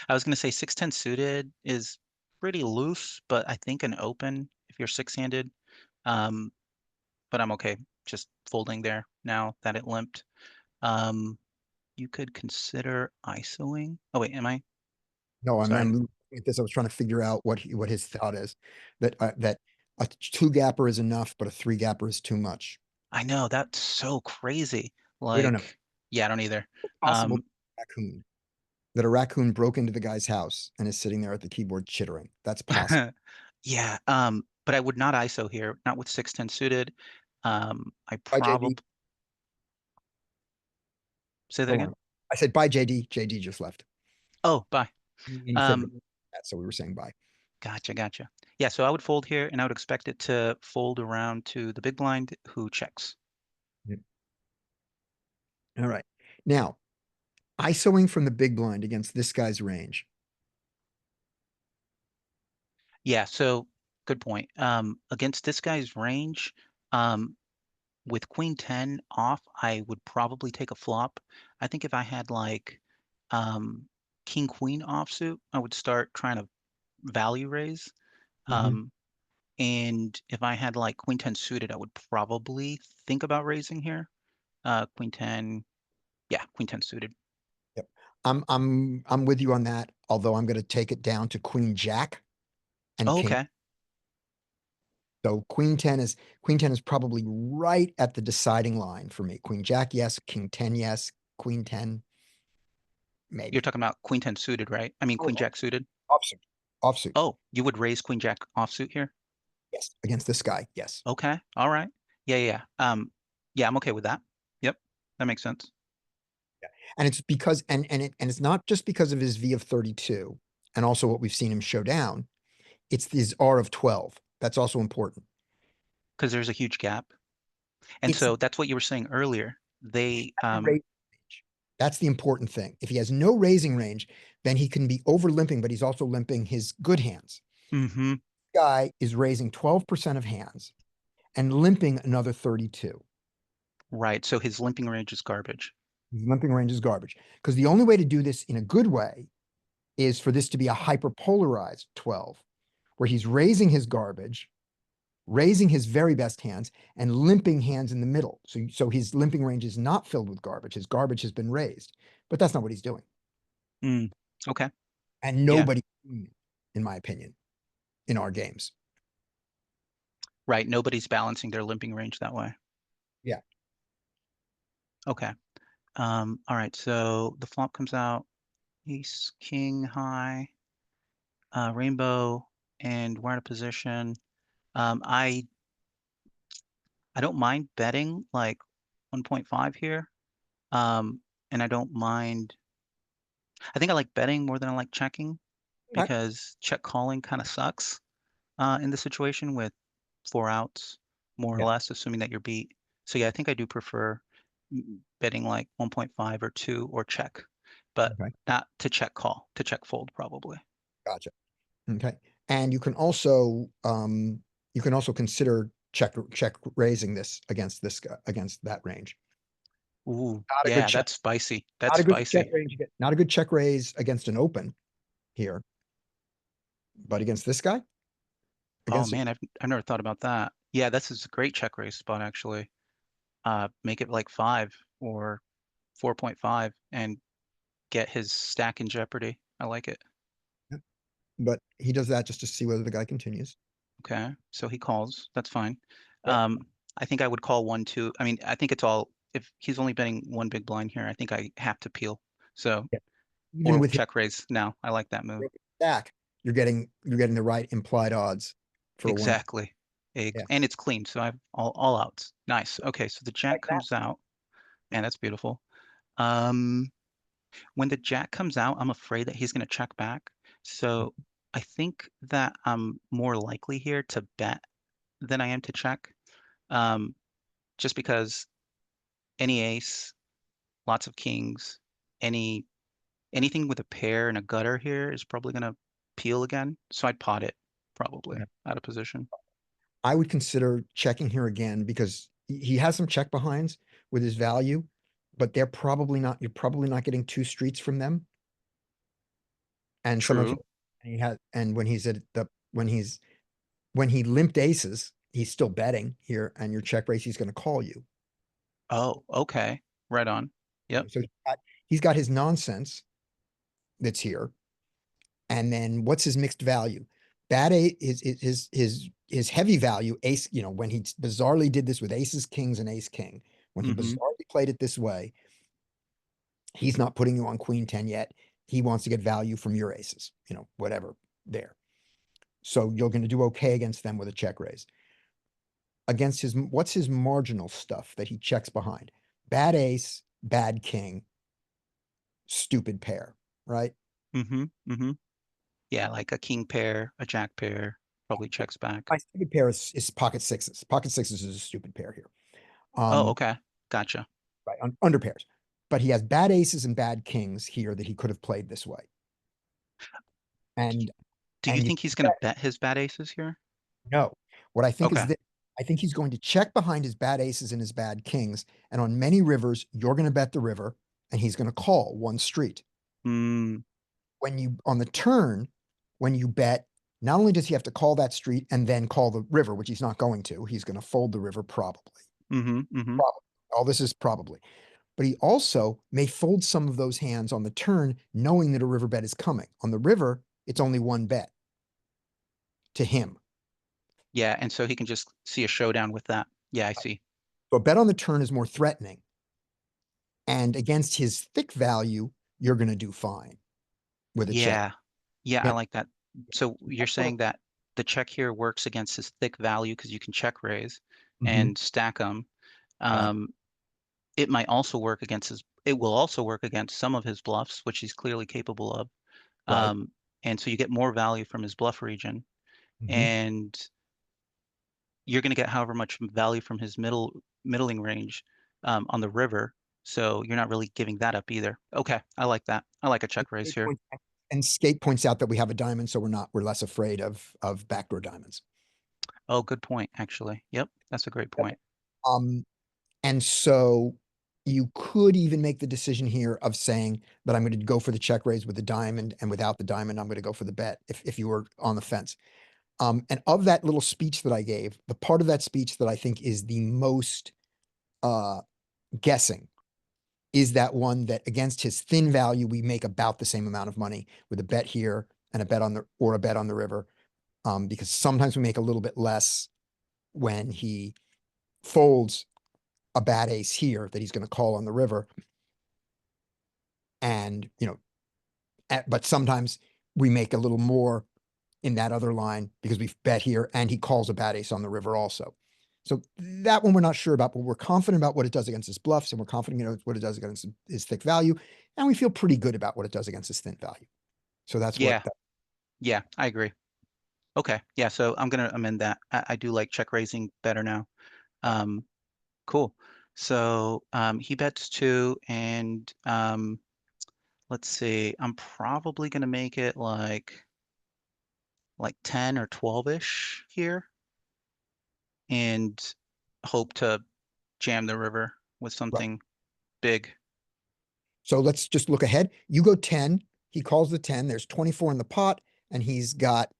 I was gonna say 6-10 suited is pretty loose, but I think an open if you're six-handed. Um, but I'm okay just folding there now that it limped. Um, you could consider ISOing. Oh wait, am I? No, I'm Sorry. looking at this. I was trying to figure out what his thought is. That a 2-gapper is enough, but a 3-gapper is too much. I know that's so crazy. We don't know. Like, yeah, I don't either. Possible raccoon. That a raccoon broke into the guy's house and is sitting there at the keyboard chittering. That's possible. Yeah, but I would not ISO here, not with 6-10 suited. I Bye, probably JD. say that Go again. on. I said bye, JD. JD just left. Oh, bye. And you said Um, that, so we were saying bye. gotcha. Yeah, so I would fold here, and I would expect it to fold around to the big blind who checks. All right. Now, ISOing from the big blind against this guy's range. Yeah, so good point. Against this guy's range, with queen 10 off, I would probably take a flop. I think if I had like king queen offsuit, I would start trying to value raise. Um, and if I had like queen 10 suited, I would probably think about raising here. Queen 10, yeah, queen 10 suited. Yep. I'm with you on that, although I'm going to take it down to queen jack. and Oh, king. okay. So queen ten is probably right at the deciding line for me. Queen jack, yes. King 10, yes. Queen 10, maybe. You're talking about queen 10 suited, right? I mean, Oh, queen jack suited. Offsuit. Offsuit. Oh, you would raise queen jack offsuit here? Yes. Against this guy. Yes. Okay. All right. Yeah, yeah. Yeah, I'm okay with that. Yep. That makes sense. And it's because, and it's not just because of his V of 32 and also what we've seen him show down. It's his R of 12. That's also important. Because there's a huge gap. And It's so that's what you were saying earlier. They, the raising range. That's the important thing. If he has no raising range, then he can be over limping, but he's also limping his good hands. mm-hmm. Guy is raising 12% of hands and limping another 32. Right. So his limping range is garbage. His limping range is garbage. Because the only way to do this in a good way is for this to be a hyperpolarized 12, where he's raising his garbage, raising his very best hands, and limping hands in the middle. So his limping range is not filled with garbage. His garbage has been raised, but that's not what he's doing. Mm. Okay. And nobody, in my opinion, in our games. Right. Nobody's balancing their limping range that way. Yeah. Okay. All right. So the flop comes out, ace, king, high, rainbow, and we're in a position. I don't mind betting like 1.5 here. And I don't mind. I think I like betting more than I like checking Okay. because check calling kind of sucks in this situation with 4 outs, more or Yeah. less, assuming that you're beat. So yeah, I think I do prefer betting like 1.5 or 2 or check, but Okay. not to check call, to check fold probably. Gotcha. Okay. And you can also consider check raising this against that range. Ooh, Not a good yeah, check. that's spicy. Not That's a good check spicy. range. Not a good check raise against an open here, but against this guy, Oh against man, I've never thought about that. Yeah, this is a great check raise spot actually. Make it like 5 or 4.5 and get his stack in jeopardy. I like it. but he does that just to see whether the guy continues. Okay, so he calls. That's fine. Yeah. I think I would call 1, 2. I mean, I think it's all, if he's only betting 1 big blind here, I think I have to peel. So, Yeah. Even or with his check raise now. I like that move. stack, you're getting the right implied odds for Exactly. Yeah. And it's clean, so I have all outs. Nice. Okay, so the jack Like that. comes out. Man, that's beautiful. When the jack comes out, I'm afraid that he's going to check back. So I think that I'm more likely here to bet than I am to check. Just because any ace, lots of kings, anything with a pair and a gutter here is probably going to peel again. So I'd pot it probably Okay. out of position. I would consider checking here again because he has some check behinds with his value, but you're probably not getting 2 streets from them. And some of True. when he limped aces, he's still betting here, and your check raise, he's going to call you. Oh, okay. Right on. Yep. So he's got his nonsense that's here. And then what's his mixed value? Bad eight is his heavy value ace, when he bizarrely did this with aces, kings, and ace king, when he bizarrely played it this way, he's not putting you on queen 10 yet. He wants to get value from your aces, whatever there. So you're going to do okay against them with a check raise. Against what's his marginal stuff that he checks behind? Bad ace, bad king, stupid pair, right? Yeah, like a king pair, a jack pair, probably checks back. My stupid pair is pocket sixes. Pocket sixes is a stupid pair here. Oh, okay. Gotcha. Right, under pairs. But he has bad aces and bad kings here that he could have played this way. And Do you think he's going to bet his bad aces here? No. What I think is Okay. that I think he's going to check behind his bad aces and his bad kings. And on many rivers, you're going to bet the river and he's going to call one street. Mm, On the turn, when you bet, not only does he have to call that street and then call the river, which he's not going to, he's going to fold the river probably. Probably. All this is probably. But he also may fold some of those hands on the turn, knowing that a river bet is coming. On the river, it's only one bet. to him. Yeah, and so he can just see a showdown with that. Yeah, I see. So a bet on the turn is more threatening. And against his thick value, you're going to do fine with a check. Yeah, I Yeah. like that. So you're saying that the check here works against his thick value because you can check raise and stack them. It might also work against it will also work against some of his bluffs, which he's clearly capable of. Right. And so you get more value from his bluff region, Mhm. and you're going to get however much value from his middling range on the river. So you're not really giving that up either. Okay, I like that. I like a check raise here. And Skate points out that we have a diamond, so we're less afraid of backdoor diamonds. Oh, good point, actually. Yep, that's a great point. And so you could even make the decision here of saying that I'm going to go for the check raise with the diamond, and without the diamond, I'm going to go for the bet if you were on the fence. And of that little speech that I gave, the part of that speech that I think is the most guessing is that one that against his thin value, we make about the same amount of money with a bet here and a bet on the river. Because sometimes we make a little bit less when he folds a bad ace here that he's going to call on the river. And, but sometimes we make a little more in that other line because we've bet here and he calls a bad ace on the river also. So that one we're not sure about, but we're confident about what it does against his bluffs, and we're confident what it does against his thick value, and we feel pretty good about what it does against his thin value. So that's Yeah, what. yeah, I agree. Okay, yeah, so I'm gonna amend that. I do like check raising better now. Cool. So he bets 2, and let's see, I'm probably gonna make it like 10 or 12-ish here, and hope to jam the river with something big. So let's just look ahead. You go 10. He calls the 10. There's 24 in the pot, and he's got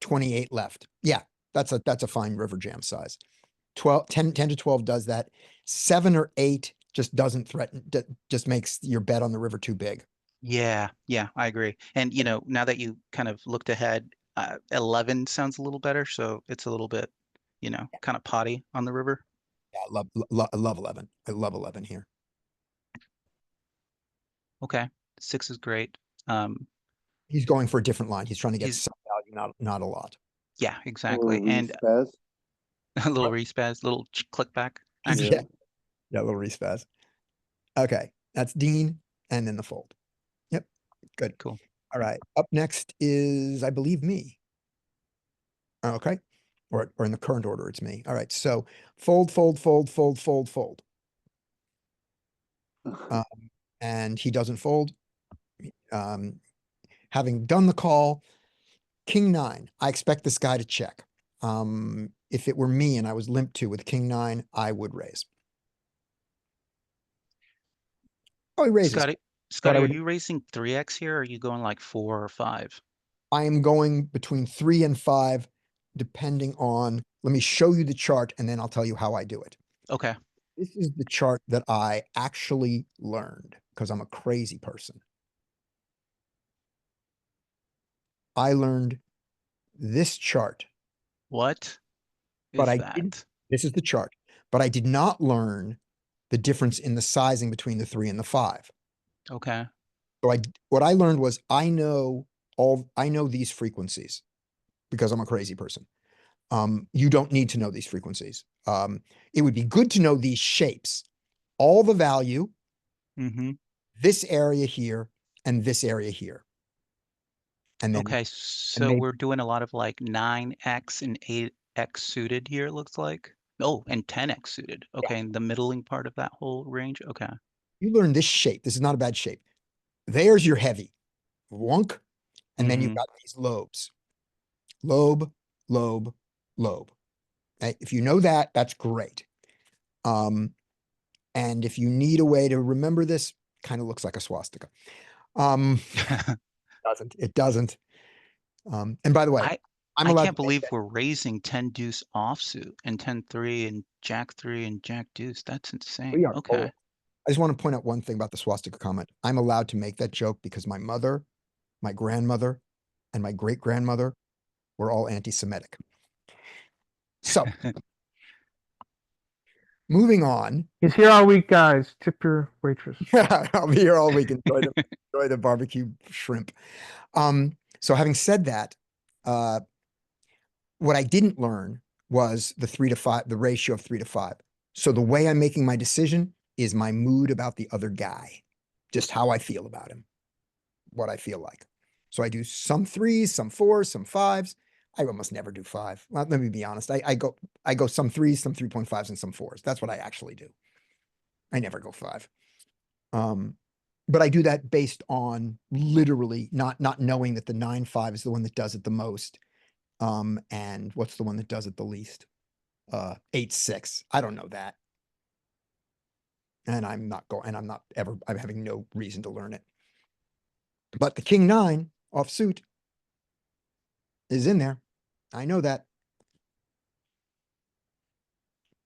28 left. Yeah, that's a fine river jam size. 10 to 12 does that. 7 or 8 just doesn't threaten, just makes your bet on the river too big. Yeah, I agree. And now that you kind of looked ahead, 11 sounds a little better, so it's a little bit, kind of potty on the river. Yeah, I love 11. I love 11 here. Okay, 6 is great. He's going for a different line. He's trying to get He's some value, not a lot. Yeah, Or exactly. And respaz. a little respaz, little click back, Yeah, actually. yeah, a little respaz. Okay, that's Dean, and then the fold. Yep, good. Cool. All right, up next is, I believe, me. Okay, or in the current order, it's me. All right, so fold, fold, fold, fold, fold, fold. And he doesn't fold. Having done the call, King 9, I expect this guy to check. If it were me and I was limp 2 with King 9, I would raise. Oh, he raises. Scotty, are would- you raising 3x here, or are you going like 4 or 5? I am going between 3 and 5, depending on, let me show you the chart and then I'll tell you how I do it. Okay. This is the chart that I actually learned because I'm a crazy person. I learned this chart, What but is I that? didn't, this is the chart, but I did not learn the difference in the sizing between the 3 and the 5. Okay. So what I learned was I know these frequencies because I'm a crazy person. You don't need to know these frequencies. It would be good to know these shapes, all the value, this area here, and this area here. And then, Okay, so we're doing a lot of like 9x and 8x suited here, it looks like. Oh, and 10x suited. Okay, and the middling part of that whole range. Okay. you learn this shape. This is not a bad shape. There's your heavy, wonk, and then you've got these lobes. Lobe, lobe, lobe. Okay, if you know that, that's great. And if you need a way to remember this, kind of looks like a swastika. It doesn't. And by the way, I can't believe we're raising 10 deuce offsuit and 10-3 and jack 3 and jack deuce. That's insane. We are Okay. bold. I just want to point out one thing about the swastika comment. I'm allowed to make that joke because my mother, my grandmother, and my great grandmother We're all anti-Semitic. So. Moving on. He's here all week, guys. Tip your waitress. I'll be here all week. Enjoy the barbecue shrimp. So having said that, what I didn't learn was the 3 to 5, the ratio of 3 to 5. So the way I'm making my decision is my mood about the other guy, just how I feel about him, what I feel like. So I do some 3s, some 4s, some 5s. I almost never do 5. Well, let me be honest. I go some 3s, some 3.5s, and some 4s. That's what I actually do. I never go 5. But I do that based on literally not knowing that the 9-5 is the one that does it the most. And what's the one that does it the least? 8-6. I don't know that. And I'm having no reason to learn it. But the king 9 offsuit is in there. I know that.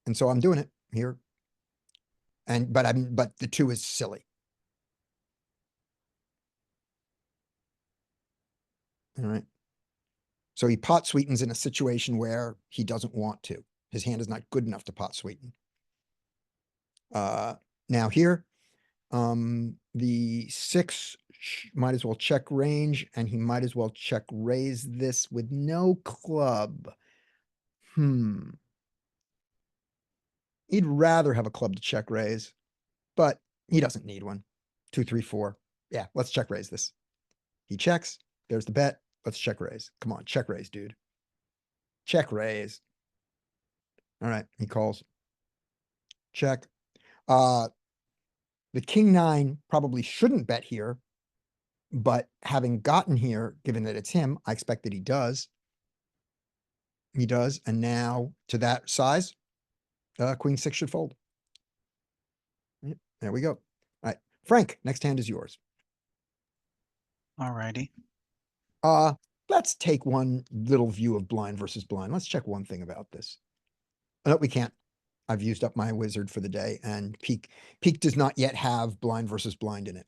And so I'm doing it here. But the 2 is silly. All right. So he pot sweetens in a situation where he doesn't want to. His hand is not good enough to pot sweeten. Now here, the 6 might as well check range, and he might as well check raise this with no club. He'd rather have a club to check raise, but he doesn't need one. 2, 3, 4. Yeah, let's check raise this. He checks. There's the bet. Let's check raise. Come on, check raise, dude. Check raise. All right, he calls. Check. The king 9 probably shouldn't bet here, but having gotten here, given that it's him, I expect that he does. He does, and now to that size, queen 6 should fold. Yep, there we go. All right, Frank, next hand is yours. Alrighty. Let's take one little view of blind versus blind. Let's check one thing about this. No, we can't. I've used up my wizard for the day, and Peak does not yet have blind versus blind in it.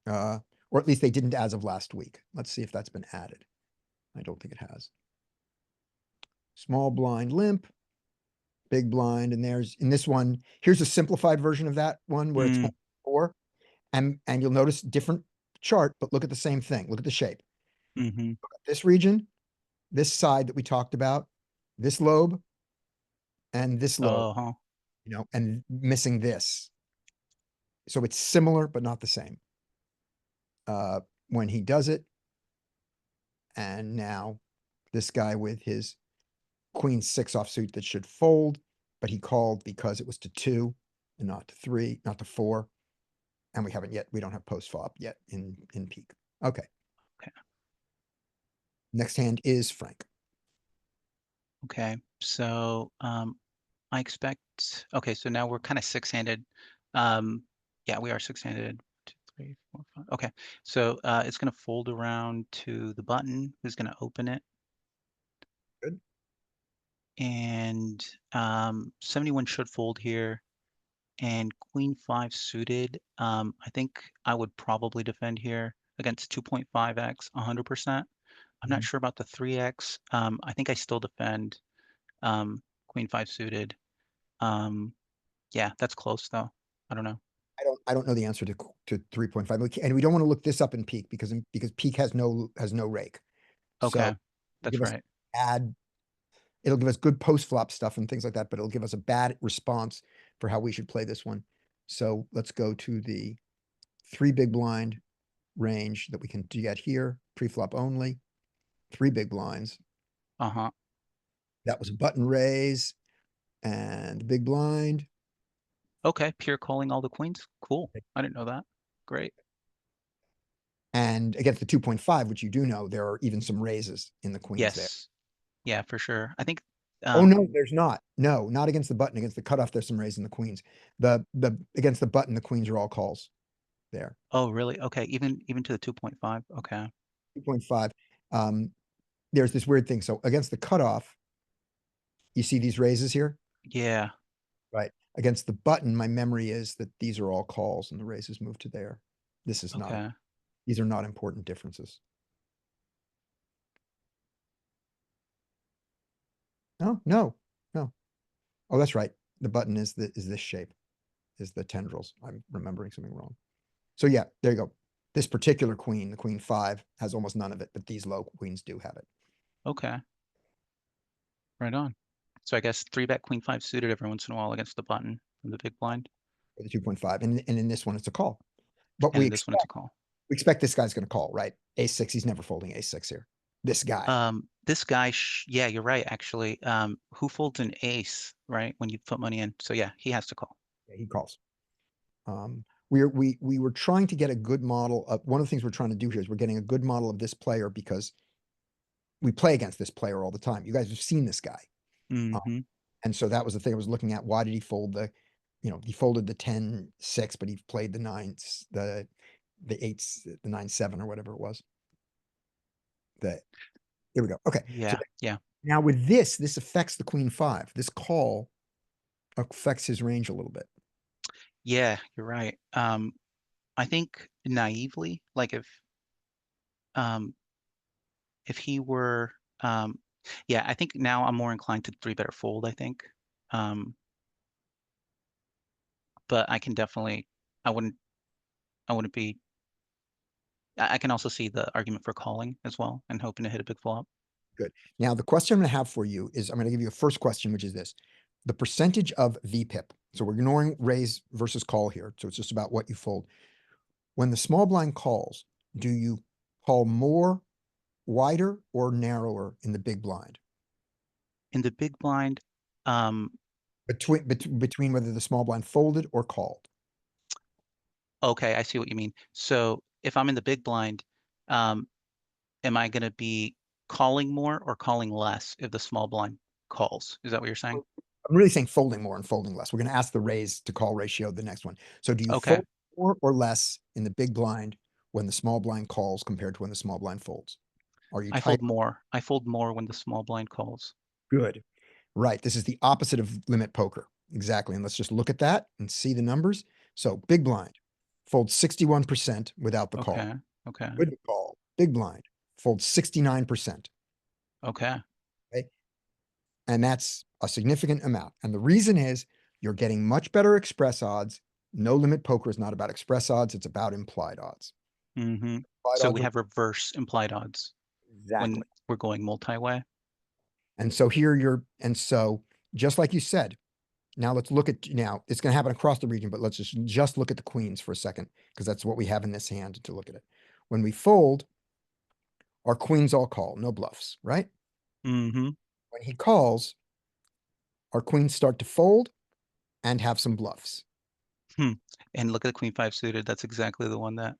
Or at least they didn't as of last week. Let's see if that's been added. I don't think it has. Small blind limp, big blind, and there's in this one, here's a simplified version of that one where it's 4. And you'll notice different chart, but look at the same thing. Look at the shape. Look at this region, this side that we talked about, this lobe, and this lobe, and missing this. So it's similar, but not the same. When he does it, and now this guy with his queen 6 offsuit that should fold, but he called because it was to 2 and not to 3, not to 4. And we don't have post flop yet in Peak. Okay. Next hand is Frank. Okay, so I expect, okay, so now we're kind of 6-handed. Yeah, we are 6-handed. 2, 3, 4, 5. Okay, so it's going to fold around to the button, who's going to open it. Good. And 71 should fold here. And queen 5 suited, I think I would probably defend here against 2.5x 100%. I'm not sure about the 3x. I think I still defend queen 5 suited. Yeah, that's close though. I don't know. I don't know the answer to 3.5, and we don't want to look this up in Peak because Peak has no rake. Okay, So that's right. It'll give us good post flop stuff and things like that, but it'll give us a bad response for how we should play this one. So let's go to the 3 big blind range that we can get here, pre-flop only, 3 big blinds. That was a button raise and big blind. Okay, pure calling all the queens. Cool. I didn't know that. Great. And against the 2.5, which you do know, there are even some raises in the queens there. Yeah, for sure. I think. Oh no, there's not. No, not against the button. Against the cutoff, there's some raise in the queens. The against the button, the queens are all calls there. Oh, really? Okay, even to the 2.5. Okay. 2.5. There's this weird thing. So against the cutoff, you see these raises here? Yeah. Right. Against the button, my memory is that these are all calls and the raises move to there. This is not. These are not important differences. No, no, no. Oh, that's right. The button is this shape, is the tendrils. I'm remembering something wrong. So yeah, there you go. This particular queen, the queen 5, has almost none of it, but these low queens do have it. Okay. Right on. So I guess 3-bet queen 5 suited every once in a while against the button from the big blind. For the 2.5, and in this one, it's a call. But And in this one, it's a call. we expect this guy's gonna call, right? Ace-6, he's never folding ace-6 here. This guy. This guy, yeah, you're right, actually. Who folds an ace, right? When you put money in. So yeah, he has to call. Yeah, he calls. We were trying to get a good model of, one of the things we're trying to do here is we're getting a good model of this player because we play against this player all the time. You guys have seen this guy. Mm-hmm. And so that was the thing I was looking at. Why did he fold he folded the 10-6, but he played the 9s, the 8s, the 9-7 or whatever it was. Here we go. Okay. So Yeah. now with this affects the queen 5. This call affects his range a little bit. Yeah, you're right. I think naively, like if he were, yeah, I think now I'm more inclined to 3-bet or fold, I think. But I can definitely, I wouldn't be, I can also see the argument for calling as well and hoping to hit a big flop. Good. Now, the question I'm going to have for you is, I'm going to give you a first question, which is this: the percentage of VPIP. So we're ignoring raise versus call here. So it's just about what you fold. When the small blind calls, do you call more, wider, or narrower in the big blind? In the big blind, Between whether the small blind folded or called. okay, I see what you mean. So if I'm in the big blind, am I going to be calling more or calling less if the small blind calls? Is that what you're saying? I'm really saying folding more and folding less. We're going to ask the raise to call ratio, the next one. So do you Okay. fold more or less in the big blind when the small blind calls compared to when the small blind folds? Are you I tight? fold more. I fold more when the small blind calls. Good. Right. This is the opposite of limit poker. Exactly. And let's just look at that and see the numbers. So big blind folds 61% without the call. Okay. Okay. With the call, big blind folds 69%. Okay. Okay. And that's a significant amount. And the reason is you're getting much better express odds. No limit poker is not about express odds. It's about implied odds. Mm-hmm. Implied So odds we are- have reverse implied odds Exactly. when we're going multi-way. And so so just like you said, now let's look at, now it's going to happen across the region, but let's just look at the queens for a second, because that's what we have in this hand to look at it. When we fold, our queens all call, no bluffs, right? Mm-hmm. When he calls, our queens start to fold and have some bluffs. And look at the queen 5 suited. That's exactly the one that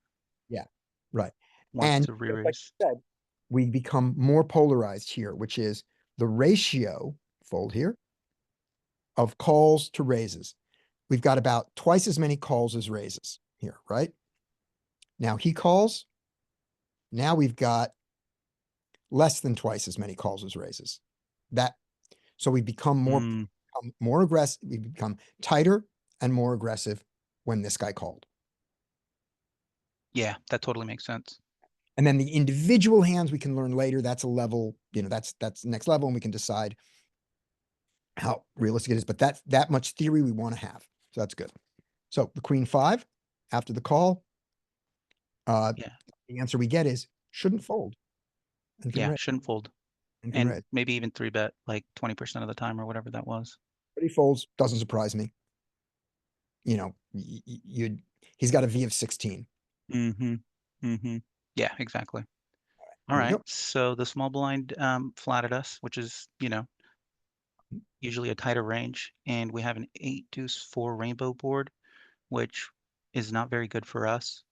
Yeah, right. wants And to just like re-raise. you said, we become more polarized here, which is the ratio, fold here, of calls to raises. We've got about twice as many calls as raises here, right? Now he calls. Now we've got less than twice as many calls as raises. So we become more aggressive. We become tighter and more aggressive when this guy called. Yeah, that totally makes sense. And then the individual hands we can learn later. That's a level, that's next level, and we can decide how realistic it is. But that's that much theory we want to have. So that's good. So the queen 5 after the call, Yeah. the answer we get is shouldn't fold. And can Yeah, raise, shouldn't fold. and can And raise. maybe even 3-bet like 20% of the time or whatever that was. But he folds, doesn't surprise me. He's got a V of 16. Mm-hmm. Mm-hmm. Yeah, exactly. All Here we right. go. So the small blind flatted us, which is, usually a tighter range. And we have an 8-deuce-4 rainbow board, which is not very good for us.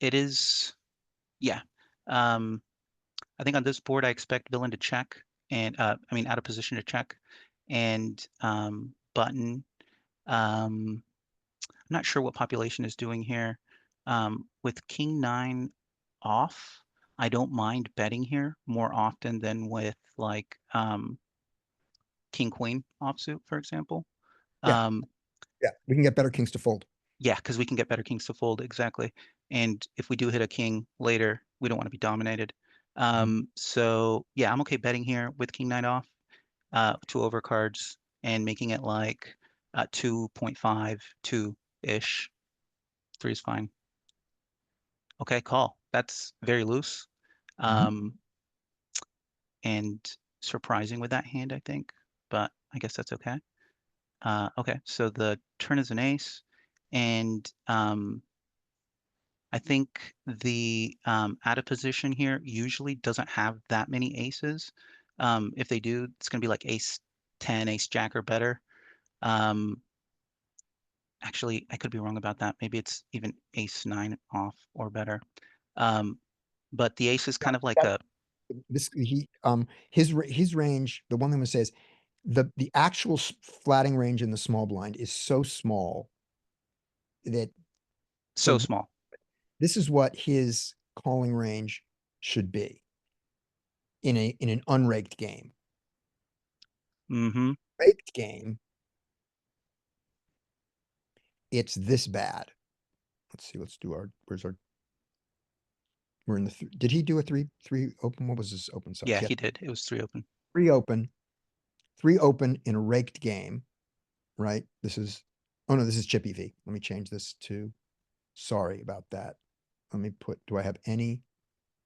It is, yeah. I think on this board, I expect villain to check and, out of position to check and button. I'm not sure what population is doing here. With king 9 off, I don't mind betting here more often than with like king queen offsuit, for example. Yeah. Yeah, we can get better kings to fold. Yeah, because we can get better kings to fold, exactly. And if we do hit a king later, we don't want to be dominated. So yeah, I'm okay betting here with king nine off, 2 overcards and making it like 2.5, 2-ish. 3 is fine. Okay, call. That's very loose. And surprising with that hand, I think, but I guess that's okay. Okay, so the turn is an ace, and I think the out of position here usually doesn't have that many aces. If they do, it's gonna be like ace 10, ace jack or better. Actually, I could be wrong about that. Maybe it's even ace 9 off or better. But the ace is kind of like a his range, the one thing I'm gonna say is the actual flatting range in the small blind is so small that so so small. this is what his calling range should be in an unraked game. Mm-hmm. Raked game, it's this bad. Let's see, let's do where's our, we're in the, did he do a three open? What was his open size? Yeah, he did. It was 3 open. Three open in a raked game, right? This is, oh no, this is Chippy V. Let me change this to, sorry about that. Let me put, do I have any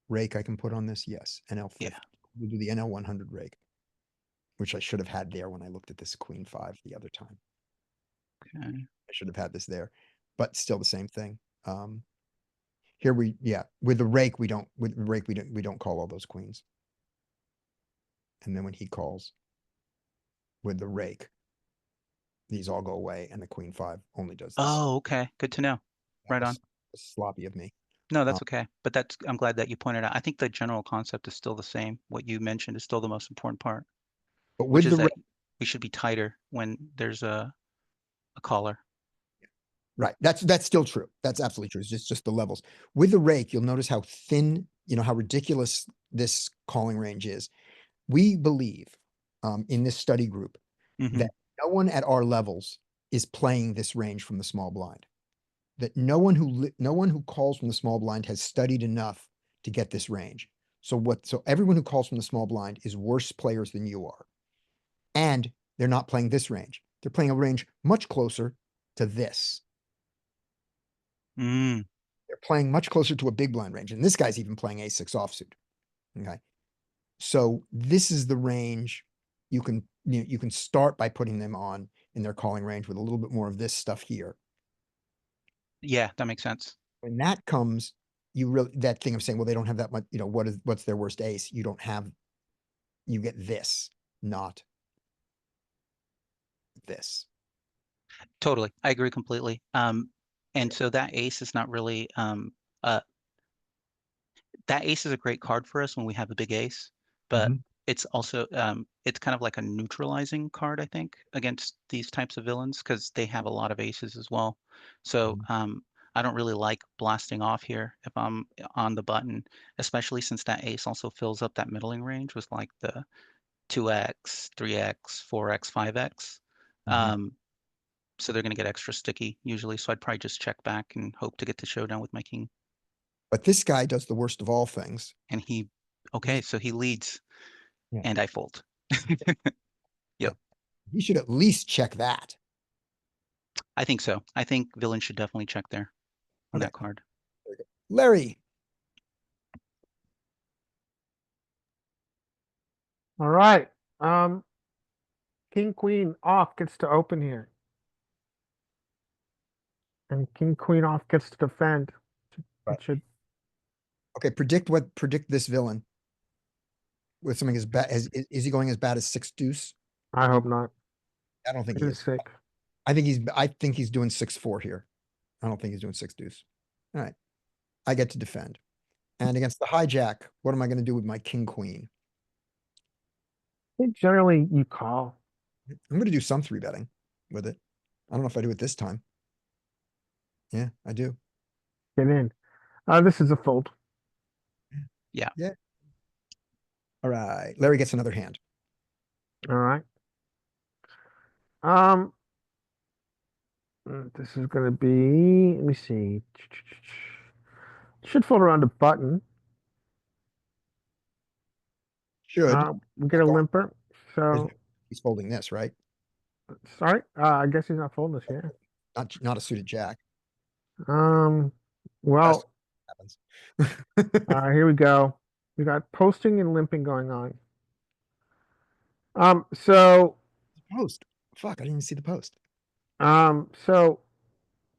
rake I can put on this? Yes, NL 50. Yeah. We'll do the NL 100 rake, which I should have had there when I looked at this queen 5 the other time. Okay. I should have had this there, but still the same thing. Here we, yeah, with the rake, we don't call all those queens. And then when he calls with the rake, these all go away and the queen 5 only does this. Oh, okay. Good to know. That Right on. was sloppy of me. No, that's okay. But that's, I'm glad that you pointed out. I think the general concept is still the same. What you mentioned is still the most important part, But which with is the that we should be tighter when there's a caller. right, that's still true. That's absolutely true. It's just the levels. With the rake, you'll notice how thin, how ridiculous this calling range is. We believe in this study group Mm-hmm. that no one at our levels is playing this range from the small blind. That no one who calls from the small blind has studied enough to get this range. So everyone who calls from the small blind is worse players than you are. And they're not playing this range. They're playing a range much closer to this. Mm. They're playing much closer to a big blind range. And this guy's even playing a6 offsuit. Okay. So this is the range you can start by putting them on in their calling range with a little bit more of this stuff here. Yeah, that makes sense. When that comes, that thing of saying, well, they don't have that much, what's their worst ace? You get this, not this. Totally. I agree completely. And so that ace is not really that ace is a great card for us when we have a big ace, but it's also it's kind of like a neutralizing card, I think, against these types of villains because they have a lot of aces as well. So I don't really like blasting off here if I'm on the button, especially since that ace also fills up that middling range with like the 2x, 3x, 4x, 5x. So they're going to get extra sticky usually. So I'd probably just check back and hope to get the showdown with my king. But this guy does the worst of all things. And he, okay, so he leads and I fold. Yep. He should at least check that. I think so. I think villain should definitely check there on Okay. that card. Larry. All right. King queen off gets to open here. And king queen off gets to defend. Right. It should. Okay, predict this villain with something as bad as, is he going as bad as 6 deuce? I hope not. I don't think he is. Sick. I think he's doing 6-4 here. I don't think he's doing 6 deuce. All right. I get to defend. And against the hijack, what am I going to do with my king queen? I think generally you call. I'm going to do some 3 betting with it. I don't know if I do it this time. Yeah, I do. Get in. This is a fold. Yeah. Yeah. All right. Larry gets another hand. All right. This is gonna be, let me see. Should fold around a button. Should. We get a limper, so, He's folding this, right? sorry, I guess he's not folding this, yeah. Not a suited jack. Well, Happens. here we go. We got posting and limping going on. So, Post. Fuck, I didn't even see the post. so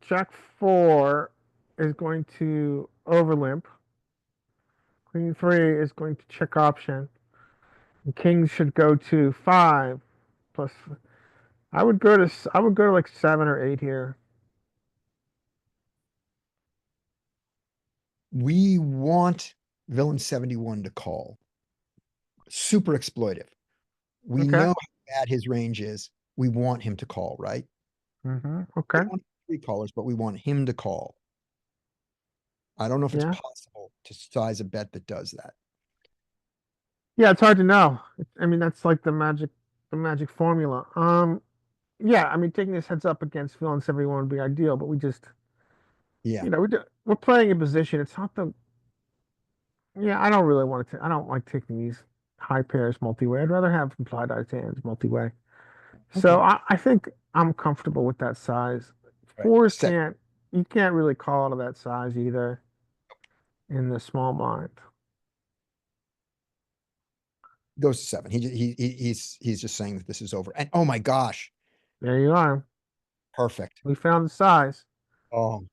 Jack 4 is going to overlimp. Queen 3 is going to check option. And kings should go to 5 plus. I would go to like 7 or 8 here. We want villain 71 to call. Super exploitive. We Okay. know how bad his range is. We want him to call, right? Okay. We want 3 callers, but we want him to call. I don't know if Yeah. it's possible to size a bet that does that. Yeah, it's hard to know. I mean, that's like the magic formula. Yeah, I mean, taking this heads up against villain 71 would be ideal, but we just, Yeah. we're playing a position. It's not the. Yeah, I don't really want to. I don't like taking these high pairs multi-way. I'd rather have implied eyes hands multi-way. So Okay. I think I'm comfortable with that size. Right. Fours you can't really call to that size either in the small blind. Goes to 7. He's just saying that this is over. And oh my gosh, There you are. perfect. We found the size. Oh,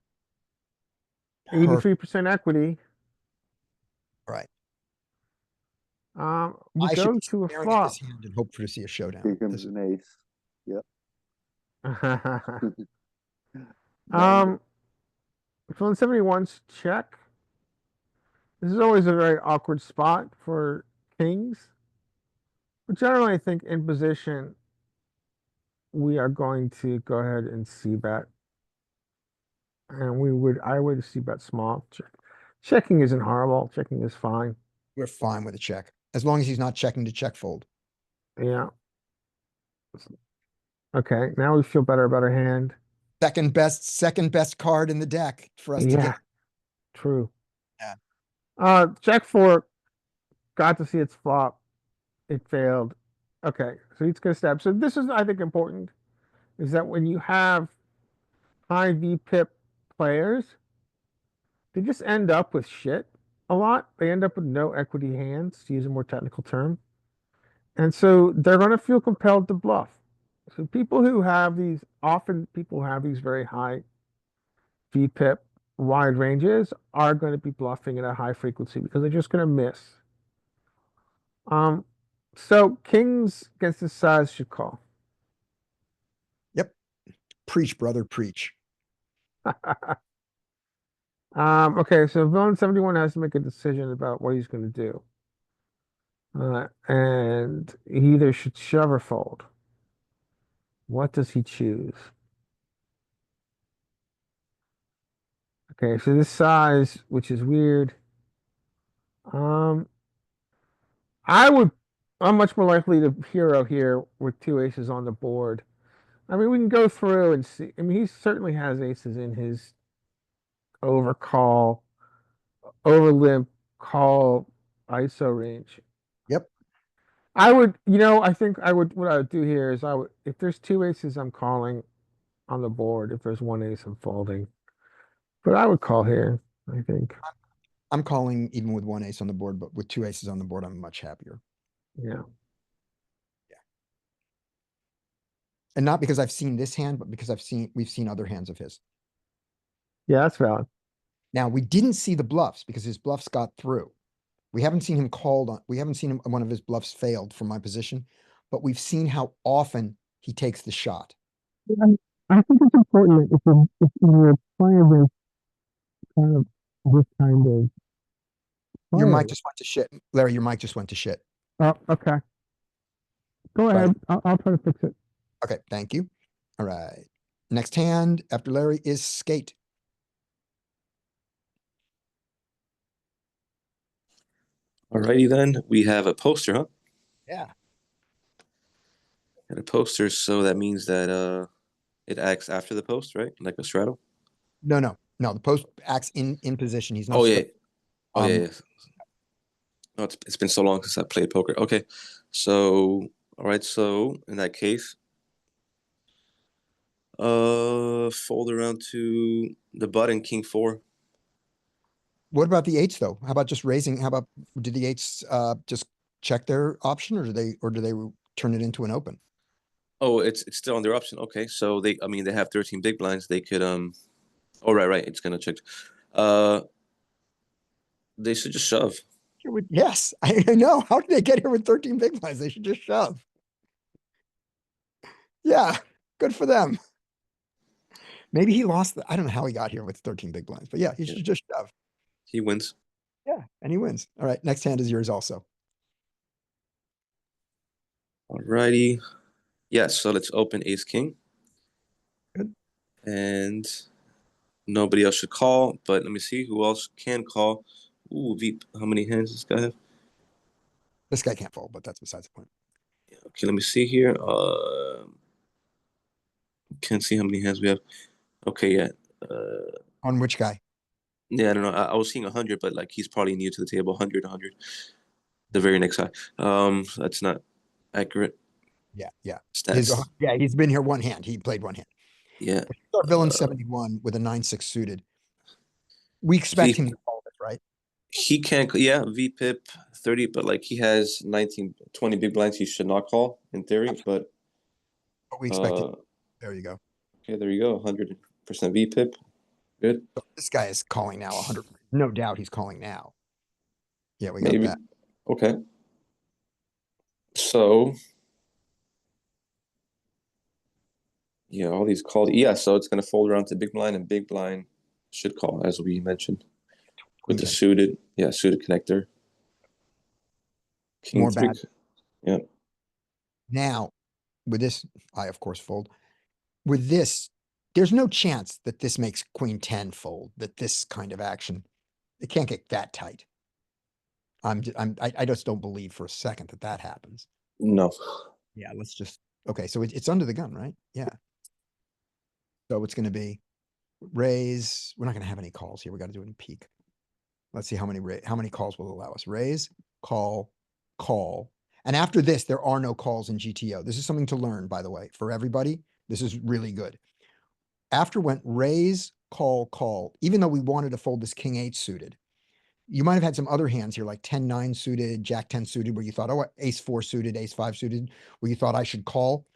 perfect. 83% equity. Right. We I should go be to a staring at flop. this hand and hope for to see a showdown. Here comes This is- an ace. um, Villain 71's check. This is always a very awkward spot for kings. But generally, I think in position, we are going to go ahead and c-bet. And I would c-bet small. Checking isn't horrible. Checking is fine. We're fine with a check. As long as he's not checking to check fold. Yeah. Okay, now we feel better about our hand. Second best card in the deck for us to Yeah, get. true. Yeah. Jack 4 got to see its flop. It failed. Okay, so he's gonna step. So this is, I think, important, is that when you have high VPIP players, they just end up with shit a lot. They end up with no equity hands, to use a more technical term. And so they're gonna feel compelled to bluff. So people who have these, often people who have these very high VPIP wide ranges are going to be bluffing at a high frequency because they're just going to miss. So kings against this size should call. Yep. Preach, brother, preach. Okay, so villain 71 has to make a decision about what he's going to do. And he either should shove or fold. What does he choose? Okay, so this size, which is weird. I'm much more likely to hero here with 2 aces on the board. I mean, we can go through and see. I mean, he certainly has aces in his overcall, overlimp, call, ISO range. Yep. I think what I would do here is if there's 2 aces, I'm calling on the board. If there's 1 ace, I'm folding. But I would call here, I think. I'm calling even with 1 ace on the board, but with 2 aces on the board, I'm much happier. Yeah. And not because I've seen this hand, but because we've seen other hands of his. Yeah, that's valid. Now, we didn't see the bluffs because his bluffs got through. We haven't seen him called on. We haven't seen one of his bluffs failed from my position, but we've seen how often he takes the shot. I think it's important if you're playing this kind of Your mic playing. just went to shit. Larry, your mic just went to shit. Oh, okay. Go Right. ahead. I'll try to fix it. Okay, thank you. All right. Next hand after Larry is skate. Alrighty then, we have a poster, huh? Yeah. And a poster, so that means that it acts after the post, right? Like a straddle? No. The post acts in position. He's not. Oh yeah. straight. Oh yeah, Um, yeah. Oh, it's been so long since I played poker. Okay, so all right, so in that case, fold around to the button, king 4. What about the eights though? How about just raising? How about, did the eights, just check their option or do they turn it into an open? Oh, it's still on their option. Okay, so I mean, they have 13 big blinds. They could Oh, right, it's gonna check. Uh, they should just shove. Yes, I know. How did they get here with 13 big blinds? They should just shove. Yeah, good for them. Maybe he lost I don't know how he got here with 13 big blinds, but yeah, he should just shove. He wins. Yeah, and he wins. All right, next hand is yours also. Alrighty. Yes, so let's open ace king. Good. And nobody else should call, but let me see who else can call. Ooh, Veep. How many hands does this guy have? This guy can't fold, but that's besides the point. Okay, let me see here. Can't see how many hands we have. Okay, yeah. On which guy? Yeah, I don't know. I was seeing 100, but like he's probably new to the table. 100. The very next guy. That's not accurate. Yeah, yeah. Stats. Yeah, he's been here one hand. He played one hand. Yeah. Our villain 71 with a 9-6 suited. We expect him to call this, right? He can't. Yeah, VPIP 30, but like he has 19, 20 big blinds. He should not call in theory, but we expect it. There you go. Okay, there you go. 100% VPIP. Good. So this guy is calling now 100. No doubt he's calling now. Yeah, we got Maybe. that. Okay. So yeah, all these called. Yeah, so it's gonna fold around to big blind, and big blind should call, as we mentioned. With the suited, suited connector. King More 3. bad. Yeah. Now, with this, I of course fold. With this, there's no chance that this makes queen 10 fold, that this kind of action, it can't get that tight. I just don't believe for a second that that happens. No. Yeah, let's just, okay, so it's under the gun, right? Yeah. So it's going to be raise. We're not going to have any calls here. We got to do it in peak. Let's see how many calls will allow us. Raise, call, call. And after this, there are no calls in GTO. This is something to learn, by the way, for everybody. This is really good. After went raise, call, call, even though we wanted to fold this king 8 suited, you might have had some other hands here, like 10-9 suited, jack 10 suited, where you thought, oh, ace 4 suited, ace 5 suited, where you thought I should call.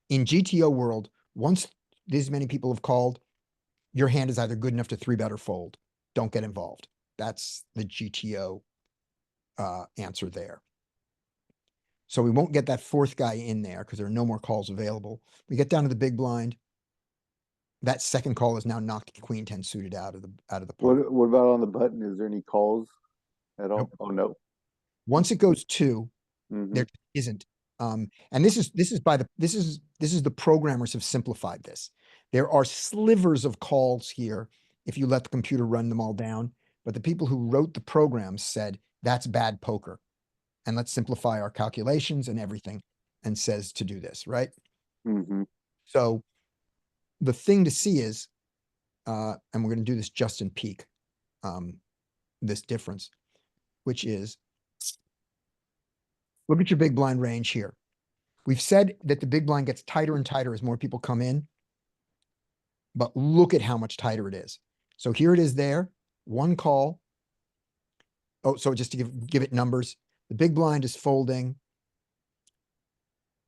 In GTO world, once this many people have called, your hand is either good enough to 3-bet or fold. Don't get involved. That's the GTO answer there. So we won't get that 4th guy in there because there are no more calls available. We get down to the big blind. That second call is now knocked queen 10 suited out of the park. What about on the button? Is there any calls at all? Nope. Oh no. Once it goes 2, Mhm. there isn't. And this is the programmers have simplified this. There are slivers of calls here if you let the computer run them all down. But the people who wrote the programs said that's bad poker. And let's simplify our calculations and everything, and says to do this, right? Mhm. So the thing to see is, and we're going to do this just in peak, this difference, which is, look at your big blind range here. We've said that the big blind gets tighter and tighter as more people come in, but look at how much tighter it is. So here it is there, 1 call. Oh, so just to give it numbers, the big blind is folding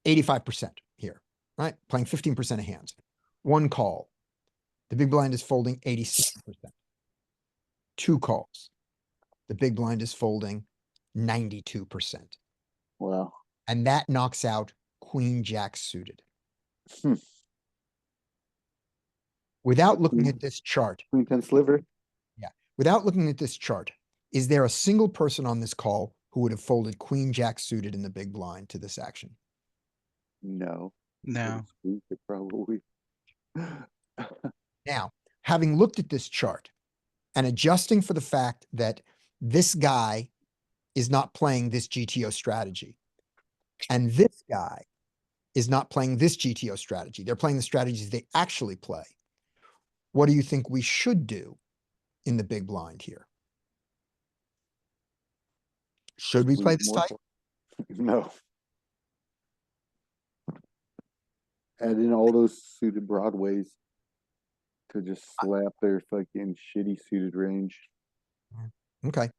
85% here, right? Playing 15% of hands. 1 call. The big blind is folding 86%. 2 calls. The big blind is folding 92%. Wow. And that knocks out queen jack suited. Hmm. Without looking at this chart, Queen 10 sliver. without looking at this chart, is there a single person on this call who would have folded queen jack suited in the big blind to this action? No. No. We could probably. Now, having looked at this chart and adjusting for the fact that this guy is not playing this GTO strategy, and this guy is not playing this GTO strategy, they're playing the strategies they actually play. What do you think we should do in the big blind here? Should we play Squeeze this more tight? for- No. Add in all those suited broadways to just slap their fucking shitty suited range. Okay.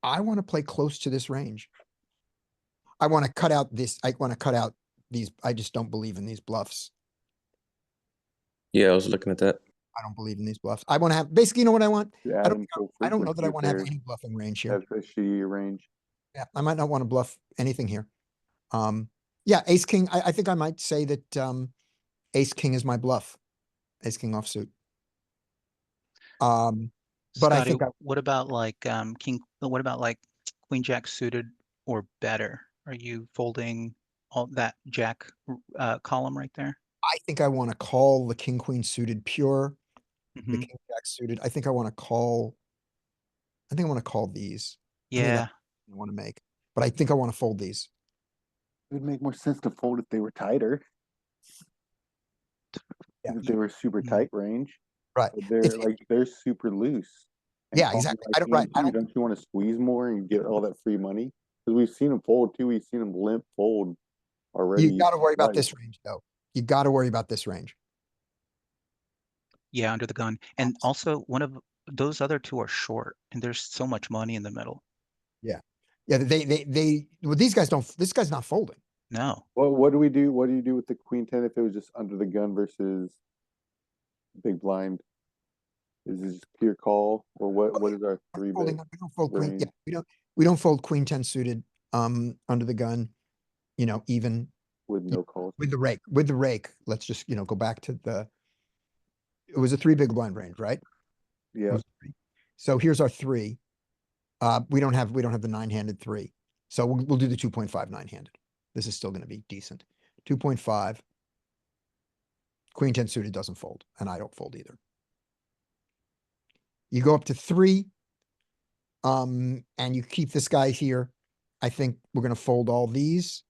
I want to play close to this range. I want to cut out this, I want to cut out these, I just don't believe in these bluffs. Yeah, I was looking at that. I don't believe in these bluffs. I want to have, basically, you know what I want? You I add don't, in full I don't know that I frequency want to have pairs. any bluffing range here. That's a shitty range. Yeah, I might not want to bluff anything here. Yeah, ace, king, I think I might say that, ace, king is my bluff. Ace, king offsuit. But I Scotty, think, what about like what about like queen jack suited or better? Are you folding all that jack column right there? I think I want to call the king, queen suited pure, the Mhm. king, jack suited. I think I want to call, I think I want to call these. I think Yeah, that's what I want to make, but I think I want to fold these. It would make more sense to fold if they were tighter. Yeah, If they were super Mm. tight range. right. But they're It's- like they're super loose. And Yeah, calling exactly. like I don't, right. I EMP, don't, don't you want to squeeze more and get all that free money? Because we've seen them fold too. We've seen them limp fold already. you gotta worry about twice. this range though. You gotta worry about this range. yeah, under the gun. And also one of those other two are short and there's so much money in the middle. Yeah. Yeah, well, these guys don't, this guy's not folding. No. What do we do? What do you do with the queen 10 if it was just under the gun versus big blind? Is it just pure call or what is our We're three folding, bet we don't fold queen, yeah, range we don't fold queen 10 suited, under the gun, even with no calls? with the rake, let's just, go back to it was a 3 big blind range, right? It Yeah. was 3. So here's our 3. We don't have the 9-handed 3. So we'll do the 2.5 9-handed. This is still gonna be decent. 2.5. Queen 10 suited doesn't fold, and I don't fold either. You go up to 3. And you keep this guy here. I think we're gonna fold all these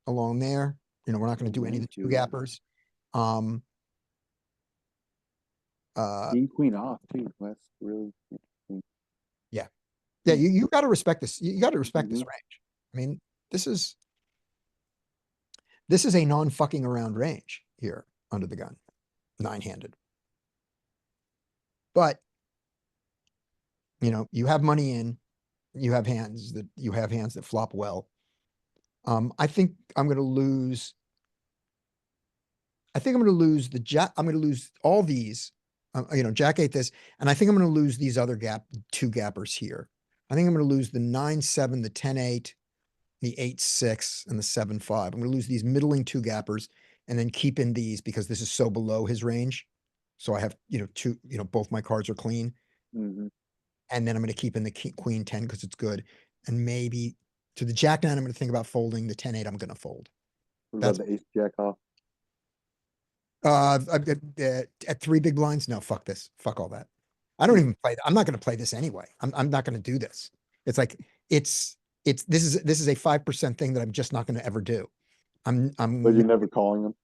along there. We're not gonna do any of the two gappers. King queen off too. That's really Yeah, you gotta respect this. You gotta respect this Mhm. range. I mean, this is a non-fucking around range here under the gun, 9-handed. But you have money in, you have hands that flop well. I think I'm gonna lose. I think I'm gonna lose the jack. I'm gonna lose all these. Jack 8 this, and I think I'm gonna lose these other two gappers here. I think I'm gonna lose the 9-7, the 10-8, the 8-6, and the 7-5. I'm gonna lose these middling two gappers and then keep in these because this is so below his range. So I have, two, both my cards are clean. Mhm. And then I'm gonna keep in the queen 10 because it's good. And maybe to the jack 9, I'm gonna think about folding. The 10-8, I'm gonna fold. What That's- about the ace jack off? At 3 big blinds, no, fuck this. Fuck all that. I don't even play. I'm not gonna play this anyway. I'm not gonna do this. It's like, this is a 5% thing that I'm just not gonna ever do. But you're never calling them.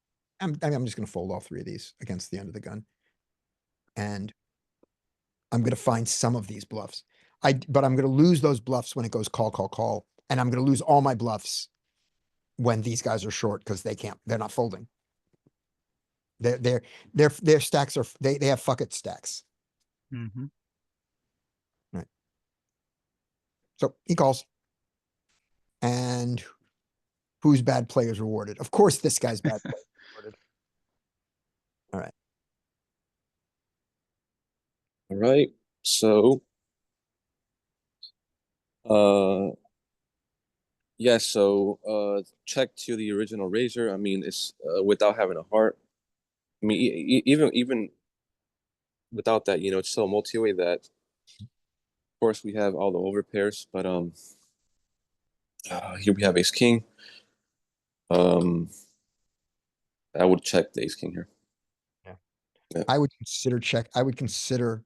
I'm just gonna fold all 3 of these against the end of the gun. And I'm gonna find some of these bluffs. But I'm gonna lose those bluffs when it goes call, call, call. And I'm gonna lose all my bluffs when these guys are short because they're not folding. Their stacks are, they have fuck it stacks. Mm-hmm. Right. So he calls. And whose bad play is rewarded? Of course, this guy's bad play is rewarded. All right. All right. So, yeah, so check to the original razor. I mean, it's without having a heart. I mean, even without that, it's still a multi-way that, of course, we have all the over pairs, but here we have ace king. I would check the ace king here. Yeah. I would consider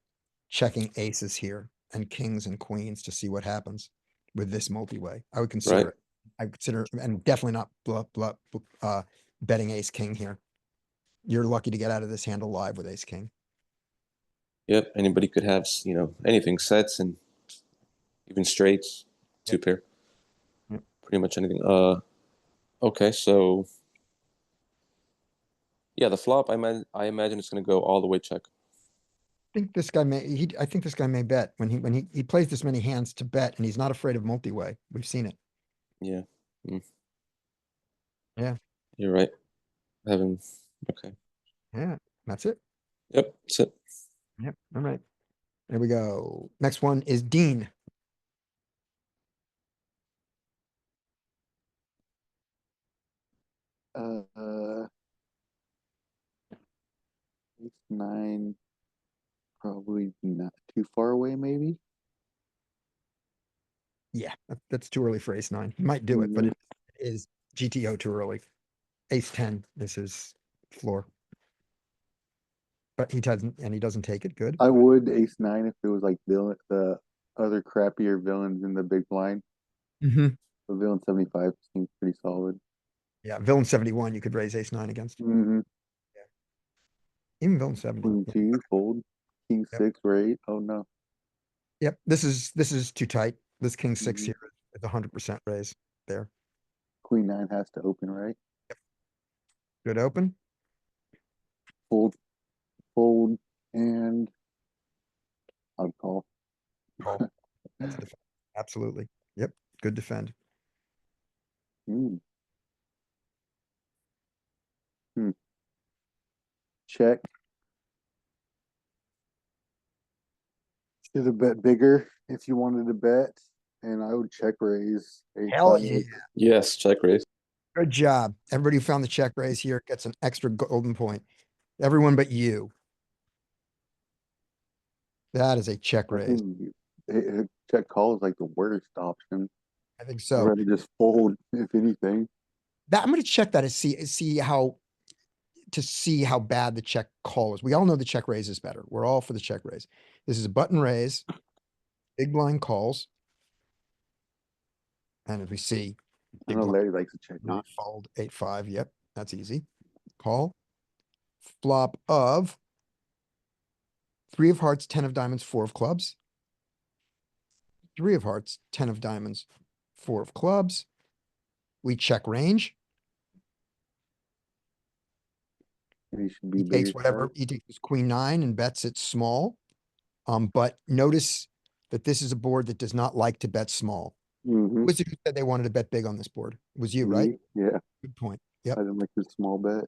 checking aces here and kings and queens to see what happens with this multi-way. I would consider Right. it. I would consider, and definitely not betting ace king here. You're lucky to get out of this hand alive with ace king. Yep, anybody could have, anything sets and even straights, two pair. Yep. Pretty much anything. Okay, so yeah, the flop. I imagine it's going to go all the way check. I think this guy may, I think this guy may bet when he plays this many hands to bet, and he's not afraid of multi-way. We've seen it. Yeah. Mm. Yeah. You're right. Having okay. Yeah, that's it. Yep, that's it. Yep. All right. There we go. Next one is Dean. Ace nine, probably not too far away, maybe. Yeah, that's too early for ace nine. He might do it, but Mhm. it is GTO too early. Ace 10 is his floor. But he doesn't take it. Good. I would ace nine if it was like villain, the other crappier villains in the big blind. Mm-hmm. The villain 75 seems pretty solid. Yeah, villain 71, you could raise ace nine against. Mm-hmm. Even villain 70. Queen Yeah. two, fold. King Yep. six, raise. Oh no. Yep, this is too tight. This king six Mhm. here is 100% raise there. Queen nine has to open, right? Good open. Fold, fold, and I'd call. Call. That's a defend. Absolutely. Yep. Good defend. Hmm. Check. Should have bet bigger if you wanted to bet, and I would check raise. Hell 8-5. yeah. Yes, check raise. Good job. Everybody who found the check raise here gets an extra golden point. Everyone but you. That is a check I raise. think check call is like the worst option. I think I'd so. rather just fold, if anything. I'm going to check that to see how bad the check call is. We all know the check raise is better. We're all for the check raise. This is a button raise. Big blind calls. And as we see, I big know blind Larry likes to check raise. not fold 8-5. Yep, that's easy. Call. Flop of 3 of hearts, 10 of diamonds, 4 of clubs. 3 of hearts, 10 of diamonds, 4 of clubs. We check range. He should be He bigger. takes whatever, he takes his queen 9 and bets it small. But notice that this is a board that does not like to bet small. Mm-hmm. Who was it who said they wanted to bet big on this board? It was you, right? Yeah, Good point. I Yep, didn't like this small bet.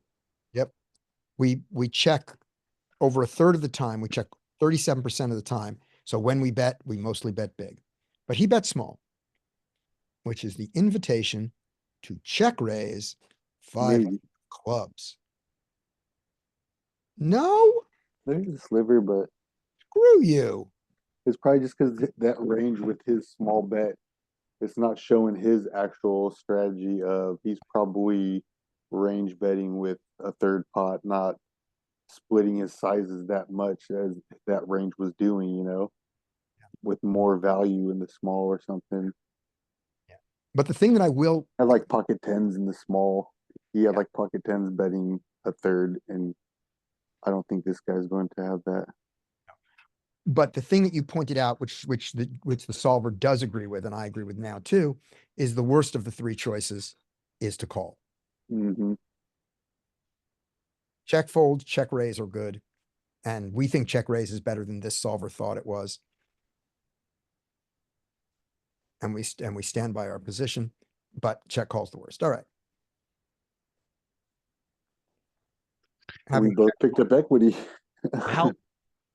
yep. We check over a third of the time. We check 37% of the time. So when we bet, we mostly bet big. But he bet small, which is the invitation to check raise 5 Maybe. clubs. No, There's a sliver, but screw you. it's probably just because that range with his small bet, it's not showing his actual strategy of he's probably range betting with a third pot, not splitting his sizes that much as that range was doing, with more value in the small or something. But the thing that I will, I like pocket tens in the small. He had Yeah. like pocket tens betting a third, and I don't think this guy's going to have that. but the thing that you pointed out, which the solver does agree with, and I agree with now too, is the worst of the 3 choices is to call. Mm-hmm. Check fold, check raise are good. And we think check raise is better than this solver thought it was. And we stand by our position, but check call's the worst. All right. We Having both picked up equity. How,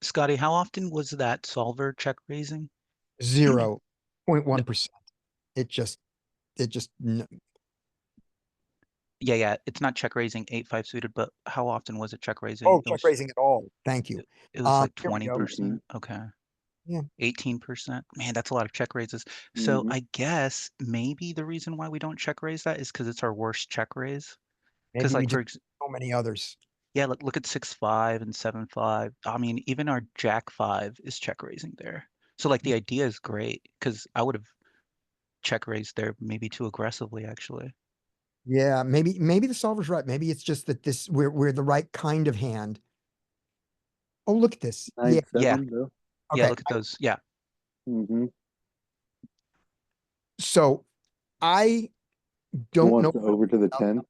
Scotty, how often was that solver check raising? 0.1%. It just Yeah, it's not check raising 8-5 suited, but how often was it check raising? oh, It check was raising at all. Thank you. it was like Here we go. 20%. Okay. Yeah. 18%. Man, that's a lot of check raises. So Mhm. I guess maybe the reason why we don't check raise that is because it's our worst check raise. Because Maybe we like just so many others. yeah, look at 6-5 and 7-5. I mean, even our Jack 5 is check raising there. So like the idea is great because I would have check raised there maybe too aggressively actually. Yeah, maybe the solver's right. Maybe it's just that we're the right kind of hand. Oh, look at this. Yeah. 9-7 though. Yeah, Okay. look at those. Yeah. Mm-hmm. So I Who don't wants know. to over to the 10?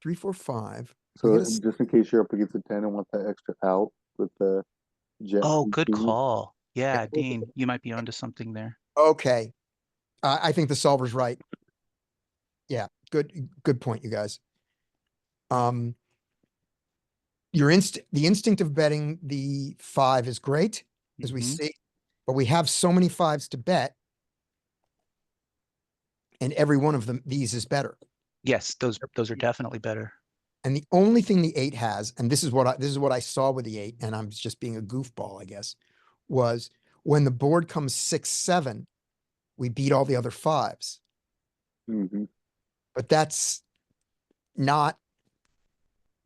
3, 4, 5. So We get a just in case you're up against the 10 and want that extra out with the jet. Oh, and good king. call. Yeah, Dean, you might be onto something there. Okay. I think the solver's right. Yeah, good point, you guys. The instinct of betting the 5 is great, as we Mhm. see, but we have so many 5s to bet. And every one of these is better. Yes, those are definitely better. And the only thing the 8 has, and this is what I saw with the 8, and I'm just being a goofball, I guess, was when the board comes 6, 7, we beat all the other 5s. Mhm. But that's not,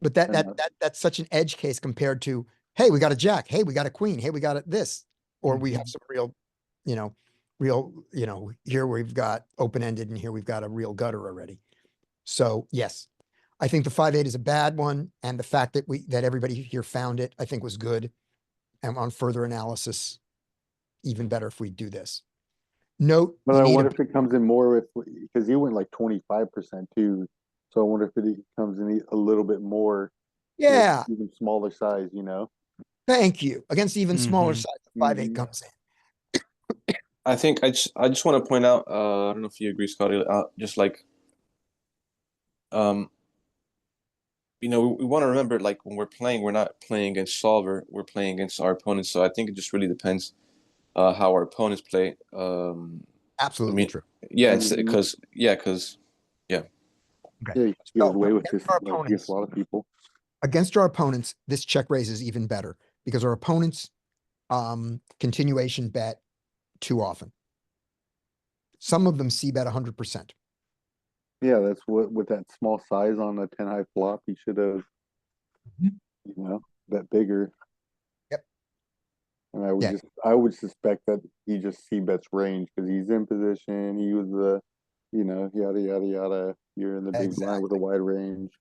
but that's such an edge case compared to, hey, we got a jack, hey, we got a queen, hey, we got this, or we have Mhm. some real, here we've got open-ended and here we've got a real gutter already. So yes, I think the 5-8 is a bad one, and the fact that everybody here found it, I think was good. And on further analysis, even better if we do this. Note, But you I need wonder if it comes in more with, because he went like 25% too. So I wonder if it comes in a little bit more. with yeah, Even smaller size, you know? thank you. Against even smaller Mhm. size, the 5-8 Mhm. comes in. I think I just want to point out. I don't know if you agree, Scotty. Just like um, we want to remember, like when we're playing, we're not playing against solver. We're playing against our opponents. So I think it just really depends how our opponents play. I Absolutely mean, true. yeah, it's Mhm. because yeah. Yeah, you can get So away with against this our like, against opponents, a lot of people. this check raise is even better because our opponents continuation bet too often. Some of them see bet 100%. Yeah, that's what with that small size on the 10 high flop, he should have, Mhm. bet bigger. Yep. And I would Yeah. I would suspect that he just see bets range because he's in position. He was yada yada yada. You're in the big blind with a wide range.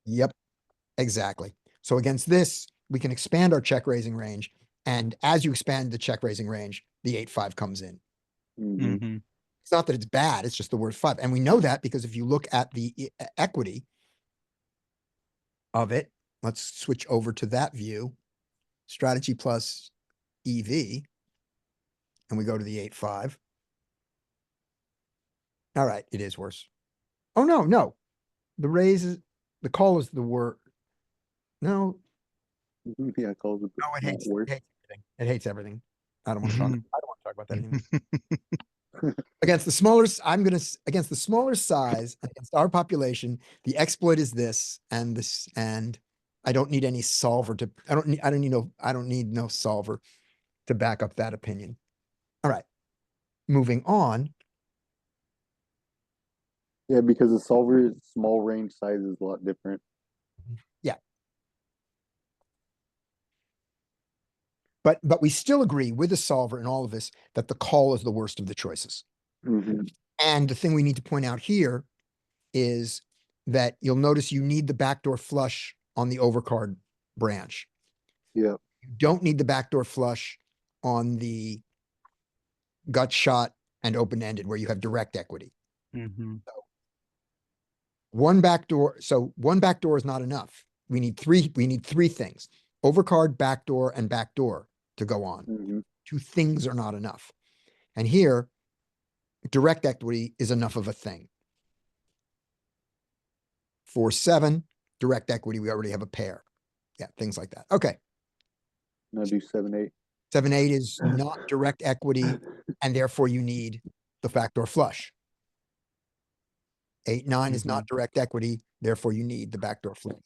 Yep, exactly. So against this, we can expand our check raising range. And as you expand the check raising range, the 8-5 comes in. Hmm. Mhm. It's not that it's bad, it's just the word 5. And we know that because if you look at the equity of it, let's switch over to that view, strategy plus EV, and we go to the 8-5. All right, it is worse. Oh, no. The call is the word. No, Yeah, calls it no, it not hates, worse. everything. It hates everything. I don't want to Mhm. talk about that anymore. Against the against the smaller size, against our population, the exploit is this, and I don't need any solver I don't need no solver to back up that opinion. All right, moving on. Yeah, because the solver small range size is a lot different. Yeah. But we still agree with the solver in all of this that the call is the worst of the choices. Hmm. And the thing we need to point out here is that you'll notice you need the backdoor flush on the overcard branch. Yeah. You don't need the backdoor flush on the gut shot and open-ended where you have direct equity. Mhm. One backdoor is not enough. We need three things. Overcard, backdoor, and backdoor to go on. Hmm. 2 things are not enough. And here, direct equity is enough of a thing. 4-7, direct equity, we already have a pair. Yeah, things like that. Okay. Now do 7-8. 7-8 is not direct equity, and therefore you need the backdoor flush. 8-9 is not direct equity, therefore you need the backdoor flush.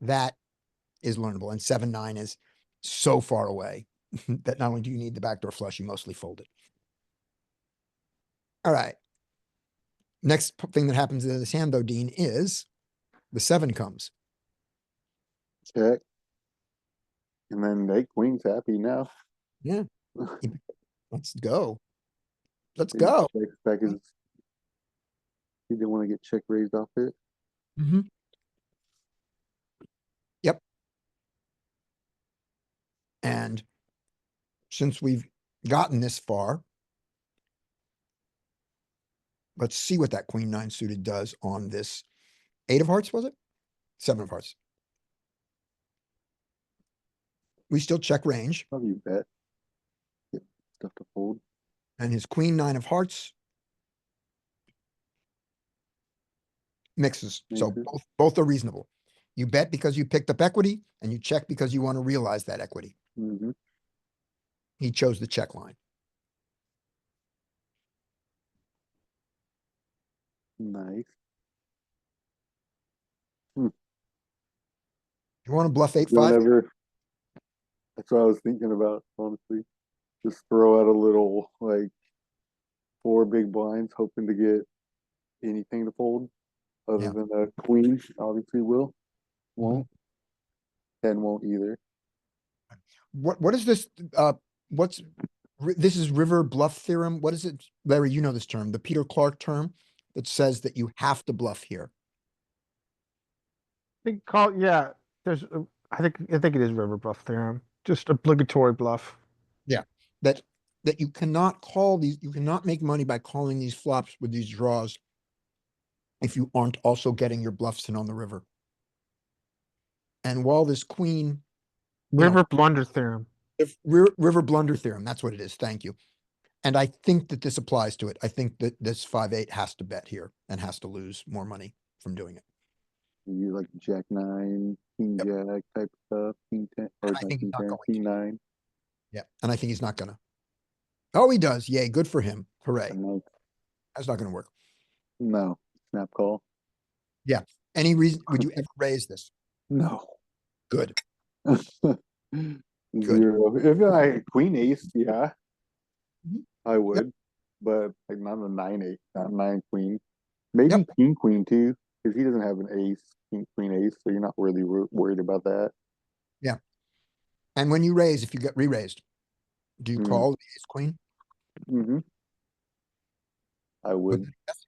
That is learnable, and 7-9 is so far away that not only do you need the backdoor flush, you mostly fold it. All right. Next thing that happens in this hand, though, Dean, is the 7 comes. Check. And then they queen's happy now. Yeah. Let's go. Let's He go. checks back his. He didn't want to get check raised off it. Mm-hmm. Yep. And since we've gotten this far, Let's see what that queen nine suited does on this 8 of hearts, was it? 7 of hearts. We still check range, How do you bet? Get stuff to fold. and his queen nine of hearts mixes. So Mixes. both are reasonable. You bet because you picked up equity, and you check because you want to realize that equity. Mm-hmm. He chose the check line. Nice. You want to bluff 8-5? Don't ever. That's what I was thinking about, honestly. Just throw out a little, like, 4 big blinds, hoping to get anything to fold, other Yeah. than a queen. Obviously, won't. 10 won't either. What is this? This is river bluff theorem. What is it, Larry? You know this term, the Peter Clark term that says that you have to bluff here. I think yeah, there's, I think it is river bluff theorem, just obligatory bluff. Yeah, that you cannot call these. You cannot make money by calling these flops with these draws if you aren't also getting your bluffs in on the river. And while this queen, River blunder theorem. if river blunder theorem, that's what it is. Thank you. And I think that this applies to it. I think that this 5-8 has to bet here and has to lose more money from doing it. You like Jack 9, King Jack type stuff, King 10, or And I not think he's King not 10, going King 9. Yeah, and I think he's not gonna. Oh, he does. Yay, good for him. Hooray. I'm like, That's not gonna work. no, snap call. Any reason, would you ever raise this? No. Good. 0. If I Queen Ace, yeah, Mhm. I would, but like not a 9-8, not 9 Queen. Maybe Yep. King Queen too, because he doesn't have an Ace, King Queen Ace, so you're not really worried about that. And when you raise, if you get re-raised, do you Hmm. call the ace queen? Mm-hmm. I With would. an yes?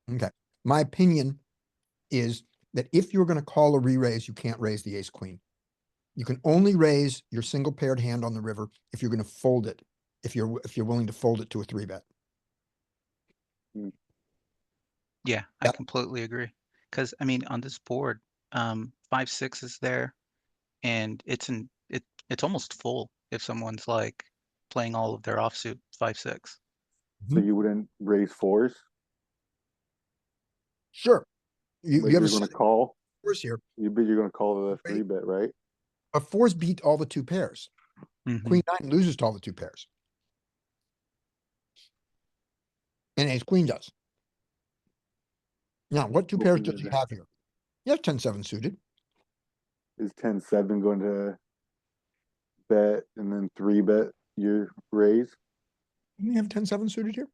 Okay. My opinion is that if you're gonna call a re-raise, you can't raise the ace queen. You can only raise your single paired hand on the river if you're gonna fold it, if you're willing to fold it to a 3-bet. Yeah, I Yep. completely agree. Because I mean, on this board, 5-6 is there, and it's almost full if someone's like playing all of their offsuit 5-6. So you wouldn't raise 4s, Sure. but You have you're a going to set of call. fours here, But you're going to call the Right. 3-bet, right? but fours beat all the 2 pairs. Mhm. Queen 9 loses to all the 2 pairs. And ace queen does. Now, what 2 pairs does he have here? He has 10-7 suited. Is 10-7 going to bet and then 3-bet your raise? Doesn't he have 10-7 suited here?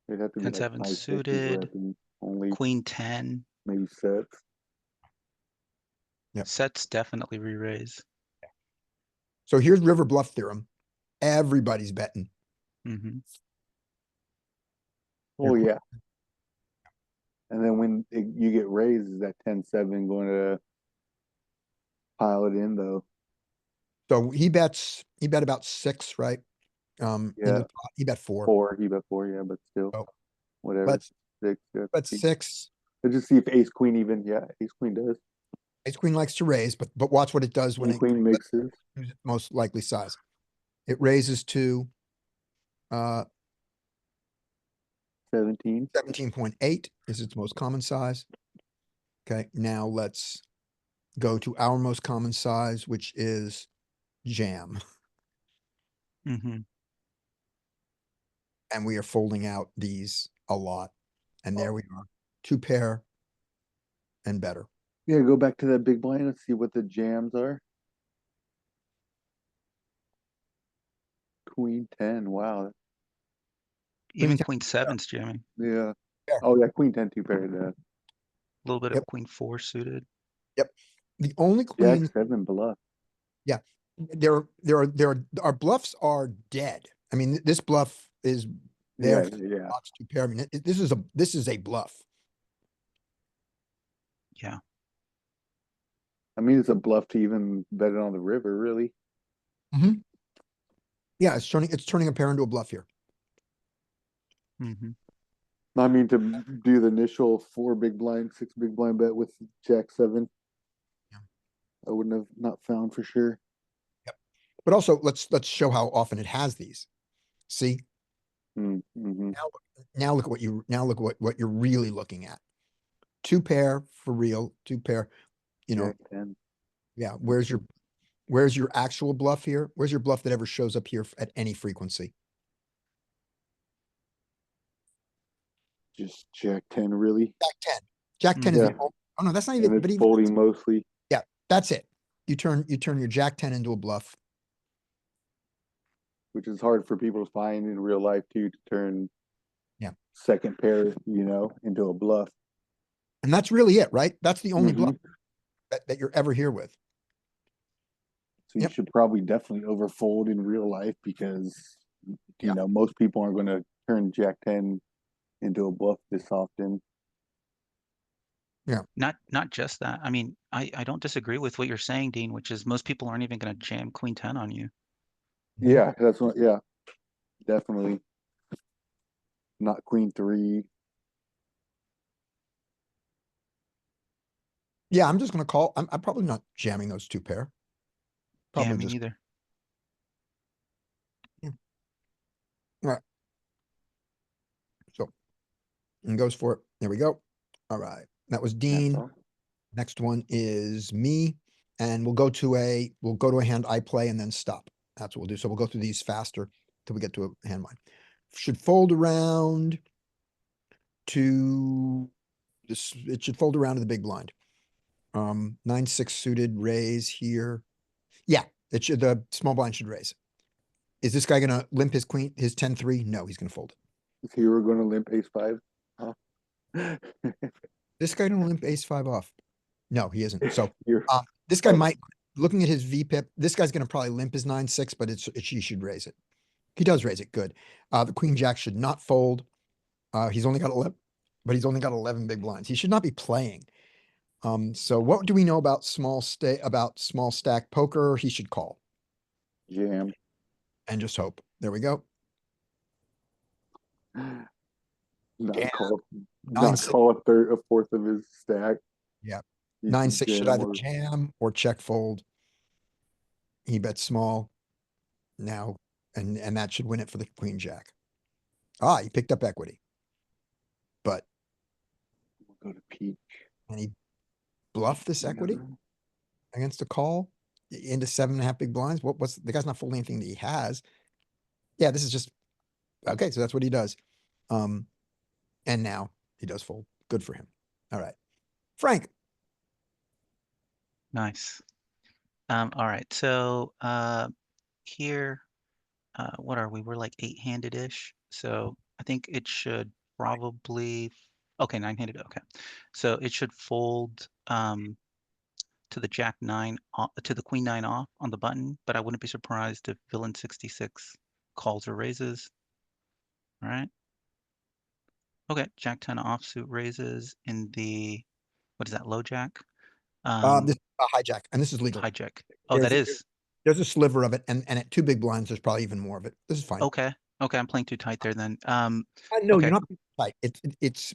It'd have to be like 10-7 5-6 suited, and only Queen 10. maybe sets. Yep. Sets definitely re-raise. So here's river bluff theorem. Everybody's betting. Hmm. Oh Your yeah. And then when you get raised, is that 10-7 going to pile it in though? So he bet about 6, right? In Yeah. the pot, he bet 4. 4, he bet 4, yeah, but still, Oh, whatever. but 6, yeah. but 6, Let's just see if Ace Queen even, yeah, Ace Queen does. ace queen likes to raise, but watch what it does when King Queen mixes. most likely size. It raises to 17. 17.8 is its most common size. Okay, now let's go to our most common size, which is jam. Hmm. And we are folding out these a lot. And there we are, 2 pair and better. Yeah, go back to that big blind and see what the jams are. Queen 10, wow. Even 10. Queen 7's jamming. Yeah. Yeah. Oh yeah, Queen 10 2 pair, yeah. A little bit Yep. of Queen 4 suited. The only Jack queen, 7 bluff. our bluffs are dead. I mean, this bluff is there. Yeah. Box 2 pair. I mean, this is a bluff. Yeah. I mean, it's a bluff to even bet it on the river, really. Yeah, it's turning a pair into a bluff here. Hmm. I mean, to do the initial 4 big blind, 6 big blind bet with Jack 7. Yeah. I wouldn't have not found for sure. But also, let's show how often it has these. See, Mm-hmm. now look at what you're really looking at. 2 pair for real, 2 pair. You know, Jack 10. yeah. Where's your actual bluff here? Where's your bluff that ever shows up here at any frequency? Just Jack 10, really. Jack 10. Jack 10 is Yeah. the only, oh no, that's not And even, it's but even, folding mostly, yeah, that's it. You turn your Jack 10 into a bluff. which is hard for people to find in real life too, to turn Yeah. second pair, into a bluff. And that's really it, right? That's the only Mhm. bluff that you're ever here with. So you Yep. should probably definitely overfold in real life because Yeah. most people aren't going to turn Jack 10 into a bluff this often. Not just that. I mean, I don't disagree with what you're saying, Dean, which is most people aren't even going to jam queen 10 on you. Yeah, that's what. Yeah, definitely not queen 3. Yeah, I'm just gonna call. I'm probably not jamming those 2 pair. Yeah, Probably me just neither. so. And goes for it. There we go. All right. That was That's Dean. all. Next one is me. And we'll go to a hand I play and then stop. That's what we'll do. So we'll go through these faster till we get to a hand mine. Should fold around to this. It should fold around to the big blind. 9-6 suited raise here. Yeah, it should, the small blind should raise. Is this guy gonna limp his queen, his 10-3? No, he's gonna fold it. Is Hero going to limp ace 5? Huh? This guy gonna limp ace 5 off. No, he isn't. So You're- this guy Oh. might, looking at his VPIP, this guy's gonna probably limp his 9-6, but he should raise it. He does raise it. Good. The queen jack should not fold. He's only got 11, but he's only got 11 big blinds. He should not be playing. So what do we know about small stack poker? He should call Jam. and just hope. There we go. Not Jam. call. Nine, Not six. call a fourth of his stack. Yeah. You 9-6 should jam either or- jam or check fold. He bets small now, and that should win it for the queen jack. He picked up equity, but Go to peak. and he bluffed this equity No. against a call into 7.5 big blinds. What's the guy's not folding anything that he has? Yeah, this is just okay. So that's what he does. And now he does fold. Good for him. All right, Frank. Nice. All right. So here, what are we? We're like 8-handed-ish. So I think it should probably, okay, 9-handed. Okay. So it should fold to the jack 9 to the queen 9 off on the button, but I wouldn't be surprised if villain 66 calls or raises. All right. Okay, jack 10 offsuit raises in the, what is that, low jack? This hijack, and this is legal. Hijack. Oh, that is. There's a sliver of it, and at 2 big blinds, there's probably even more of it. This is fine. Okay. Okay, I'm playing too tight there then. No, okay. you're not tight. It's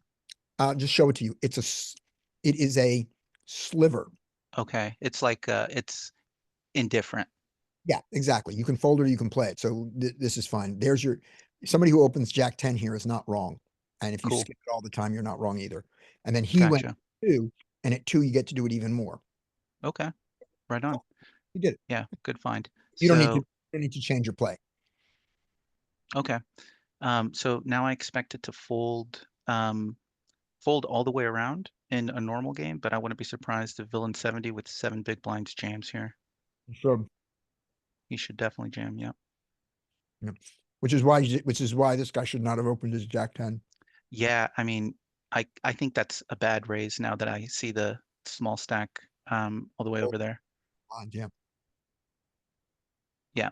just show it to you. It is a sliver. Okay, it's like it's indifferent. Yeah, exactly. You can fold it or you can play it. So this is fine. There's somebody who opens jack 10 here is not wrong. And if you Cool. skip it all the time, you're not wrong either. And then he went Gotcha. 2, and at 2, you get to do it even more. Okay, right on. You did it. Yeah, good find. You So, don't need to change your play. okay. So now I expect it to fold all the way around in a normal game, but I wouldn't be surprised if villain 70 with 7 big blinds jams here. Sure. He should definitely jam, yeah. Yeah. Which is why this guy should not have opened his jack 10. Yeah, I mean, I think that's a bad raise now that I see the small stack all the way over there. Yeah. Yeah.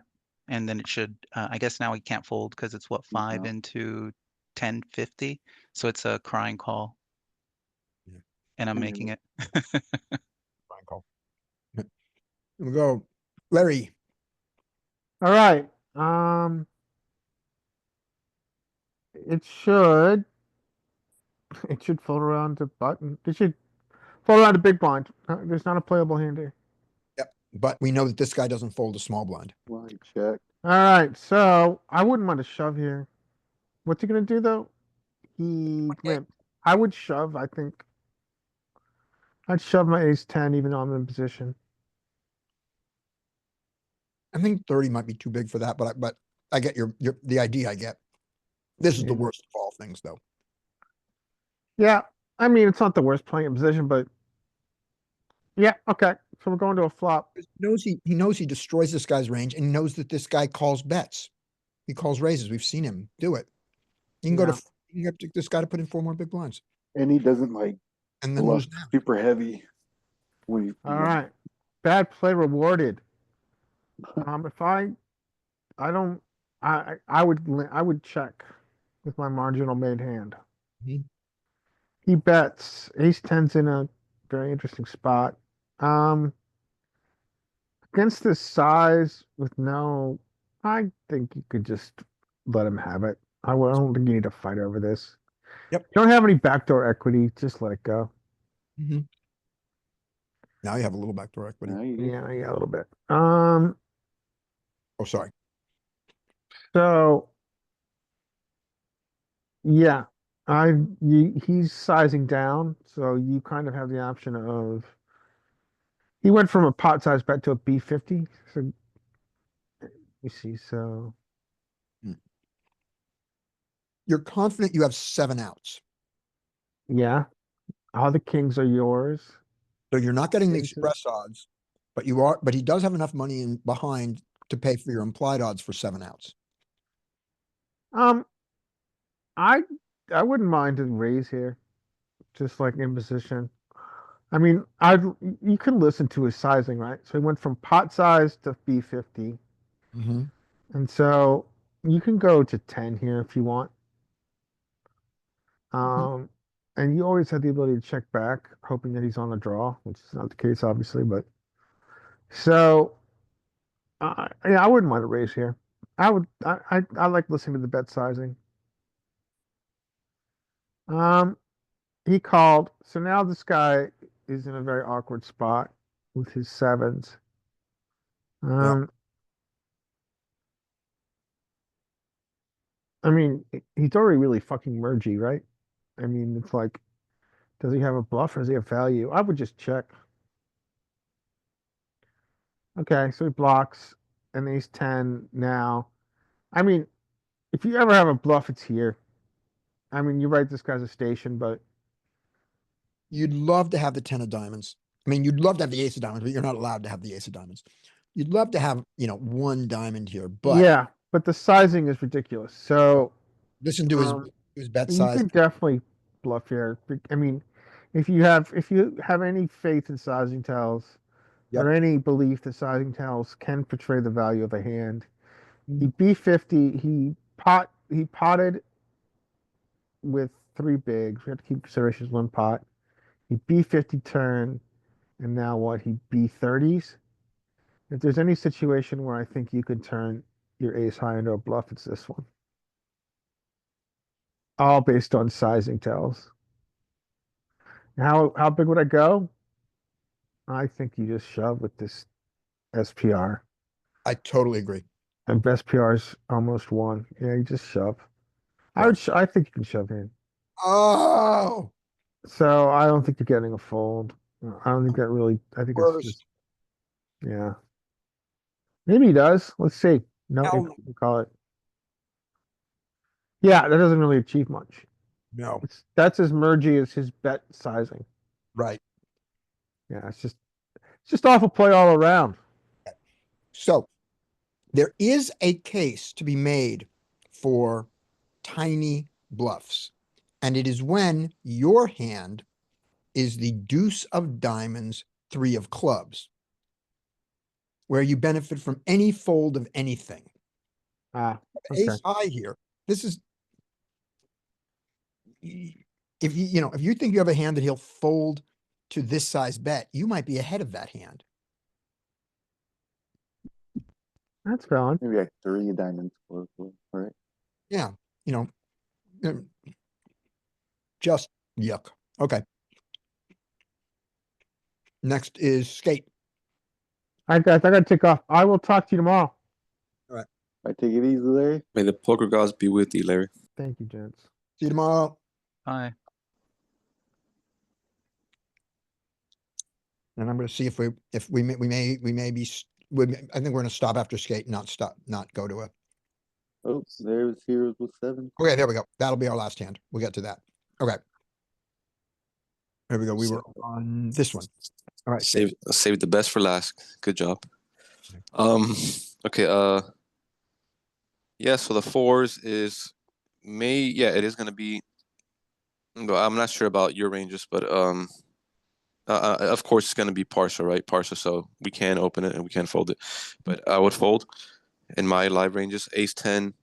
And then it should, I guess now he can't fold because it's what, 5 No. into 1050. So it's a crying call. Yeah. And I'm making it. Fine call. Here we go. Larry. All right. It should It should fold around to button. It should fold around to big blind. There's not a playable hand here. But we know that this guy doesn't fold a small blind. Well, he checked. Alright, so I wouldn't want to shove here. What's he gonna do though? He limped. I would shove, I think. I'd shove my ace 10 even though I'm in position. I think 30 might be too big for that, but I get the idea I get. This is the Yeah. worst of all things, though. Yeah, I mean, it's not the worst playing position, but yeah, okay. So we're going to a flop. He knows he destroys this guy's range and knows that this guy calls bets. He calls raises. We've seen him do it. You can go to you have to this guy to put in 4 more big blinds And he doesn't like and then bluff lose now. super heavy. When you, All right. Bad play rewarded. If I don't, I would check with my marginal made hand. Mhm. He bets. Ace 10's in a very interesting spot. Against this size with no, I think you could just let him have it. I don't think you need to fight over this. Yep. You don't have any backdoor equity, just let it go. Mhm. Now you have a little backdoor equity. now you do. Yeah, a little bit. Oh, sorry. So yeah, he's sizing down, so you kind of have the option of he went from a pot size bet to a B50. So you see, so You're confident you have 7 outs. yeah, all the kings are yours. So you're not getting the Aces. express odds, but he does have enough money in behind to pay for your implied odds for 7 outs. I I wouldn't mind a raise here, just like in position. I mean, you can listen to his sizing, right? So he went from pot size to B50, Mm-hmm. and so you can go to 10 here if you want. Um, and you always have the ability to check back, hoping that he's on a draw, which is not the case, obviously. But so, yeah, I wouldn't mind a raise here. I like listening to the bet sizing. Um, he called, so now this guy is in a very awkward spot with his sevens. I mean, he's already really fucking mergy, right? I mean, it's like, does he have a bluff or does he have value? I would just check. Okay, so he blocks, and he's 10 now. I mean, if you ever have a bluff, it's here. I mean, you're right, this guy's a station, but You'd love to have the 10 of diamonds. I mean, you'd love to have the ace of diamonds, but you're not allowed to have the ace of diamonds. You'd love to have, 1 diamond here, but yeah, but the sizing is ridiculous. So listen to his bet you size. could definitely bluff here. I mean, if you have any faith in sizing tells Yep. or any belief that sizing tells can portray the value of a hand, Mhm. he B50, he potted with 3 bigs. We have to keep considerations 1 pot. He B50 turn, and now what? He B30s. If there's any situation where I think you could turn your ace high into a bluff, it's this one. All based on sizing tells. How big would I go? I think you just shove with this SPR. I totally agree. And best PR is almost 1. Yeah, you just shove. I think you can shove in. Oh, So I don't think you're getting a fold. I don't think that really. I think it's worse. just. Yeah. Maybe he does. Let's see. No, No. we call it. Yeah, that doesn't really achieve much. No, That's as mergy as his bet sizing. right. Yeah, it's just awful play all around. So there is a case to be made for tiny bluffs, and it is when your hand is the deuce of diamonds, 3 of clubs, where you benefit from any fold of anything. Ah, okay. Ace high here. This is if if you think you have a hand that he'll fold to this size bet, you might be ahead of that hand. That's valid. Maybe like 3 diamonds close, right? Yeah, um, just Yuck. Okay. Next is skate. All right, guys, I gotta take off. I will talk to you tomorrow. I take it easy, Larry. May the poker gods be with you, Larry. Thank you, gents. See you tomorrow. Hi. And I'm gonna see if we may be, I think we're gonna stop after skate, not go to a, Oh, there's heroes with 7. okay, there we go. That'll be our last hand. We'll get to that. Okay. There we go. We were on this one. All right. skate. Save the best for last. Good job. Okay, yeah, so the 4s is it is gonna be, but I'm not sure about your ranges, but of course it's gonna be partial, right? Partial, so we can open it and we can fold it. But I would fold in my live ranges. Ace 10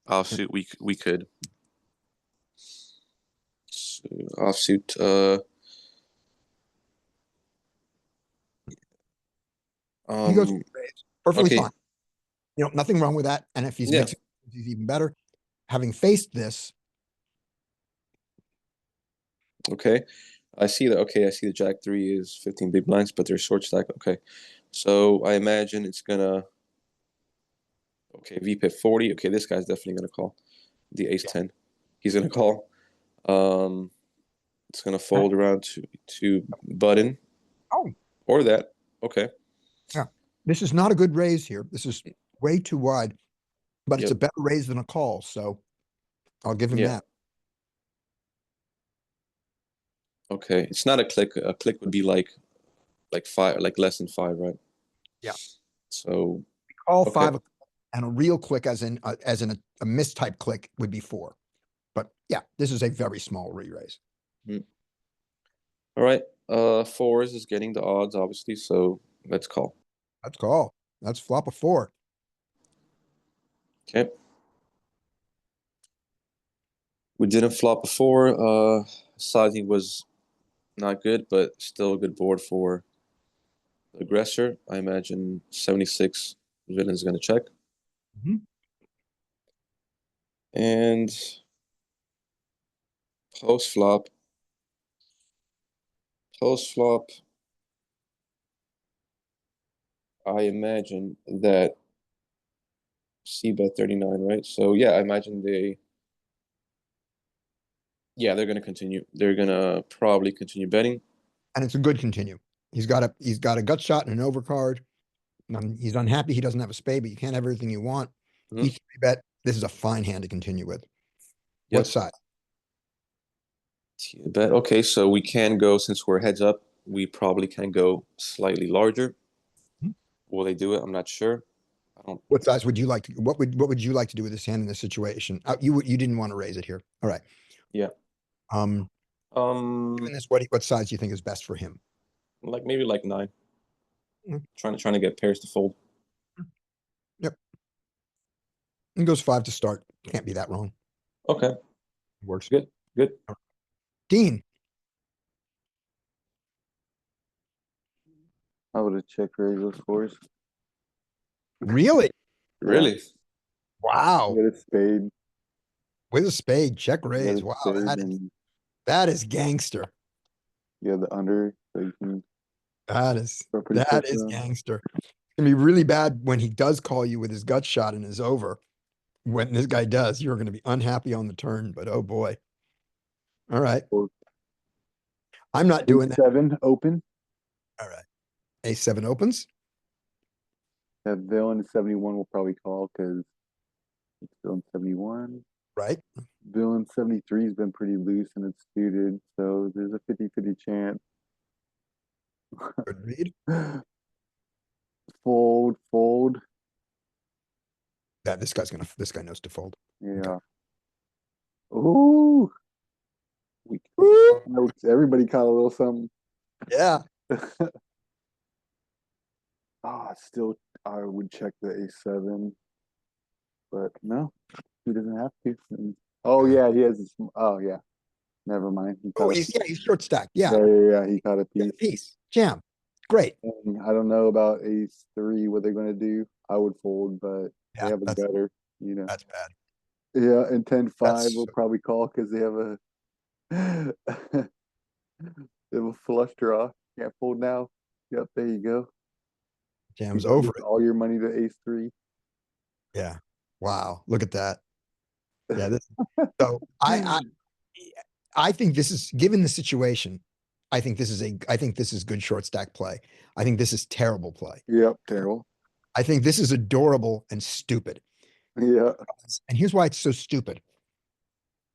offsuit, we could. So, offsuit, He goes perfectly okay. fine. You know, nothing wrong with that. And if he's Yeah. mixing, he's even better. Having faced this, Okay, I see that. Okay, I see the Jack 3 is 15 big blinds, but they're short stack. Okay, so I imagine it's gonna. Okay, VPIP 40. Okay, this guy's definitely gonna call the Ace 10. He's gonna call. It's gonna fold around to button. Oh. Or that. Okay. this is not a good raise here. This is way too wide, but it's a Yep. better raise than a call. So I'll give him Yeah. that. Okay, it's not a click. A click would be like 5, like less than 5, right? Yeah. So Call Okay. 5 and a real click as in a mistype click would be 4. But yeah, this is a very small re-raise. all right. 4s is getting the odds, obviously. So let's call. Let's call. Let's flop a 4. Okay. We didn't flop before. Sizing was not good, but still a good board for the aggressor. I imagine 76 villain's gonna check. Mhm. And post flop. I imagine that C bet 39, right? So yeah, I imagine they're gonna continue. They're gonna probably continue betting. And it's a good continue. He's got a gut shot and an overcard. He's unhappy he doesn't have a spade, but you can't have everything you want. Mhm. Each bet, this is a fine hand to continue with. Yep. What size? Bet. Okay, so we can go, since we're heads up, we probably can go slightly larger. Mhm. Will they do it? I'm not sure. I don't. What size would you like to, what would you like to do with this hand in this situation? You didn't want to raise it here. All right. Yeah. Given Um, this, what size do you think is best for him? like maybe like 9. Mm. Trying to get pairs to fold. Yep. And goes 5 to start. Can't be that wrong. Okay. Works. Good. Good. Dean, I would have check raised those 4s. really? Really? Wow. Get a spade. With a spade, check Get raise. a Wow, spade and that is gangster. yeah, the under. So you can That is start pretty close to them. gangster. It's gonna be really bad when he does call you with his gut shot and is over. When this guy does, you're gonna be unhappy on the turn, but oh boy. All right. Or I'm not doing that. 7 open. All right. A7 opens. That villain in 71 will probably call because it's still in 71. Right. Villain 73 has been pretty loose and it's suited, so there's a 50-50 chance. Good read. Fold. Yeah, this guy knows to fold. Yeah. Ooh. Everybody caught a little something. Yeah. Still, I would check the A7, but no, he doesn't have to. Oh yeah, he has. Oh yeah, never mind. He Oh, caught a he's short stack. Yeah. Yeah, he caught a Yeah, piece. piece. Jam. Great. And I don't know about Ace3, what they're going to do. I would fold, but they Yeah, have a gutter, that's bad. Yeah, and 10-5 That's- will probably call because they have a It will flush draw. Can't fold now. Yep, there you go. Jams You over give it. all your money to ace three. Yeah. Wow. Look at that. Yeah. So I think this is, given the situation, I think this is good short stack play. I think this is terrible play. Yep, terrible. I think this is adorable and stupid. Yeah. And here's why it's so stupid.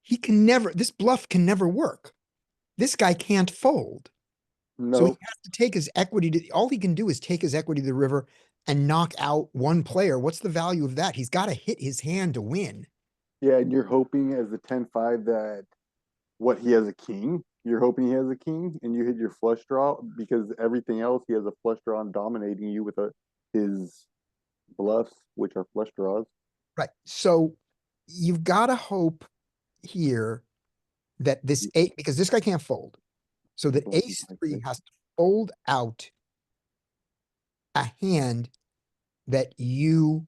This bluff can never work. This guy can't fold. So he Nope. has to take his equity all he can do is take his equity to the river and knock out one player. What's the value of that? He's got to hit his hand to win. Yeah, and you're hoping as the 10-5 that he has a king. You're hoping he has a king and you hit your flush draw because everything else he has a flush draw and dominating you with his bluffs, which are flush draws. Right. So you've got to hope here that because this guy can't fold. So that Fold ace like 3 this. has to fold out a hand that you're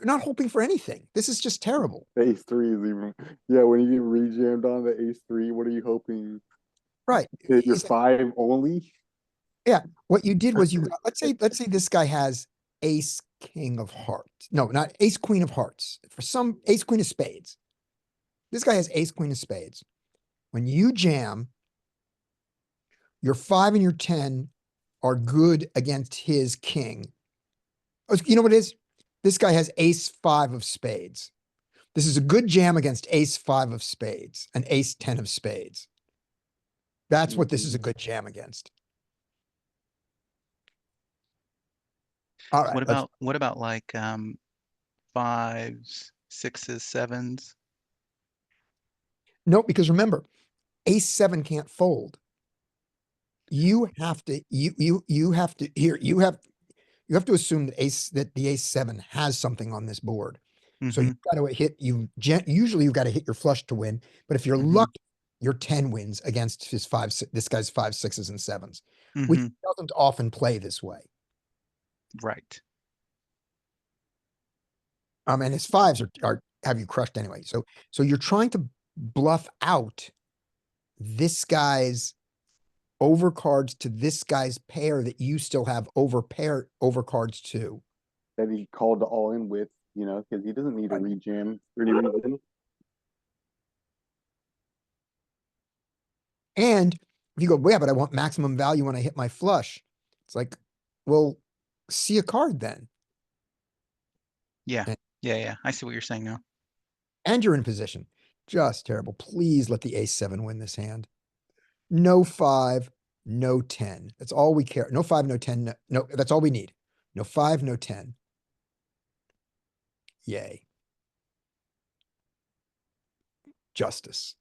not hoping for anything. This is just terrible. The ace three is even when you get rejammed on the ace three, what are you hoping? Right. Hit your Is- 5 only? What you did was let's say this guy has ace king of hearts. No, not ace queen of hearts. For some ace queen of spades. This guy has ace queen of spades. When you jam, your 5 and your 10 are good against his king. Oh, you know what it is? This guy has ace 5 of spades. This is a good jam against ace 5 of spades and ace 10 of spades. That's what this is a good jam against. All right. What about like fives, sixes, sevens? No, because remember, ace 7 can't fold. You have to assume that the ace 7 has something on this board. So Mhm, you've got to usually you've got to hit your flush to win, but if you're mhm, lucky, your 10 wins against this guy's 5, 6s and 7s, which mhm, doesn't often play this way. right. And his 5s are have you crushed anyway. So you're trying to bluff out this guy's overcards to this guy's pair that you still have overcards to. That he called the all in with, because he doesn't need a rejam for any reason. And if you go, yeah, but I want maximum value when I hit my flush. It's like, well, see a card then. Yeah, And, yeah. I see what you're saying now. and you're in position. Just terrible. Please let the ace 7 win this hand. No 5, no 10. That's all we care. No 5, no 10. No, that's all we need. No 5, no 10. Yay. Justice.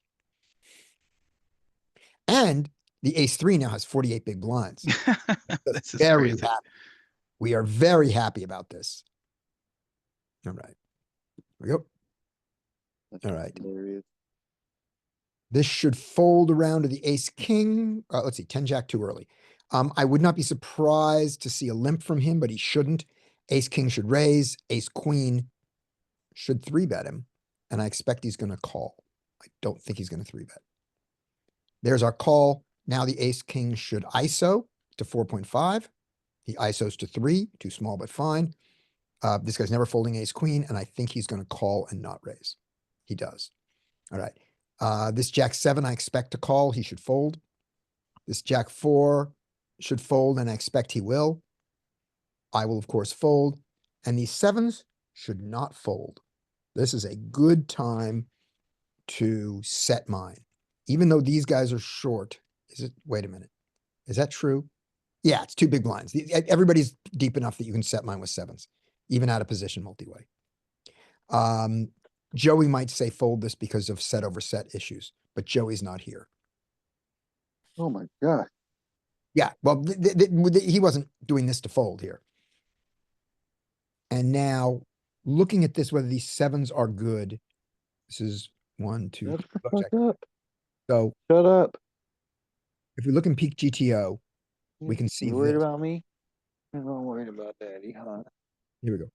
And the ace 3 now has 48 big blinds. This is Very crazy. happy. We are very happy about this. All right. Here we go. All right. Hilarious. This should fold around to the ace king. Let's see, 10 jack too early. I would not be surprised to see a limp from him, but he shouldn't. Ace king should raise. Ace queen should 3-bet him. And I expect he's going to call. I don't think he's going to 3-bet. There's our call. Now the ace king should ISO to 4.5. He ISOs to 3, too small, but fine. This guy's never folding ace queen, and I think he's going to call and not raise. He does. All right. This jack 7, I expect to call. He should fold. This jack 4 should fold, and I expect he will. I will, of course, fold. And these 7s should not fold. This is a good time to set mine. Even though these guys are short. Wait a minute. Is that true? Yeah, it's 2 big blinds. Everybody's deep enough that you can set mine with 7s, even out of position multi-way. Joey might say fold this because of set over set issues, but Joey's not here. Oh my God. Yeah, well, he wasn't doing this to fold here. And now, looking at this, whether these 7s are good. This is 1, 2, Shut the three. fuck up. So Shut up. if we look in peak GTO, we can see You worried this. about me? I'm not worried about daddy, huh? Here we go.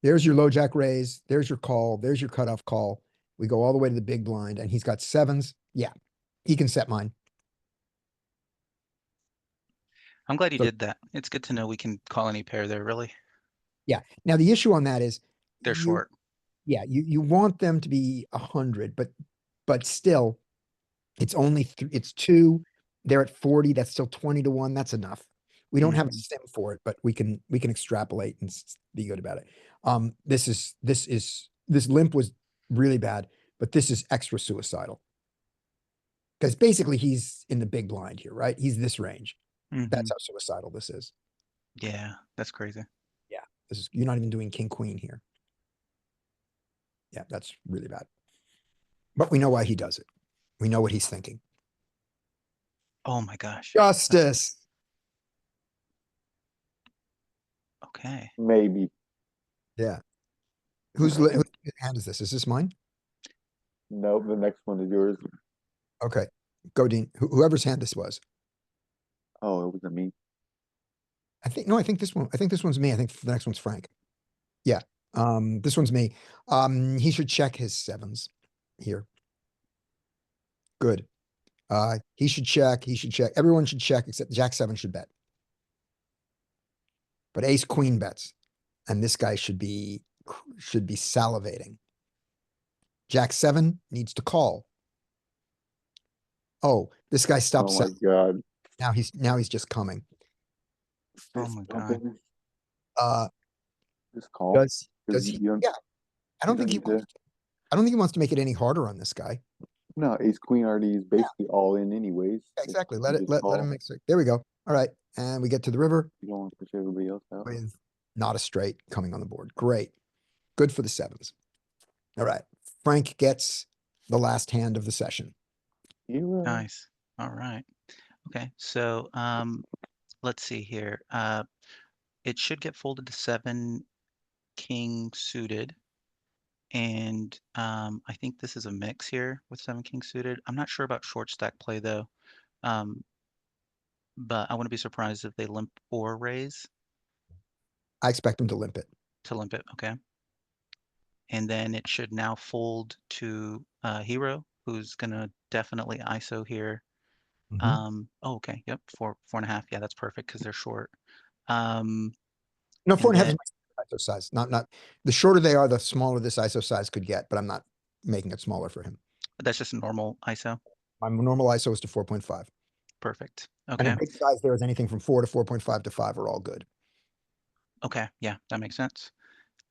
There's your low jack raise. There's your call. There's your cutoff call. We go all the way to the big blind and he's got sevens. Yeah, he can set mine. I'm glad you So- did that. It's good to know we can call any pair there, really. Yeah. Now the issue on that is They're you- short. Yeah, you want them to be 100, but still, it's only it's 2. They're at 40. That's still 20-1. That's enough. We don't have a Mhm. sim for it, but we can extrapolate and be good about it. This limp was really bad, but this is extra suicidal. Because basically he's in the big blind here, right? He's this range. Mhm. That's how suicidal this is. Yeah, that's crazy. You're not even doing king queen here. Yeah, that's really bad. But we know why he does it. We know what he's thinking. Oh my gosh. Justice. Okay. Maybe. Yeah. Whose hand is this? Is this mine? Nope, the next one is yours. Okay. Go, Dean. Whoever's hand this was. Oh, it wasn't me. I think this one's me. I think the next one's Frank. Yeah. This one's me. He should check his sevens here. Good. He should check. Everyone should check except Jack 7 should bet. But ace queen bets. And this guy should be salivating. Jack 7 needs to call. Oh, this guy stops. Oh my god. Now he's just coming. Oh Just my God. something. Uh, Just call. does Because he? you don't- Yeah. I don't you think he don't need wants. I don't think he wants to make it any harder on this guy. No, ace queen already is basically all in anyways. Yeah, exactly. You Let just him call. make. There we go. All right, and we get to the river You don't want to push everybody else out. with not a straight coming on the board. Great, good for the sevens. All right, Frank gets the last hand of the session. Nice. All right. Okay. So let's see here. It should get folded to 7 king suited. And I think this is a mix here with 7 king suited. I'm not sure about short stack play though. But I wouldn't be surprised if they limp or raise I expect him to limp it. to limp it. Okay. And then it should now fold to Hero, who's gonna definitely ISO here. Oh, okay. Yep. 4.5. Yeah, that's perfect because they're short. No, and 4.5 is then- my ISO size. Not the shorter they are, the smaller this ISO size could get. But I'm not making it smaller for him. That's just a normal ISO. My normal ISO is to 4.5. Perfect. And Okay. a big size there is anything from 4 to 4.5 to 5 are all good. Okay. Yeah, that makes sense.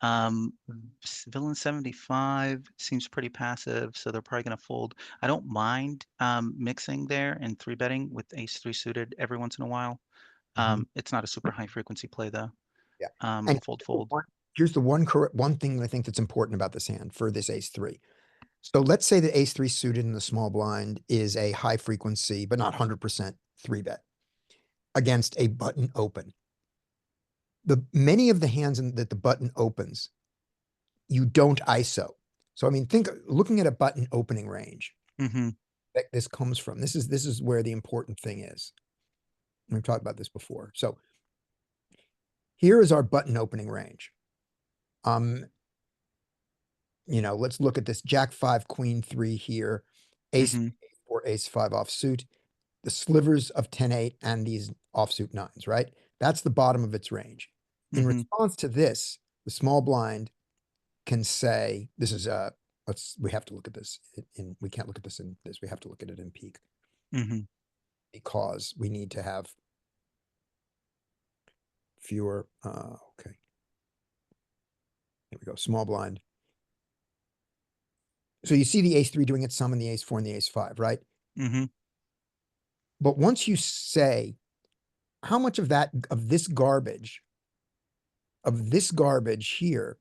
Villain 75 seems pretty passive, so they're probably gonna fold. I don't mind mixing there and 3-betting with ace 3 suited every once in a while. It's not a super high frequency play though. Yeah. And fold. Here's the one thing I think that's important about this hand for this ace 3. So let's say that ace 3 suited in the small blind is a high frequency, but not 100% 3-bet against a button open. Many of the hands that the button opens, you don't ISO. So I mean, looking at a button opening range Mm-hmm. that this comes from. This is where the important thing is. We've talked about this before. So here is our button opening range. Let's look at this Jack 5, Queen 3 here, Ace 4, Ace 5 offsuit, the slivers of 10-8 and these offsuit 9s, right? That's the bottom of its range. In response to this, the small blind can say, this is we have to look at this we can't look at this in this, we have to look at it in peak. Because we need to have fewer, okay. Here we go, small blind. So you see the ace 3 doing its sum and the ace 4 and the ace 5, right? But once you say, how much of this garbage here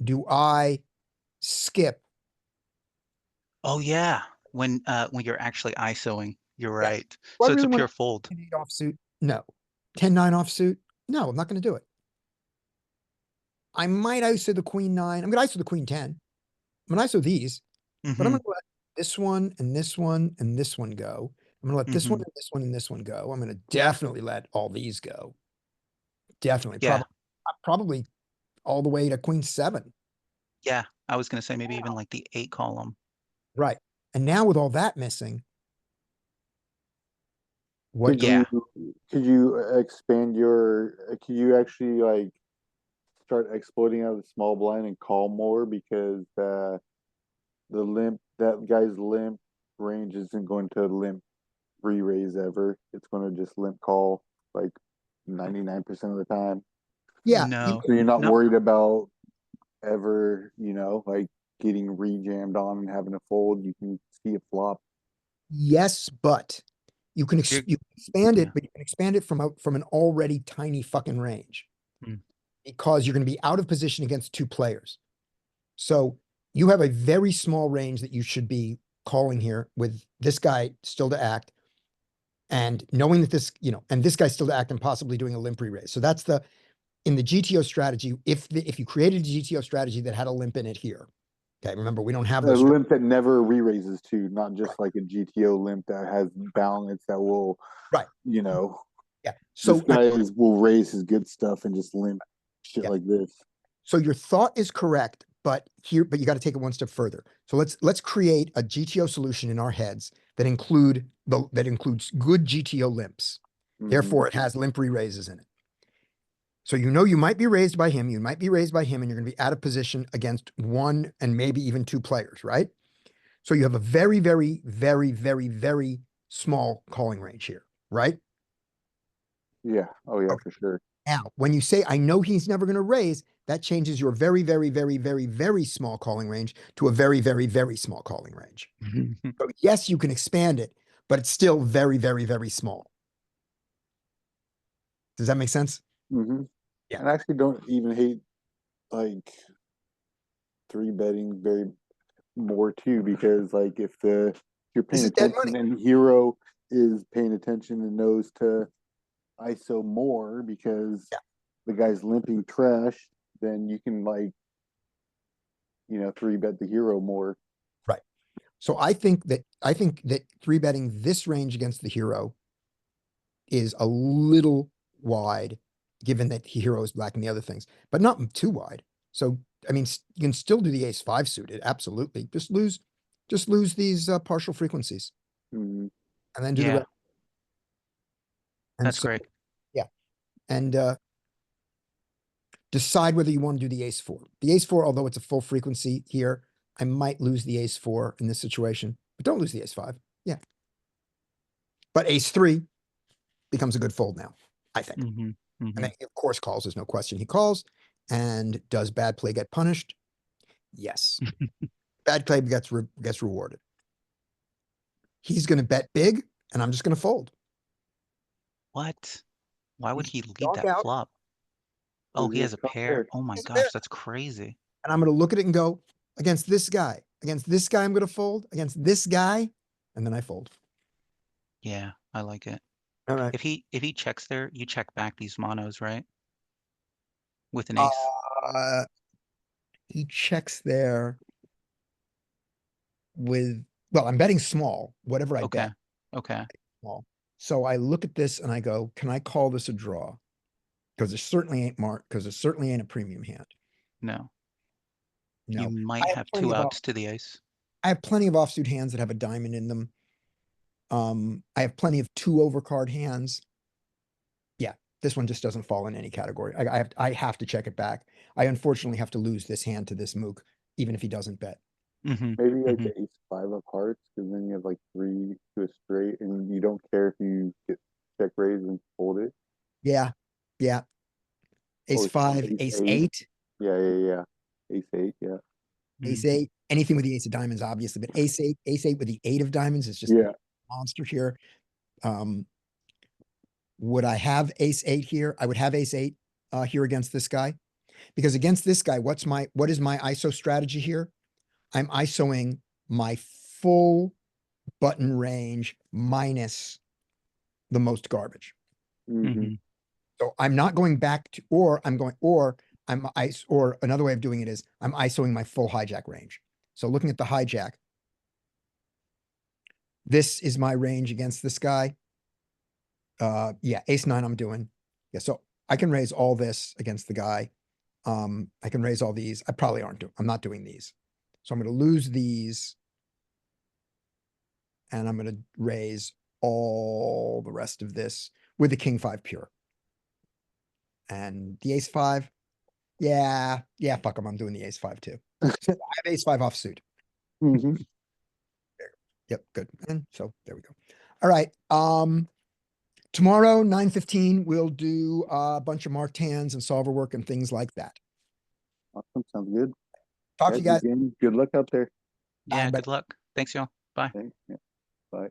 do I skip? Oh yeah. When you're actually ISOing, you're Yes. right. Do I So it's a really pure want fold. 10-8 offsuit? No. 10-9 offsuit? No, I'm not going to do it. I might ISO the queen 9. I'm going to ISO the queen 10. I'm going to ISO these, but I'm going to let this one and this one and this one go. I'm going to let this one and this one and this one go. I'm going to definitely let all these go. Definitely. Yeah. Probably all the way to queen 7. Yeah, I was gonna say maybe even like the 8 column. Right. And now with all that missing, what? Yeah. Could you expand your, could you actually like start exploiting out of the small blind and call more because that guy's limp range isn't going to limp re-raise ever. It's going to just limp call like 99% of the time. Yeah. No. So you're not No. worried about ever, like getting re-jammed on and having to fold. You can see a flop. Yes, but you can You're- you can expand it, yeah. but you can expand it from an already tiny fucking range. Mm. Because you're going to be out of position against two players. So you have a very small range that you should be calling here with this guy still to act. And knowing that this, and this guy's still to act and possibly doing a limp re-raise. So that's in the GTO strategy, if you created a GTO strategy that had a limp in it here. Okay, remember, we don't have A those. limp that never re-raises too, not just like a GTO limp that has balance that will, Right. Yeah. So this guy will raise his good stuff and just limp shit Yeah. like this. So your thought is correct, but you got to take it one step further. So let's create a GTO solution in our heads that includes good GTO limps. Mhm. Therefore, it has limp re-raises in it. So you might be raised by him, and you're going to be out of position against one and maybe even two players, right? So you have a very, very, very, very, very small calling range here, right? Yeah. Oh yeah, Okay. for sure. Now, when you say, I know he's never going to raise, that changes your very, very, very, very, very small calling range to a very, very, very small calling range. So yes, you can expand it, but it's still very, very, very small. Does that make sense? Mm-hmm. Yeah. And I actually don't even hate like three betting very more too, because like if you're This paying is dead attention and hero is paying attention and knows to ISO more because Yeah. the guy's limping trash, then you can like, three bet the hero more. Right. So I think that three betting this range against the hero is a little wide, given that hero is black and the other things, but not too wide. So I mean, you can still do the ace five suited, absolutely. Just lose these partial frequencies, Mhm. and then do the Yeah, rest. And that's so, great. yeah, and decide whether you want to do the ace four. The ace four, although it's a full frequency here, I might lose the ace four in this situation, but don't lose the ace five. Yeah, but ace three becomes a good fold now, I think. Mm-hmm. And Mm-hmm. then he, of course, calls. There's no question he calls. And does bad play get punished? Yes. Bad play gets rewarded. He's going to bet big, and I'm just going to fold. What? Why would He's he lead dark that out, flop? Oh, he has a pair. Oh my He's a gosh, pair. that's crazy. And I'm going to look at it and go, against this guy, I'm going to fold. Against this guy, and then I fold. Yeah, I like it. All right. If he checks there, you check back these monos, right? With an ace. He checks there with, well, I'm betting small, whatever I Okay. bet. Okay. Small. So I look at this and I go, can I call this a draw? Because there certainly ain't a premium hand. No. No. You might have plenty two of outs to the ace. I have plenty of offsuit hands that have a diamond in them. I have plenty of two overcard hands. Yeah, this one just doesn't fall in any category. I have to check it back. I unfortunately have to lose this hand to this mook, even if he doesn't bet. Mm-hmm. Maybe like Mm-hmm. the ace five of hearts, because then you have like three to a straight, and you don't care if you get check raise and fold it. Yeah, yeah. Ace Oh, five, ace ace eight. eight, Yeah. Ace eight, yeah. ace eight. Anything with the ace of diamonds, obviously, but ace eight with the eight of diamonds is just Yeah. a monster here. Would I have ace eight here? I would have ace eight here against this guy, because against this guy, what is my ISO strategy here? I'm ISOing my full button range minus the most garbage. Mm-hmm. Mm-hmm. So I'm not going back to, or another way of doing it is I'm ISOing my full hijack range. So looking at the hijack, this is my range against this guy. Yeah, ace nine I'm doing. Yeah, so I can raise all this against the guy. I can raise all these. I probably I'm not doing these. So I'm gonna lose these. And I'm gonna raise all the rest of this with the king five pure. And the ace five, yeah, fuck them, I'm doing the ace five too. I have ace five offsuit. Mhm. Yep, good. And so there we go. All right, tomorrow, 9:15, we'll do a bunch of marked hands and solver work and things like that. Awesome, sounds good. Talk to you guys. Good luck out there. Yeah, Bye. good luck. Thanks, y'all. Bye. Okay, yeah.